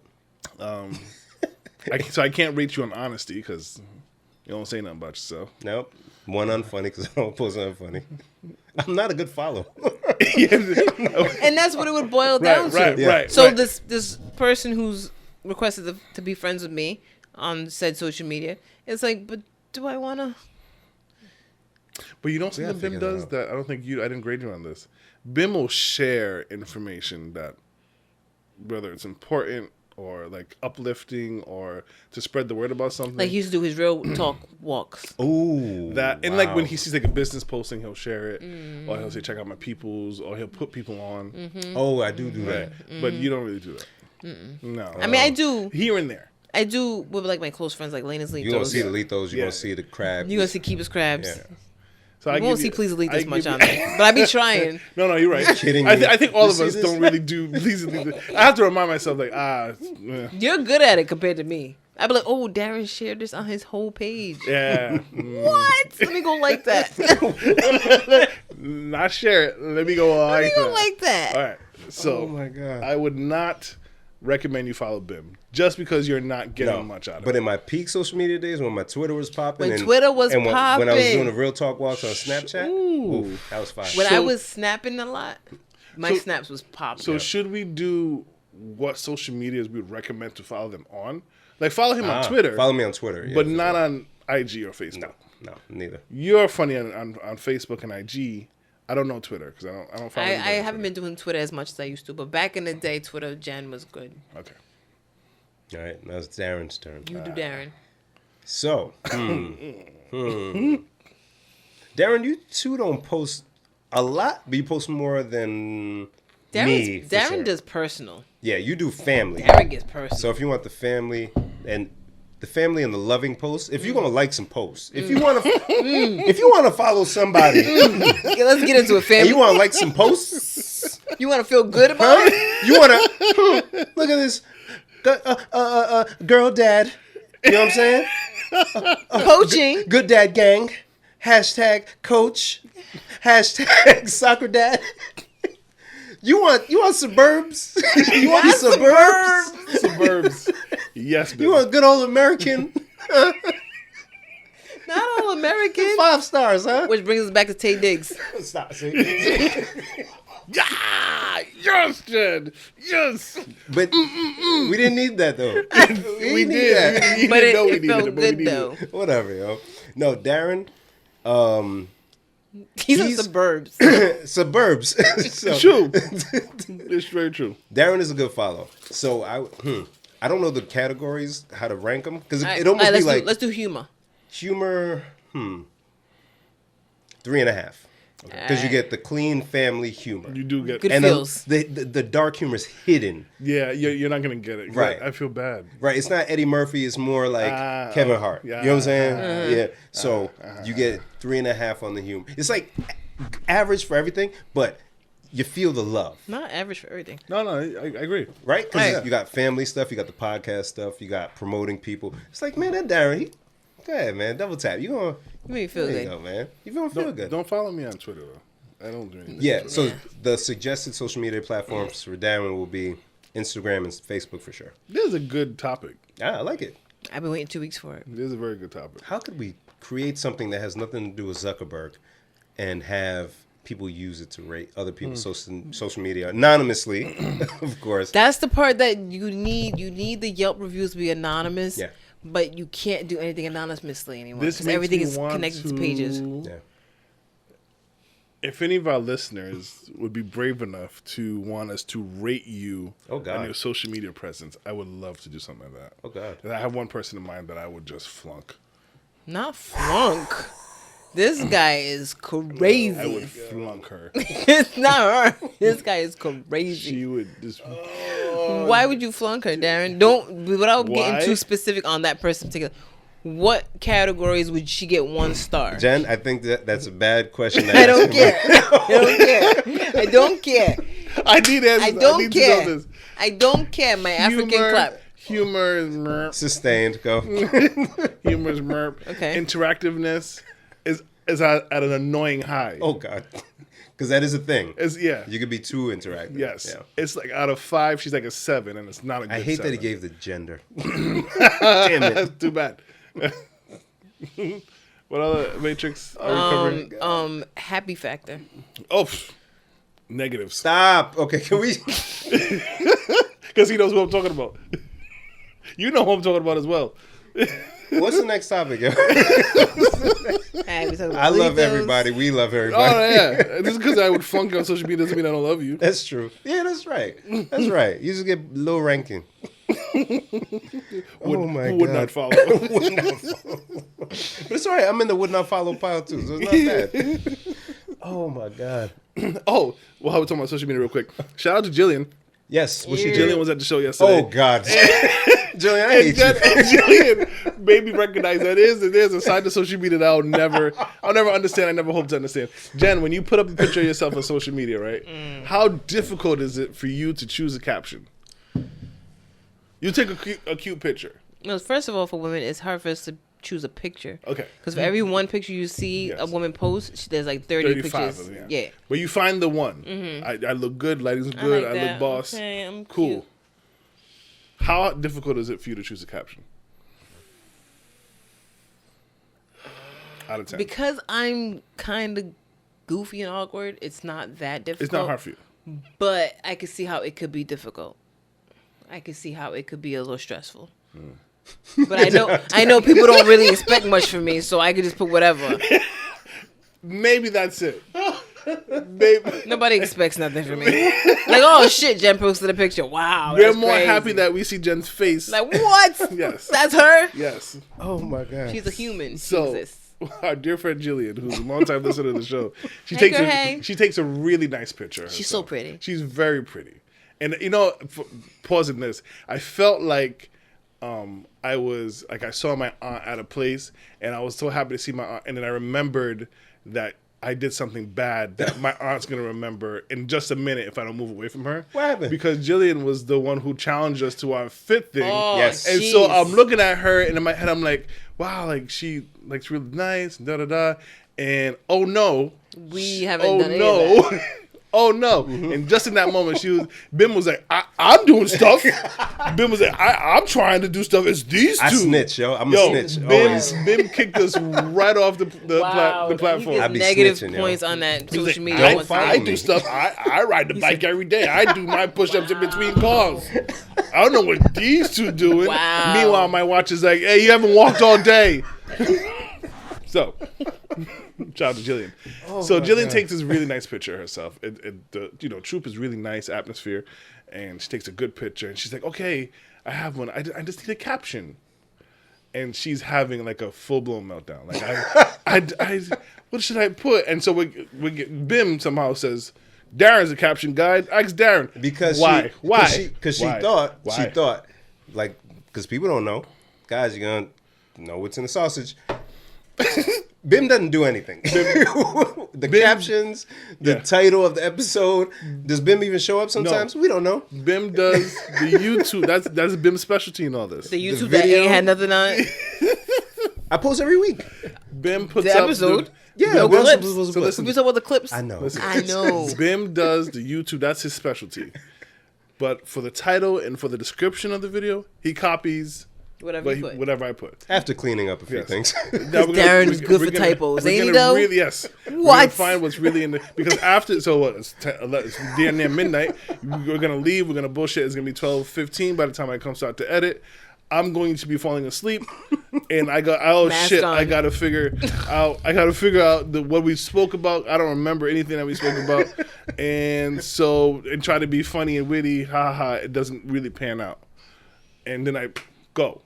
So I can't rate you on honesty because you don't say nothing about yourself. Nope. One unfunny because I don't post unfunny. I'm not a good follow. And that's what it would boil down to. Right. Yeah. So right. this person who's requested to be friends with me on said social media, it's like, but do I want to? But you know something gotta Bim figure that does out. that I don't think I didn't grade you on this. Bim will share information that, whether it's important or like uplifting or to spread the word about something. Like he used to do his real talk walks. Ooh, That and like when he sees like a business posting, he'll share it, or he'll say check out my peoples, or he'll put people on. Oh, I do that. But you don't really do that. No, I mean, I do. here and there. I do with like my close friends, like Lena's Litos. You gonna see the Litos, you gonna see the crab. You gonna see Keepers Crabs. Yeah. So You won't see Please Delete this much on there, but I be trying. No, you're right. Kidding I, me? I think all You of see us this? don't really do Please Delete. I have to remind myself like You're good at it compared to me. I be like, oh, Darren shared this on his whole page. yeah. What? Let me go like that. Not share it. Let me go Let me like go that. like that. All right. So Oh my God. I would not recommend you follow Bim just because you're not getting much out of But it. in my peak social media days, when my Twitter was popping, When Twitter was when I was popping. doing the real talk walks on Snapchat, ooh, that was fire. When I So- was snapping a lot, my So- snaps was popping. So should we do what social medias we would recommend to follow them on? Like follow him on Twitter, Follow me on Twitter, yeah, but for not sure. on IG or Facebook. No, neither. You're funny on Facebook and IG. I don't know Twitter because I don't follow. I anybody on haven't been Twitter. doing Twitter as much as I used to, but back in the day, Twitter Jen was good. Okay. All right, now it's Darren's turn. You do Darren. So, Darren, you two don't post a lot, but you post more than me. for Darren sure. does personal. Yeah, you do family. Darren gets personal. So if you want the family and the loving posts, if you're gonna like some posts, if you want to, if you want to follow somebody, Okay, let's get into it, and family. you want to like some posts, You want to feel good about it? you want to look at this, girl dad. You know what I'm saying? Coaching. Good dad gang. Hashtag coach. Hashtag soccer dad. You want suburbs? You want the suburbs? Suburbs. Yes, Bim. You want good old American? Not all American. 5 stars, huh? Which brings us back to Tay Diggs. Stop. See? Yeah! Yes, Jen! Yes! But we didn't need that though. We did. You But didn't know we it needed felt it, but we good needed though. it. Whatever, yo. No, Darren. He's in He's- suburbs. Suburbs. So, True. It's very true. Darren is a good follow. So I don't know the categories, how to rank them, because All it right, almost be let's like let's do humor. humor. 3.5. Because you get the clean family humor. You do get... Good And feels. the dark humor is hidden. Yeah, you're not going to get it. Right. I feel bad. Right, it's not Eddie Murphy. It's more like Kevin Hart. yeah, You know what I'm saying? Yeah. So you get 3.5 on the humor. It's like average for everything, but you feel the love, Not average for everything. No, I agree. right? Because Right. you got family stuff, you got the podcast stuff, you got promoting people. It's like, man, that Darren, go ahead, man, double tap. You gonna You make me feel there you good. go, man. You gonna feel good. Don't follow me on Twitter, though. I don't do anything. Yeah. on So Twitter. the suggested social media platforms for Darren will be Instagram and Facebook for sure. This is a good topic. I like it. I've been waiting 2 weeks for it. This is a very good topic. How could we create something that has nothing to do with Zuckerberg and have people use it to rate other people's social media anonymously, of course. That's the part that you need. You need the Yelp reviews to be anonymous. Yeah. But you can't do anything anonymously anymore. This 'cause makes everything me is want connected to pages. Yeah. If any of our listeners would be brave enough to want us to rate you Oh, God. on your social media presence, I would love to do something like that. Oh, God. And I have one person in mind that I would just flunk. Not flunk. This guy is crazy. I would flunk her. It's not her. This guy is crazy. She would just. Why would you flunk her, Darren? Don't, without Why? getting too specific on that person in particular. What categories would she get 1 star? Jen, I think that's a bad question. To I ask don't him. care. I don't care. I don't care. I need answers. I don't need to care. know this. I don't care. My African clap. Humor is merp. Sustained. Go. Humor is merp. Okay. Interactiveness is at an annoying high. Oh, God. Because that is a thing. It's, yeah. You could be too interactive. Yes. Yeah. It's like out of 5, she's like a 7, and it's not a good I hate 7. that he gave the gender. Damn it. That's too bad. What other Matrix are we covering? Happy factor. Oh, negatives. Stop. Okay, can we? Because he knows who I'm talking about. You know who I'm talking about as well. What's the next topic, yo? Hey, we talking about I love Doritos. everybody. We love everybody. Oh, yeah. Just because I would flunk you on social media doesn't mean I don't love you. That's true. Yeah, that's right. That's right. You just get low ranking. Oh my Who would God. not follow? Would not follow. But it's all right. I'm in the would not follow pile too, so it's not bad. Oh my God. Oh, well, I was talking about social media real quick. Shout out to Jillian. Yes. What she Yeah. did? Jillian was at the show yesterday. Oh God. Jillian, I hate Jen, you. and Jillian made me recognize that there's a side to social media that I'll never understand. I never hope to understand. Jen, when you put up a picture of yourself on social media, right? How difficult is it for you to choose a caption? You take a cute picture. No, first of all, for women, it's hard for us to choose a picture. Okay. Because for every one picture you see Yes. a woman post, there's like 30 35 pictures. of them, Yeah. But you find the one. I look good, lighting's good, I, like look that. boss. Okay, I'm cool. cute. How difficult is it for you to choose a caption? Out of 10. Because I'm kind of goofy and awkward, it's not that difficult. It's not hard for you. But I can see how it could be difficult. I can see how it could be a little stressful. But I know people don't really expect much from me, so I could just put whatever. Maybe that's it. Maybe. Nobody expects nothing from me. Like, oh shit, Jen posted a picture. Wow. We're that's more crazy. happy that we see Jen's face. Like, what? Yes. That's her? Yes. Oh my God. She's a human. She So, exists. our dear friend Jillian, who's a longtime listener to the show, she Hey, takes girl, a, hey. she takes a really nice picture. She's so herself. pretty. She's very pretty, and you know, pausing this, I felt like I saw my aunt at a place, and I was so happy to see my aunt, and then I remembered that I did something bad that my aunt's gonna remember in just a minute if I don't move away from her. What happened? Because Jillian was the one who challenged us to our fit thing. Oh, Yes. And so jeez. I'm looking at her, and in my head, I'm like, wow, like she looks really nice, and da da da. And oh no, We haven't oh done any no, of that. oh no. And just in that moment, Bim was like, I'm doing stuff. Bim was like, I'm trying to do stuff. It's these two. I snitch, yo. I'm a snitch. Always. Bim kicked us right off the Wow. platform. He I gets be negative snitching, yo. points on that He was social like, media. don't once follow I again. me. do stuff. I ride the bike every day. I do my push-ups in between cars. I don't know what these two doing. Wow. Meanwhile, my watch is like, hey, you haven't walked all day. So, shout out to Jillian. So my Jillian God. takes this really nice picture of herself. The troop is really nice atmosphere, and she takes a good picture. And she's like, okay, I have one. I just need a caption. And she's having like a full blown meltdown. Like I what should I put? And so we get Bim somehow says, Darren's a caption guide. I asked Darren Because why? Because she Why? thought Why? like, because people don't know, guys, you're gonna know what's in the sausage. Bim doesn't do anything. The captions, the Yeah. title of the episode. Does Bim even show up sometimes? We don't know. Bim does the YouTube. That's Bim's specialty in all this. The YouTube that video- ain't had nothing on it. I post every week. Bim puts The up episode. Yeah, No we're clips. supposed to So put- listen, We talk about the clips. I know. I know. Bim does the YouTube. That's his specialty. But for the title and for the description of the video, he copies Whatever you put. whatever I put. After cleaning up a few Yes. things. Now we're Darren's good for typos, we're ain't he, gonna though? Really, yes. We're gonna What? find what's really in the because after it's damn near midnight. We're gonna leave. We're gonna bullshit. It's gonna be 12:15 by the time I come start to edit. I'm going to be falling asleep, and I Mask on. I gotta figure out what we spoke about. I don't remember anything that we spoke about, and try to be funny and witty. Ha ha! It doesn't really pan out, and then I go.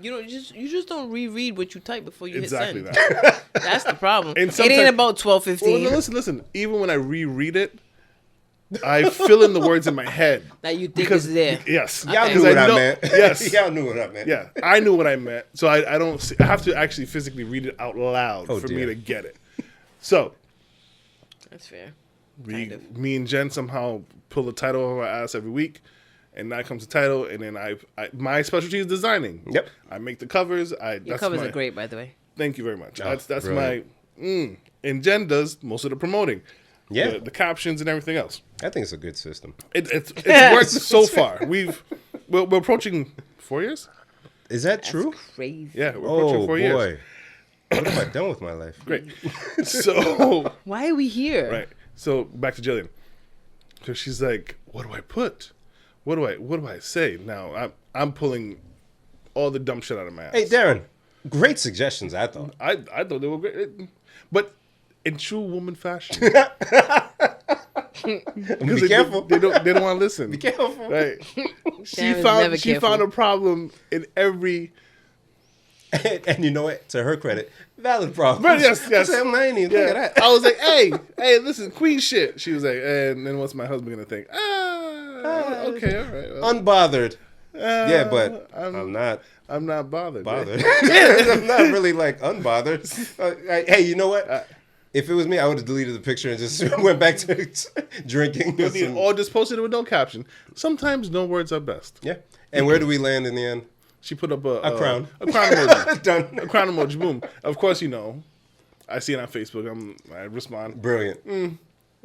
You just don't reread what you type before you Exactly hit send. that. That's the problem. And It sometimes- ain't about 12:15 Well, no, listen. Even when I reread it, I fill in the words in my head. that you think is there. Yes, Y'all Okay. knew Because what I know- meant. Yes, Y'all knew what I meant. yeah, I knew what I meant. So I don't. I have to actually physically read it out loud Oh, for me dear. to get it. So That's fair. me and Jen somehow pull the title of our ass every week, and that comes the title. And then my specialty is designing. Yep. I make the covers. Your That's covers my, are great, by the way. Thank you very much. Oh, That's brilliant. my. And Jen does most of the promoting. Yeah. The captions and everything else. I think it's a good system. It's worked so far. We're approaching 4 years. Is that true? Crazy. Yeah, we're approaching Oh 4 boy. years. What have I done with my life? Great. So Why are we here? right. So back to Jillian. So she's like, "What do I put? What do I say?" Now I'm pulling all the dumb shit out of my ass. Hey, Darren. Great suggestions, I thought. I thought they were great, but in true woman fashion, Be careful. They don't want to listen. Be careful. Right. Darren's She found a problem in every. And you know what? To her credit, valid problem. But yes. I said, I ain't even think of that. I was like, hey, listen, queen shit. She was like, and then what's my husband gonna think? Okay, all right. Well, Unbothered. Yeah, but I'm not I'm not bothered. I'm not really like unbothered. Hey, you know what? If it was me, I would have deleted the picture and just went back to drinking. Or just posted it with no caption. Sometimes no words are best. Yeah. And where do we land in the end? She put up a crown. A crown emoji. Done. A crown emoji. Boom. Of course, I see it on Facebook. I respond. Brilliant.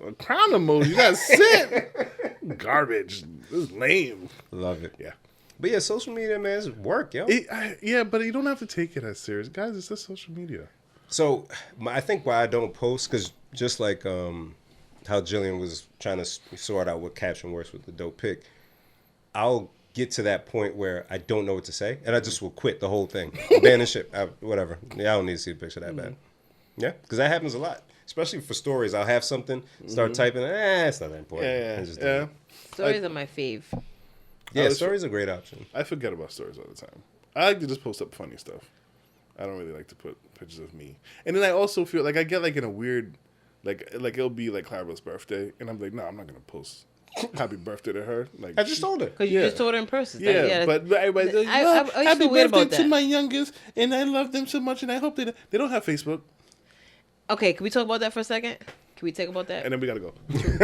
A crown emoji. That's it. Garbage. This is lame. Love it. Yeah. But yeah, social media, man, is work, yo. Yeah, but you don't have to take it as serious. Guys, it's just social media. So I think why I don't post, because just like how Jillian was trying to sort out what caption works with the dope pic, I'll get to that point where I don't know what to say, and I just will quit the whole thing. Banish it, whatever. Yeah, I don't need to see a picture that bad. Yeah, because that happens a lot, especially for stories. I'll have something, start typing, it's not that important. And just delete it. Stories are my fave. Yeah, stories are a great option. I forget about stories all the time. I like to just post up funny stuff. I don't really like to put pictures of me. And then I also feel like I get like in a weird, like it'll be like Clara's birthday, and I'm like, no, I'm not gonna post happy birthday to her. Like I just told her. Because you just told her in person. Yeah, but everybody's like, I used to happy feel weird birthday about to that. my youngest, and I love them so much, and I hope they don't have Facebook. Okay, can we talk about that for a second? Can we talk about that? And then we gotta go.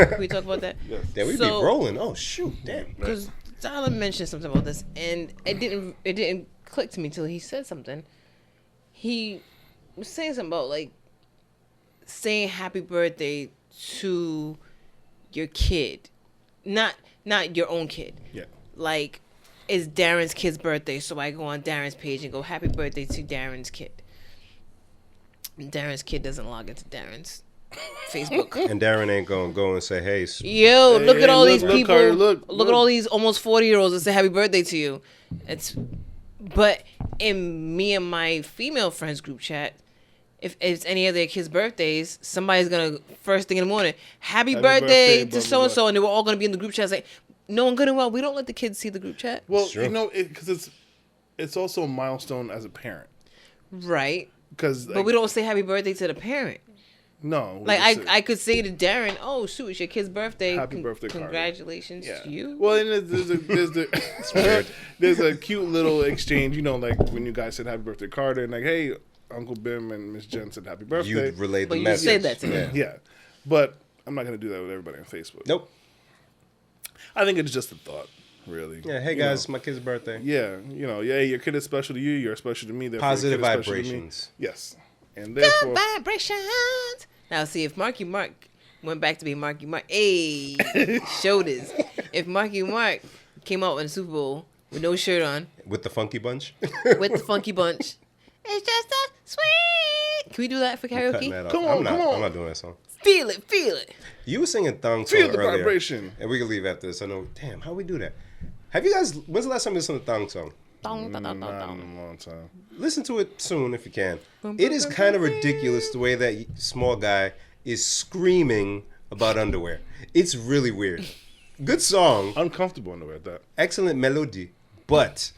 Can we talk about that? Yes. Yeah, we be rolling. Oh shoot, damn. Because Tyler mentioned something about this, and it didn't click to me till he said something. He was saying something about like saying happy birthday to your kid, not your own kid. Yeah. Like, it's Darren's kid's birthday, so I go on Darren's page and go happy birthday to Darren's kid. Darren's kid doesn't log into Darren's Facebook. And Darren ain't gonna go and say, hey, Yo, look at all these people. Carter, look look. at all these almost 40-year-olds that say happy birthday to you. But in me and my female friends group chat, if it's any of their kids' birthdays, somebody's gonna first thing in the morning, happy birthday blah, to so and so, and they were all gonna be in the group chat. Like, no, good and well, we don't let the kids see the group chat. Well, because it's also a milestone as a parent. Right. Because But we don't say happy birthday to the parent. No. Like I could say to Darren, "Oh shoot, it's your kid's birthday. Happy birthday, Carter." Congratulations to you." Well, and there's a cute little exchange. Like when you guys said happy birthday, Carter, and like, hey, Uncle Bim and Miss Jen said happy birthday. you relayed the But you message. said that to me. Yeah, but I'm not gonna do that with everybody on Facebook. Nope. I think it's just a thought, really. Yeah, hey guys, my kid's birthday. Yeah, your kid is special to you. You're special to me. Therefore Positive your kid is special to me. vibrations. Yes, and therefore, Good vibrations. Now, see, if Marky Mark went back to be Marky Mark, hey, shoulders. If Marky Mark came out in the Super Bowl with no shirt on, With the funky bunch. with the funky bunch, it's just a sweet. Can we do that for Cutting karaoke? that off. Come on, I'm come on. I'm not doing that song. Feel it, feel it. You were singing Thong Feel Song the earlier. vibration. And we can leave after this. I know. Damn, how we do that? Have you guys, when's the last time you listened to Thong Song? Dong, dong, dong, dong, not dong. in a long time. Listen to it soon if you can. It is kind of ridiculous the way that small guy is screaming about underwear. It's really weird. Good song, Uncomfortable underwear at that. excellent melody, but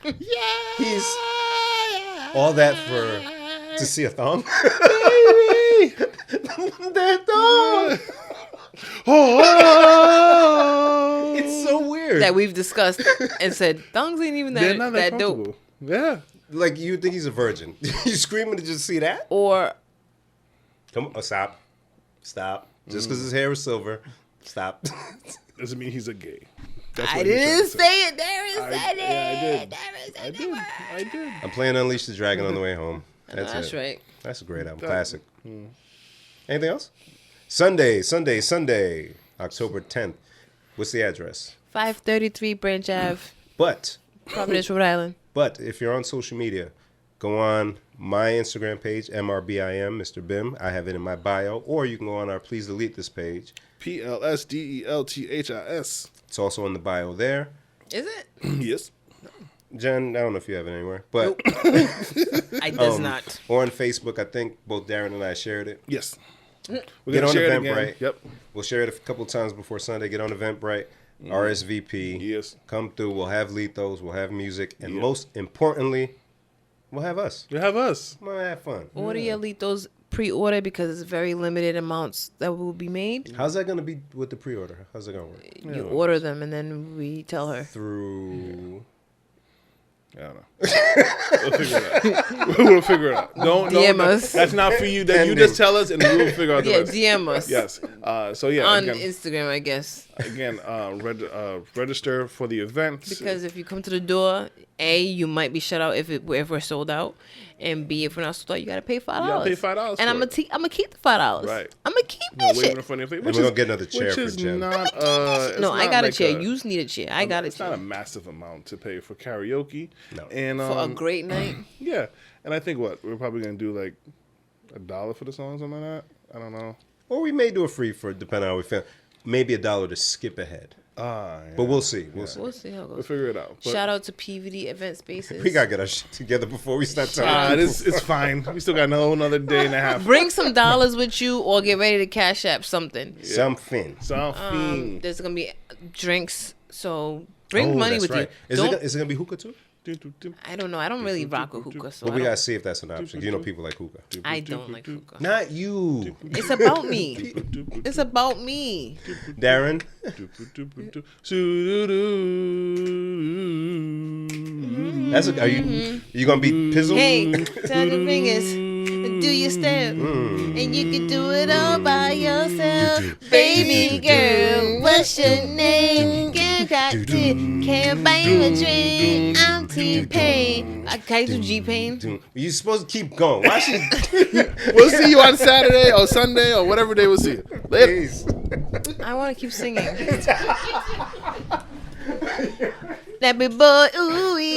he's all that to see a thong. That thong. Oh, It's so weird. That we've discussed and said, thongs ain't even they're that, not that dope. comfortable. Yeah. Like you think he's a virgin. You screaming to just see that? Or Come on, stop. Just because his hair is silver, stop. Doesn't mean he's a gay. That's I what he's trying didn't to say it. Darren said it. yeah, I did. Darren said I the did. word. I did. I'm playing Unleash the Dragon on the way home. That's it. right. That's a great album. Classic. Anything else? Sunday, October 10th. What's the address? 533 Branch Ave, But Providence, Rhode Island. if you're on social media, go on my Instagram page, MRBIM, Mr. Bim. I have it in my bio. Or you can go on our Please Delete This page. PLSDELTHIS. It's also in the bio there. Is it? Yes. Jen, I don't know if you have it anywhere. But I does not. or on Facebook, I think both Darren and I shared it. Yes. We're Get gonna on share it again. Eventbrite. Yep. We'll share it a couple times before Sunday. Get on Eventbrite. RSVP. Yes. Come through. We'll have Lethos. We'll have music. And Yeah. most importantly, we'll have us. You have us. We'll have fun. Order your Litos pre-order because it's very limited amounts that will be made. How's that going to be with the pre-order? How's it going to work? You order them and then we tell her. Through... I don't know. We'll figure it out. We'll figure it out. DM us. That's not for you. That you just tell us, and we will figure out the Yeah, rest. DM us. Yes. So yeah. On again, Instagram, I guess. again, register for the event. Because if you come to the door, A, you might be shut out if we're sold out, and B, if we're not sold out, you gotta pay $5. You gotta pay $5 and I'm for gonna keep the $5. Right. I'm gonna keep You know, that waving in shit. front of your face, And we're going to get another chair which for is Jen. not. It's No, I not got a like chair. You need a chair. I got a It's not chair. a massive amount to pay for karaoke. No. And For a great night. yeah, and I think we're probably gonna do like $1 for the song, something like that. I don't know. Or we may do a free for, depending on how we feel. Maybe $1 to skip ahead. Yeah. But we'll see. We'll see. We'll see how it We'll goes. figure it out. But, Shout out to PVD Event Spaces. We got to get our shit together before we start talking. it's fine. We still got another day and a half. Bring some dollars with you or get ready to cash app something. Something. Something. There's going to be drinks, so bring money with you. Is Don't- it going to be hookah too? I don't know. I don't really rock with hookah, so But we I got to don't, see if that's an option. You know people like hookah. I don't like hookah. Not you. It's about me. It's about me. Darren. Are you gonna be Pizzle? Hey, tell your fingers, do your step, and you can do it all by yourself. Baby girl, what's your name? You got to, can't buy you a drink. I'm T-Pain. Can I do G-Pain? You supposed to keep going. Why should We'll see you on Saturday or Sunday or whatever day we'll see you. Later. Please. I want to keep singing. That big boy, ooh.